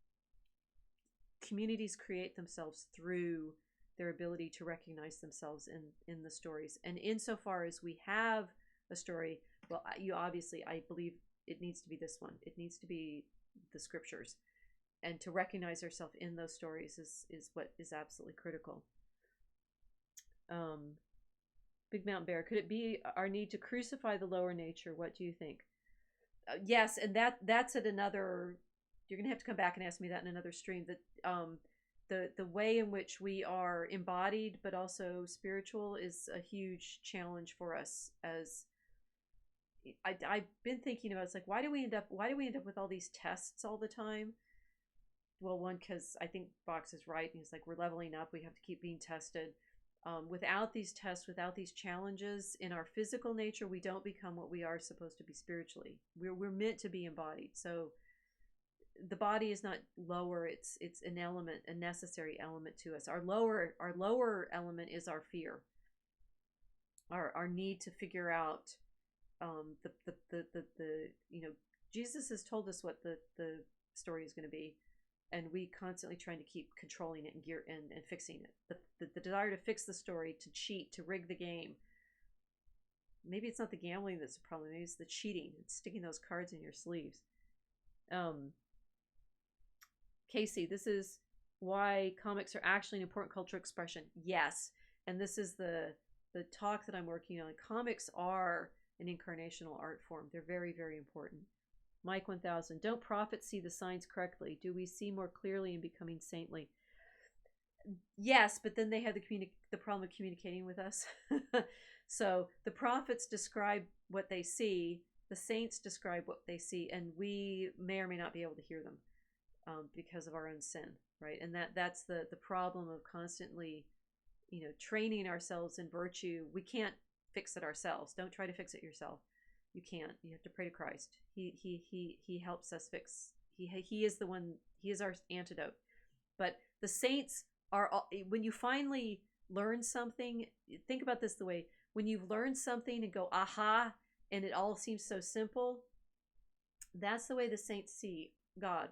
Communities create themselves through their ability to recognize themselves in the stories. And insofar as we have a story, well, you obviously, I believe it needs to be this one. It needs to be the scriptures. And to recognize ourselves in those stories is what is absolutely critical. Big Mountain Bear, could it be our need to crucify the lower nature? What do you think? Yes, and that's at another. You're gonna have to come back and ask me that in another stream. That the way in which we are embodied but also spiritual is a huge challenge for us. As I've been thinking about, it's like, why do we end up with all these tests all the time? Well, one, because I think Fox is right. He's like, we're leveling up. We have to keep being tested. Without these tests, without these challenges in our physical nature, we don't become what we are supposed to be spiritually. We're meant to be embodied. So the body is not lower. It's an element, a necessary element to us. Our lower element is our fear. Our need to figure out Jesus has told us what the story is going to be. And we constantly trying to keep controlling it and fixing it. The desire to fix the story, to cheat, to rig the game. Maybe it's not the gambling that's the problem. Maybe it's the cheating. It's sticking those cards in your sleeves. Casey, this is why comics are actually an important cultural expression. Yes. And this is the talk that I'm working on. Comics are an incarnational art form. They're very, very important. Mike 1000, don't prophets see the signs correctly? Do we see more clearly in becoming saintly? Yes, but then they have the problem of communicating with us. So the prophets describe what they see, the saints describe what they see, and we may or may not be able to hear them because of our own sin, right? And that's the problem of constantly, training ourselves in virtue. We can't fix it ourselves. Don't try to fix it yourself. You can't. You have to pray to Christ. He helps us fix. He is the one. He is our antidote. But the saints are all, when you finally learn something. Think about this the way when you've learned something and go aha, and it all seems so simple. That's the way the saints see God,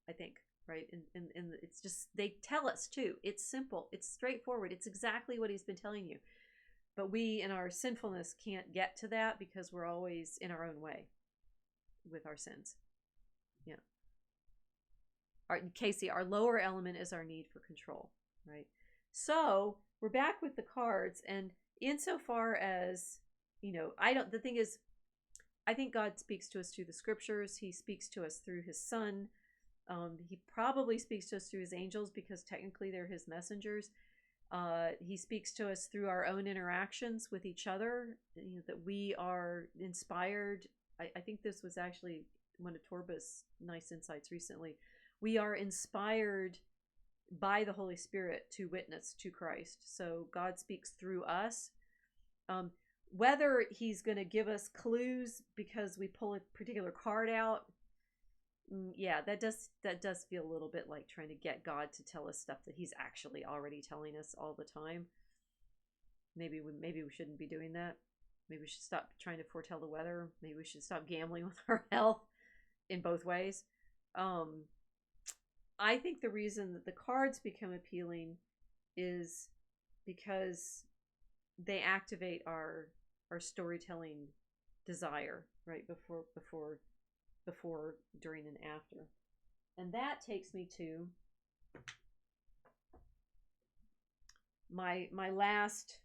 I think, right? And it's just they tell us too. It's simple. It's straightforward. It's exactly what He's been telling you. But we, in our sinfulness, can't get to that because we're always in our own way with our sins. Yeah. Casey, our lower element is our need for control, right? So we're back with the cards, and insofar as, the thing is, I think God speaks to us through the scriptures. He speaks to us through His Son. He probably speaks to us through His angels because technically they're His messengers. He speaks to us through our own interactions with each other, that we are inspired. I think this was actually one of Torba's nice insights recently. We are inspired by the Holy Spirit to witness to Christ. So God speaks through us. Whether He's going to give us clues because we pull a particular card out, yeah, that does feel a little bit like trying to get God to tell us stuff that He's actually already telling us all the time. Maybe we shouldn't be doing that. Maybe we should stop trying to foretell the weather. Maybe we should stop gambling with our health in both ways. I think the reason that the cards become appealing is because they activate our storytelling desire, right? Before, during, and after. And that takes me to my last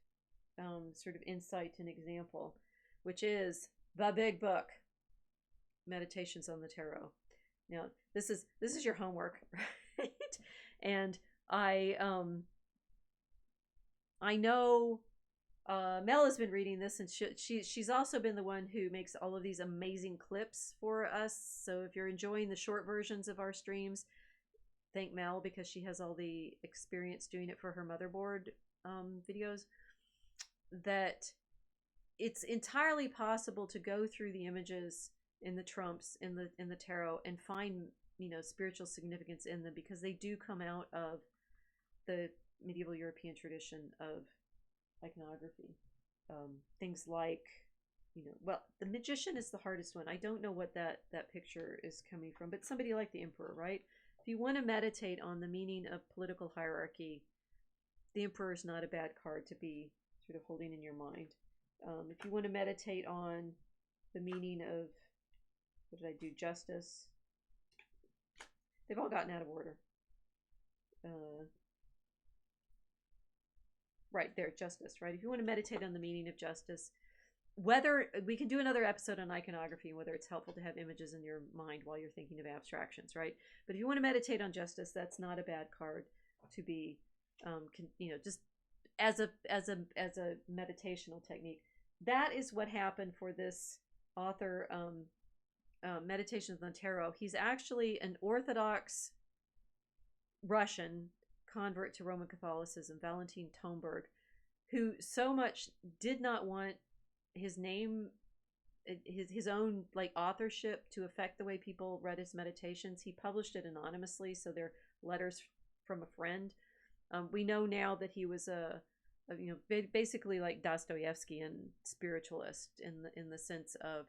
sort of insight and example, which is the big book, Meditations on the Tarot. Now, this is your homework, right? And I know Mel has been reading this, and she's also been the one who makes all of these amazing clips for us. So if you're enjoying the short versions of our streams, thank Mel because she has all the experience doing it for her motherboard videos. That it's entirely possible to go through the images in the trumps in the tarot and find spiritual significance in them because they do come out of the medieval European tradition of iconography. Things like well, the magician is the hardest one. I don't know what that picture is coming from, but somebody like the emperor, right? If you want to meditate on the meaning of political hierarchy, the emperor is not a bad card to be sort of holding in your mind. If you want to meditate on the meaning of, what did I do, justice, they've all gotten out of order. Right there, justice, right? If you want to meditate on the meaning of justice, whether we can do another episode on iconography and whether it's helpful to have images in your mind while you're thinking of abstractions, right? But if you want to meditate on justice, that's not a bad card to be, just as a meditational technique. That is what happened for this author, Meditations on Tarot. He's actually an Orthodox Russian convert to Roman Catholicism, Valentin Tomberg, who so much did not want his name, his own like authorship to affect the way people read his meditations. He published it anonymously, so they're letters from a friend. We know now that he was basically like Dostoevskian spiritualist in the sense of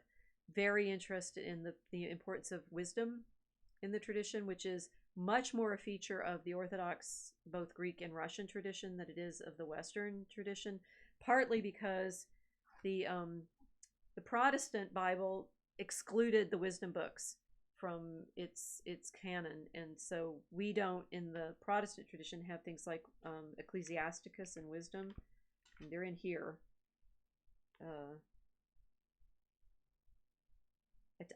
very interested in the importance of wisdom in the tradition, which is much more a feature of the Orthodox, both Greek and Russian tradition than it is of the Western tradition, partly because the Protestant Bible excluded the wisdom books from its canon, and so we don't in the Protestant tradition have things like Ecclesiasticus and Wisdom, and they're in here.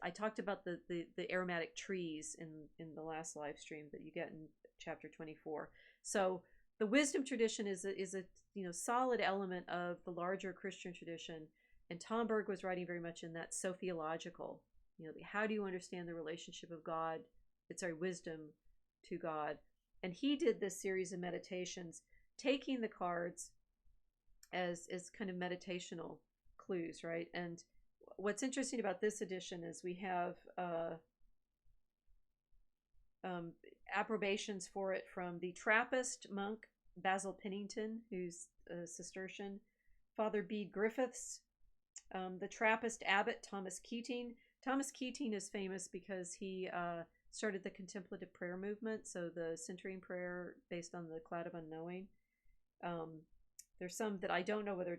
I talked about the aromatic trees in the last live stream that you get in chapter 24. So the wisdom tradition is a solid element of the larger Christian tradition, and Tomberg was writing very much in that sophiological. How do you understand the relationship of God? It's our wisdom to God, and he did this series of meditations, taking the cards as kind of meditational clues, right? And what's interesting about this edition is we have approbations for it from the Trappist monk Basil Pennington, who's a Cistercian, Father Bede Griffiths, the Trappist abbot Thomas Keating. Thomas Keating is famous because he started the contemplative prayer movement, so the centering prayer based on the cloud of unknowing. There's some that I don't know whether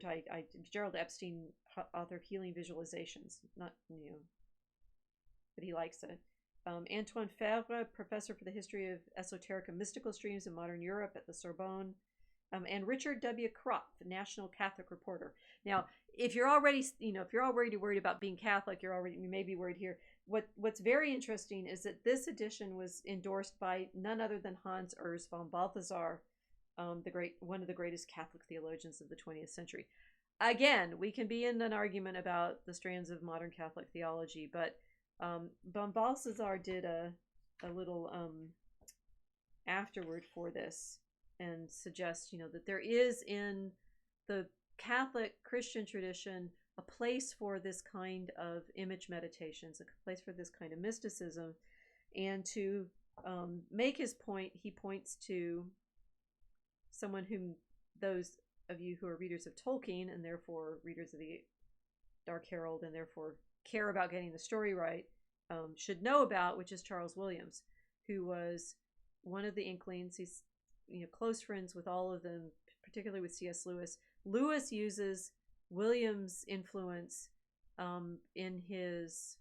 Gerald Epstein authored Healing Visualizations, not but he likes it. Antoine Fevre, professor for the history of esoteric and mystical streams in modern Europe at the Sorbonne, and Richard W. Kropf, National Catholic reporter. Now, if you're already worried about being Catholic, you may be worried here. What's very interesting is that this edition was endorsed by none other than Hans Urs von Balthasar, one of the greatest Catholic theologians of the 20th century. Again, we can be in an argument about the strands of modern Catholic theology, but von Balthasar did a little afterword for this and suggests, that there is in the Catholic Christian tradition a place for this kind of image meditations, a place for this kind of mysticism. And to make his point, he points to someone whom those of you who are readers of Tolkien and therefore readers of the Dark Herald and therefore care about getting the story right should know about, which is Charles Williams, who was one of the Inklings. He's close friends with all of them, particularly with C.S. Lewis. Lewis uses Williams' influence in his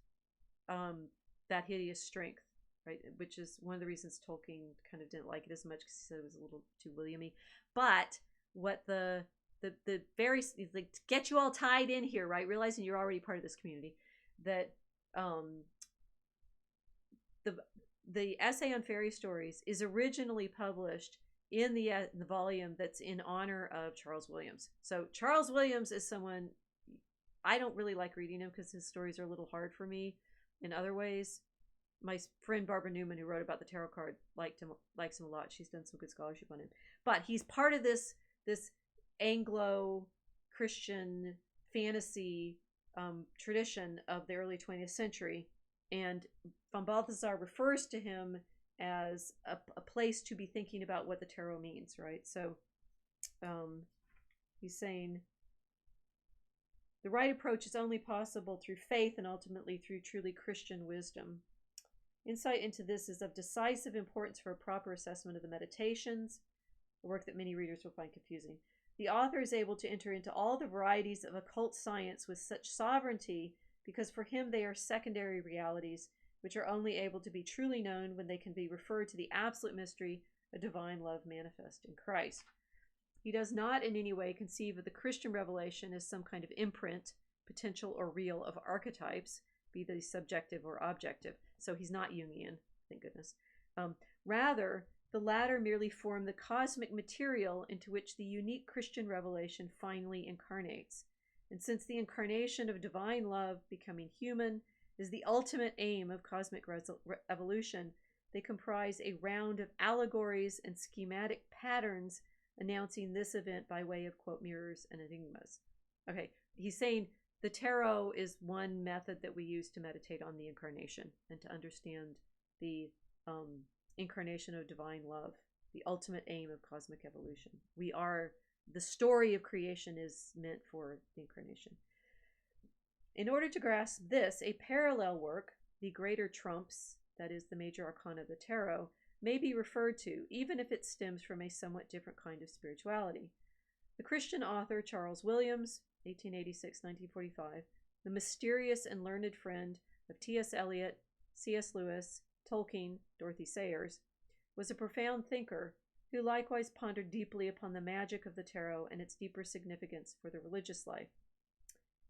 That Hideous Strength, right? Which is one of the reasons Tolkien kind of didn't like it as much, because he said it was a little too Williamy. But what the very, like, to get you all tied in here, right? Realizing you're already part of this community, that the essay on fairy stories is originally published in the volume that's in honor of Charles Williams. So Charles Williams is someone, I don't really like reading him because his stories are a little hard for me in other ways. My friend Barbara Newman, who wrote about the tarot card, likes him a lot. She's done some good scholarship on him. But he's part of this Anglo-Christian fantasy tradition of the early 20th century. And von Balthasar refers to him as a place to be thinking about what the tarot means, right? So he's saying, The right approach is only possible through faith and ultimately through truly Christian wisdom. Insight into this is of decisive importance for a proper assessment of the meditations, a work that many readers will find confusing. The author is able to enter into all the varieties of occult science with such sovereignty because for him they are secondary realities which are only able to be truly known when they can be referred to the absolute mystery of divine love manifest in Christ. He does not in any way conceive of the Christian revelation as some kind of imprint, potential or real, of archetypes, be they subjective or objective. So he's not Jungian, thank goodness. Rather, the latter merely form the cosmic material into which the unique Christian revelation finally incarnates. And since the incarnation of divine love, becoming human, is the ultimate aim of cosmic evolution, they comprise a round of allegories and schematic patterns announcing this event by way of, quote, mirrors and enigmas. Okay, he's saying the tarot is one method that we use to meditate on the incarnation and to understand the incarnation of divine love, the ultimate aim of cosmic evolution. The story of creation is meant for the incarnation. In order to grasp this, a parallel work, the Greater Trumps, that is the major arcana of the tarot, may be referred to, even if it stems from a somewhat different kind of spirituality. The Christian author Charles Williams, 1886-1945, the mysterious and learned friend of T.S. Eliot, C.S. Lewis, Tolkien, Dorothy Sayers, was a profound thinker who likewise pondered deeply upon the magic of the tarot and its deeper significance for the religious life.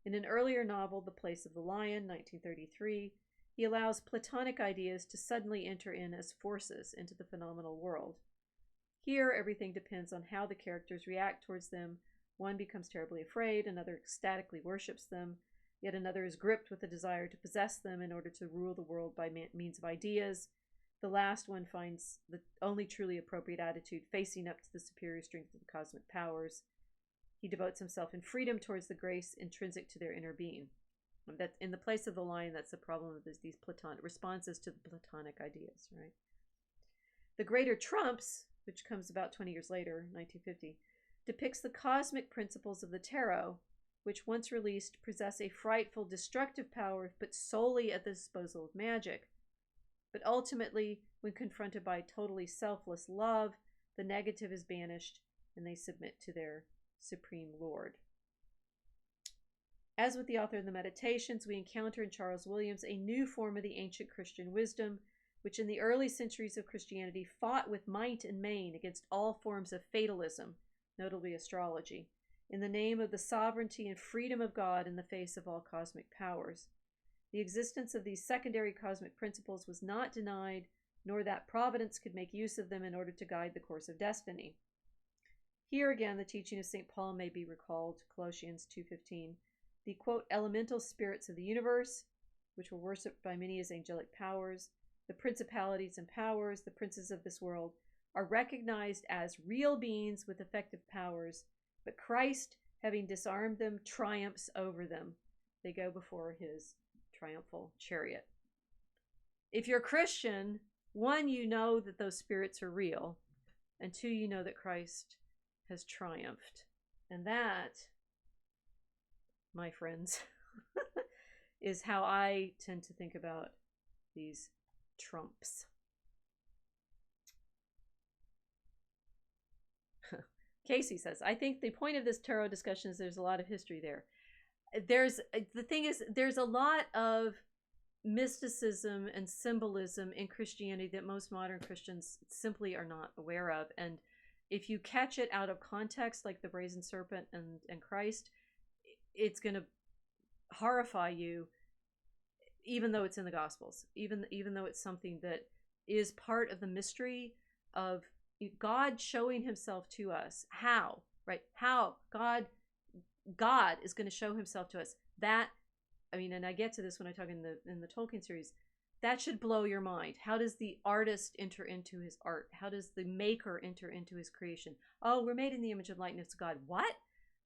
In an earlier novel, The Place of the Lion, 1933, he allows Platonic ideas to suddenly enter in as forces into the phenomenal world. Here, everything depends on how the characters react towards them. One becomes terribly afraid, another ecstatically worships them, yet another is gripped with a desire to possess them in order to rule the world by means of ideas. The last one finds the only truly appropriate attitude, facing up to the superior strength of the cosmic powers. He devotes himself in freedom towards the grace intrinsic to their inner being. That in The Place of the Lion, that's the problem of these Platonic responses to the Platonic ideas, right? The Greater Trumps, which comes about 20 years later, 1950, depicts the cosmic principles of the tarot, which once released possess a frightful destructive power but solely at the disposal of magic. But ultimately, when confronted by totally selfless love, the negative is banished and they submit to their supreme lord. As with the author of the Meditations, we encounter in Charles Williams a new form of the ancient Christian wisdom, which in the early centuries of Christianity fought with might and main against all forms of fatalism, notably astrology, in the name of the sovereignty and freedom of God in the face of all cosmic powers. The existence of these secondary cosmic principles was not denied, nor that providence could make use of them in order to guide the course of destiny. Here again, the teaching of St. Paul may be recalled, Colossians 2:15. The, quote, elemental spirits of the universe, which were worshipped by many as angelic powers, the principalities and powers, the princes of this world, are recognized as real beings with effective powers, but Christ, having disarmed them, triumphs over them. They go before his triumphal chariot. If you're a Christian, one, you know that those spirits are real, and two, you know that Christ has triumphed. And that, my friends, is how I tend to think about these trumps. Casey says, I think the point of this tarot discussion is there's a lot of history there. The thing is, there's a lot of mysticism and symbolism in Christianity that most modern Christians simply are not aware of. And if you catch it out of context, like the brazen serpent and Christ, it's going to horrify you, even though it's in the Gospels, even though it's something that is part of the mystery of God showing himself to us. How, right? How God is going to show himself to us. That, I mean, and I get to this when I talk in the Tolkien series, that should blow your mind. How does the artist enter into his art? How does the maker enter into his creation? Oh, we're made in the image and likeness of God. What?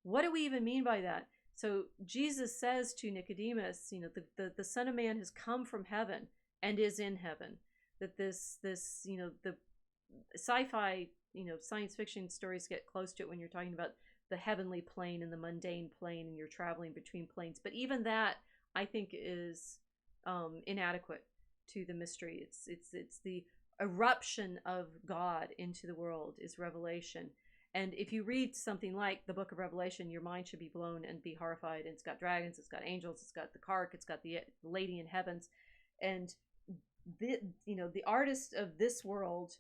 What do we even mean by that? So Jesus says to Nicodemus, you know, the Son of Man has come from heaven and is in heaven. That this, you know, the sci-fi, you know, science fiction stories get close to it when you're talking about the heavenly plane and the mundane plane, and you're traveling between planes. But even that, I think, is inadequate to the mystery. It's the eruption of God into the world is revelation. And if you read something like the book of Revelation, your mind should be blown and be horrified. And it's got dragons, it's got angels, it's got the ark, it's got the lady in heavens. And the artists of this world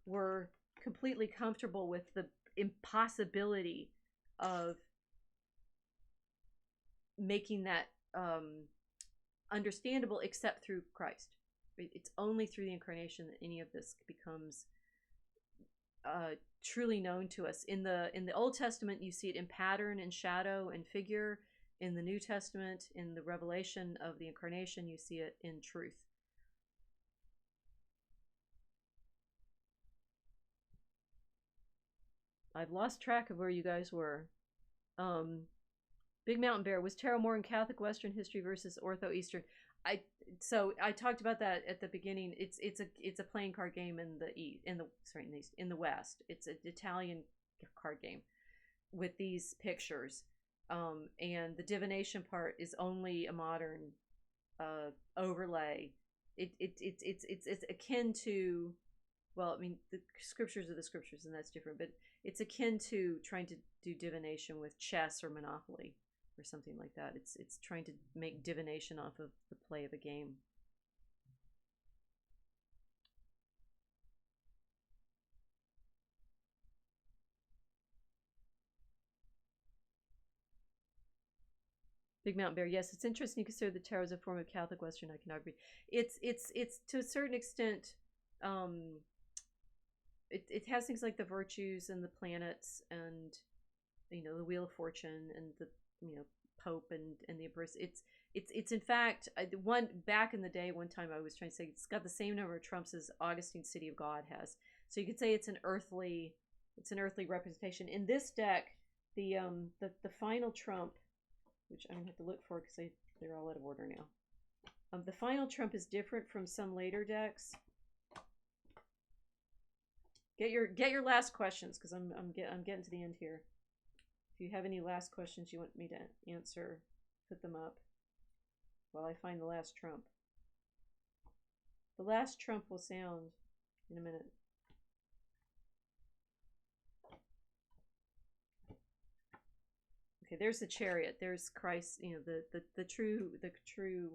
were completely comfortable with the impossibility of making that understandable except through Christ. It's only through the incarnation that any of this becomes truly known to us. In the Old Testament, you see it in pattern and shadow and figure. In the New Testament, in the revelation of the incarnation, you see it in truth. I've lost track of where you guys were. Big Mountain Bear, was tarot more in Catholic Western history versus Ortho Eastern? I talked about that at the beginning. It's a playing card game in the West. It's an Italian card game with these pictures, and the divination part is only a modern overlay. It's akin to, well, I mean, the scriptures are the scriptures, and that's different, but it's akin to trying to do divination with chess or Monopoly or something like that. It's trying to make divination off of the play of a game. Big Mountain Bear, yes, it's interesting you consider the tarot as a form of Catholic Western iconography. It's to a certain extent, it has things like the virtues and the planets and the Wheel of Fortune and the Pope and the Empress. It's in fact, one back in the day, one time I was trying to say it's got the same number of trumps as Augustine's City of God has. So you could say it's an earthly representation. In this deck, the final trump, which I'm gonna have to look for because they're all out of order now. The final trump is different from some later decks. Get your last questions, because I'm getting to the end here. If you have any last questions you want me to answer, put them up while I find the last trump. The last trump will sound in a minute. Okay, there's the Chariot. There's Christ. The true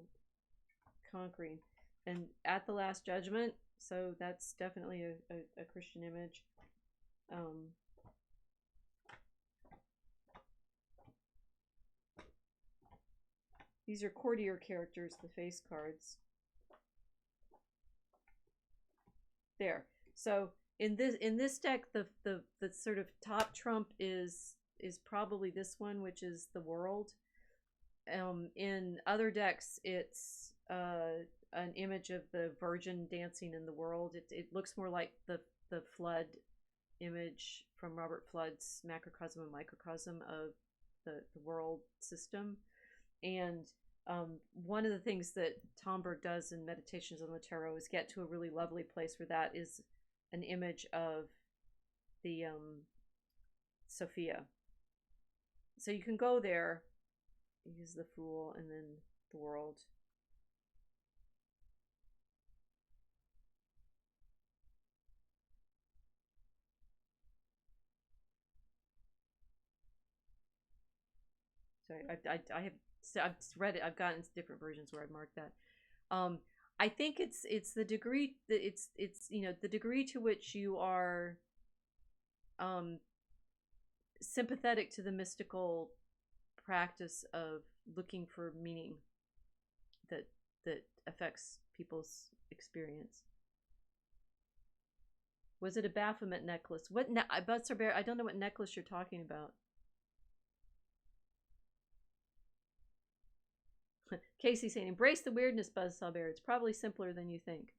conquering, and at the Last Judgment. So that's definitely a Christian image. These are courtier characters, the face cards. There. So in this deck, the sort of top trump is probably this one, which is the World. In other decks, it's an image of the Virgin dancing in the world. It looks more like the flood image from Robert Flood's Macrocosm and Microcosm of the world system. And one of the things that Tomberg does in Meditations on the Tarot is get to a really lovely place where that is an image of the Sophia. So you can go there, use the Fool, and then the World. Sorry, I've read it. I've gotten different versions where I've marked that. I think it's the degree that it's the degree to which you are sympathetic to the mystical practice of looking for meaning that affects people's experience. Was it a Baphomet necklace? What Buster Bear? I don't know what necklace you're talking about. Casey saying, embrace the weirdness, Buzzsaw Bear. It's probably simpler than you think.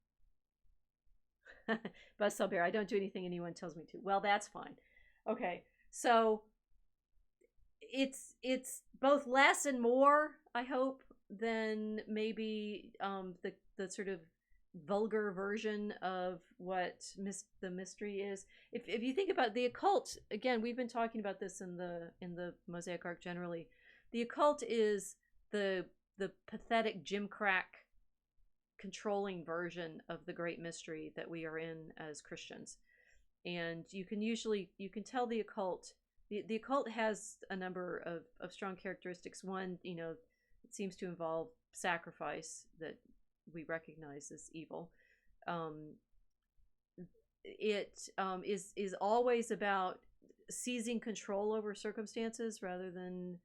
Buzzsaw Bear, I don't do anything anyone tells me to. Well, that's fine. Okay, so it's both less and more, I hope, than maybe the sort of vulgar version of what the mystery is. If you think about the occult, again, we've been talking about this in the Mosaic Ark generally. The occult is the pathetic gimcrack controlling version of the great mystery that we are in as Christians. And you can tell the occult, the occult has a number of strong characteristics. One, it seems to involve sacrifice that we recognize as evil. It is always about seizing control over circumstances rather than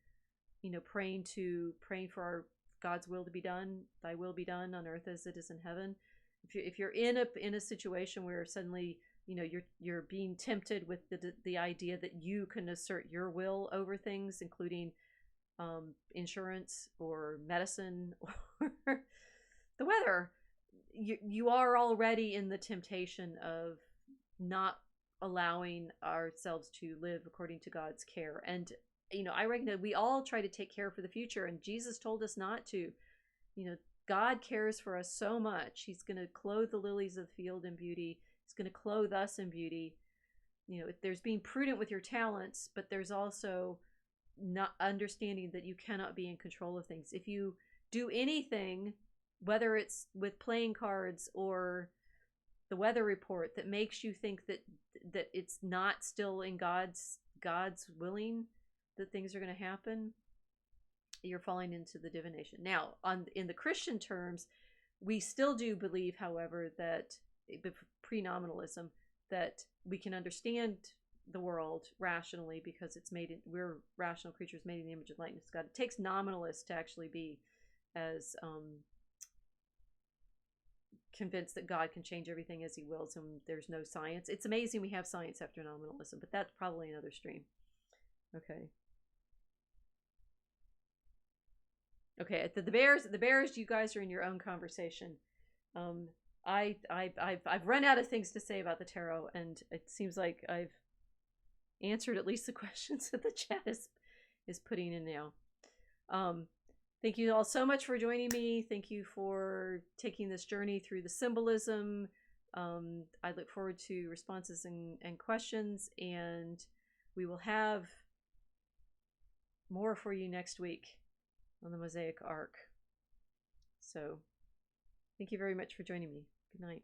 praying for God's will to be done. Thy will be done on earth as it is in heaven. If you're in a situation where suddenly you're being tempted with the idea that you can assert your will over things, including insurance or medicine or the weather, you are already in the temptation of not allowing ourselves to live according to God's care. And I reckon that we all try to take care for the future, and Jesus told us not to. God cares for us so much. He's going to clothe the lilies of the field in beauty. He's going to clothe us in beauty. There's being prudent with your talents, but there's also not understanding that you cannot be in control of things. If you do anything, whether it's with playing cards or the weather report, that makes you think that it's not still in God's willing that things are going to happen, you're falling into the divination. Now, in the Christian terms, we still do believe, however, that pre-nominalism, that we can understand the world rationally because we're rational creatures made in the image and likeness of God. It takes nominalists to actually be as convinced that God can change everything as he wills and there's no science. It's amazing we have science after nominalism, but that's probably another stream. Okay. Okay, the bears, you guys are in your own conversation. I've run out of things to say about the tarot, and it seems like I've answered at least the questions that the chat is putting in now. Thank you all so much for joining me. Thank you for taking this journey through the symbolism. I look forward to responses and questions, and we will have more for you next week on the Mosaic Ark. So, thank you very much for joining me. Good night.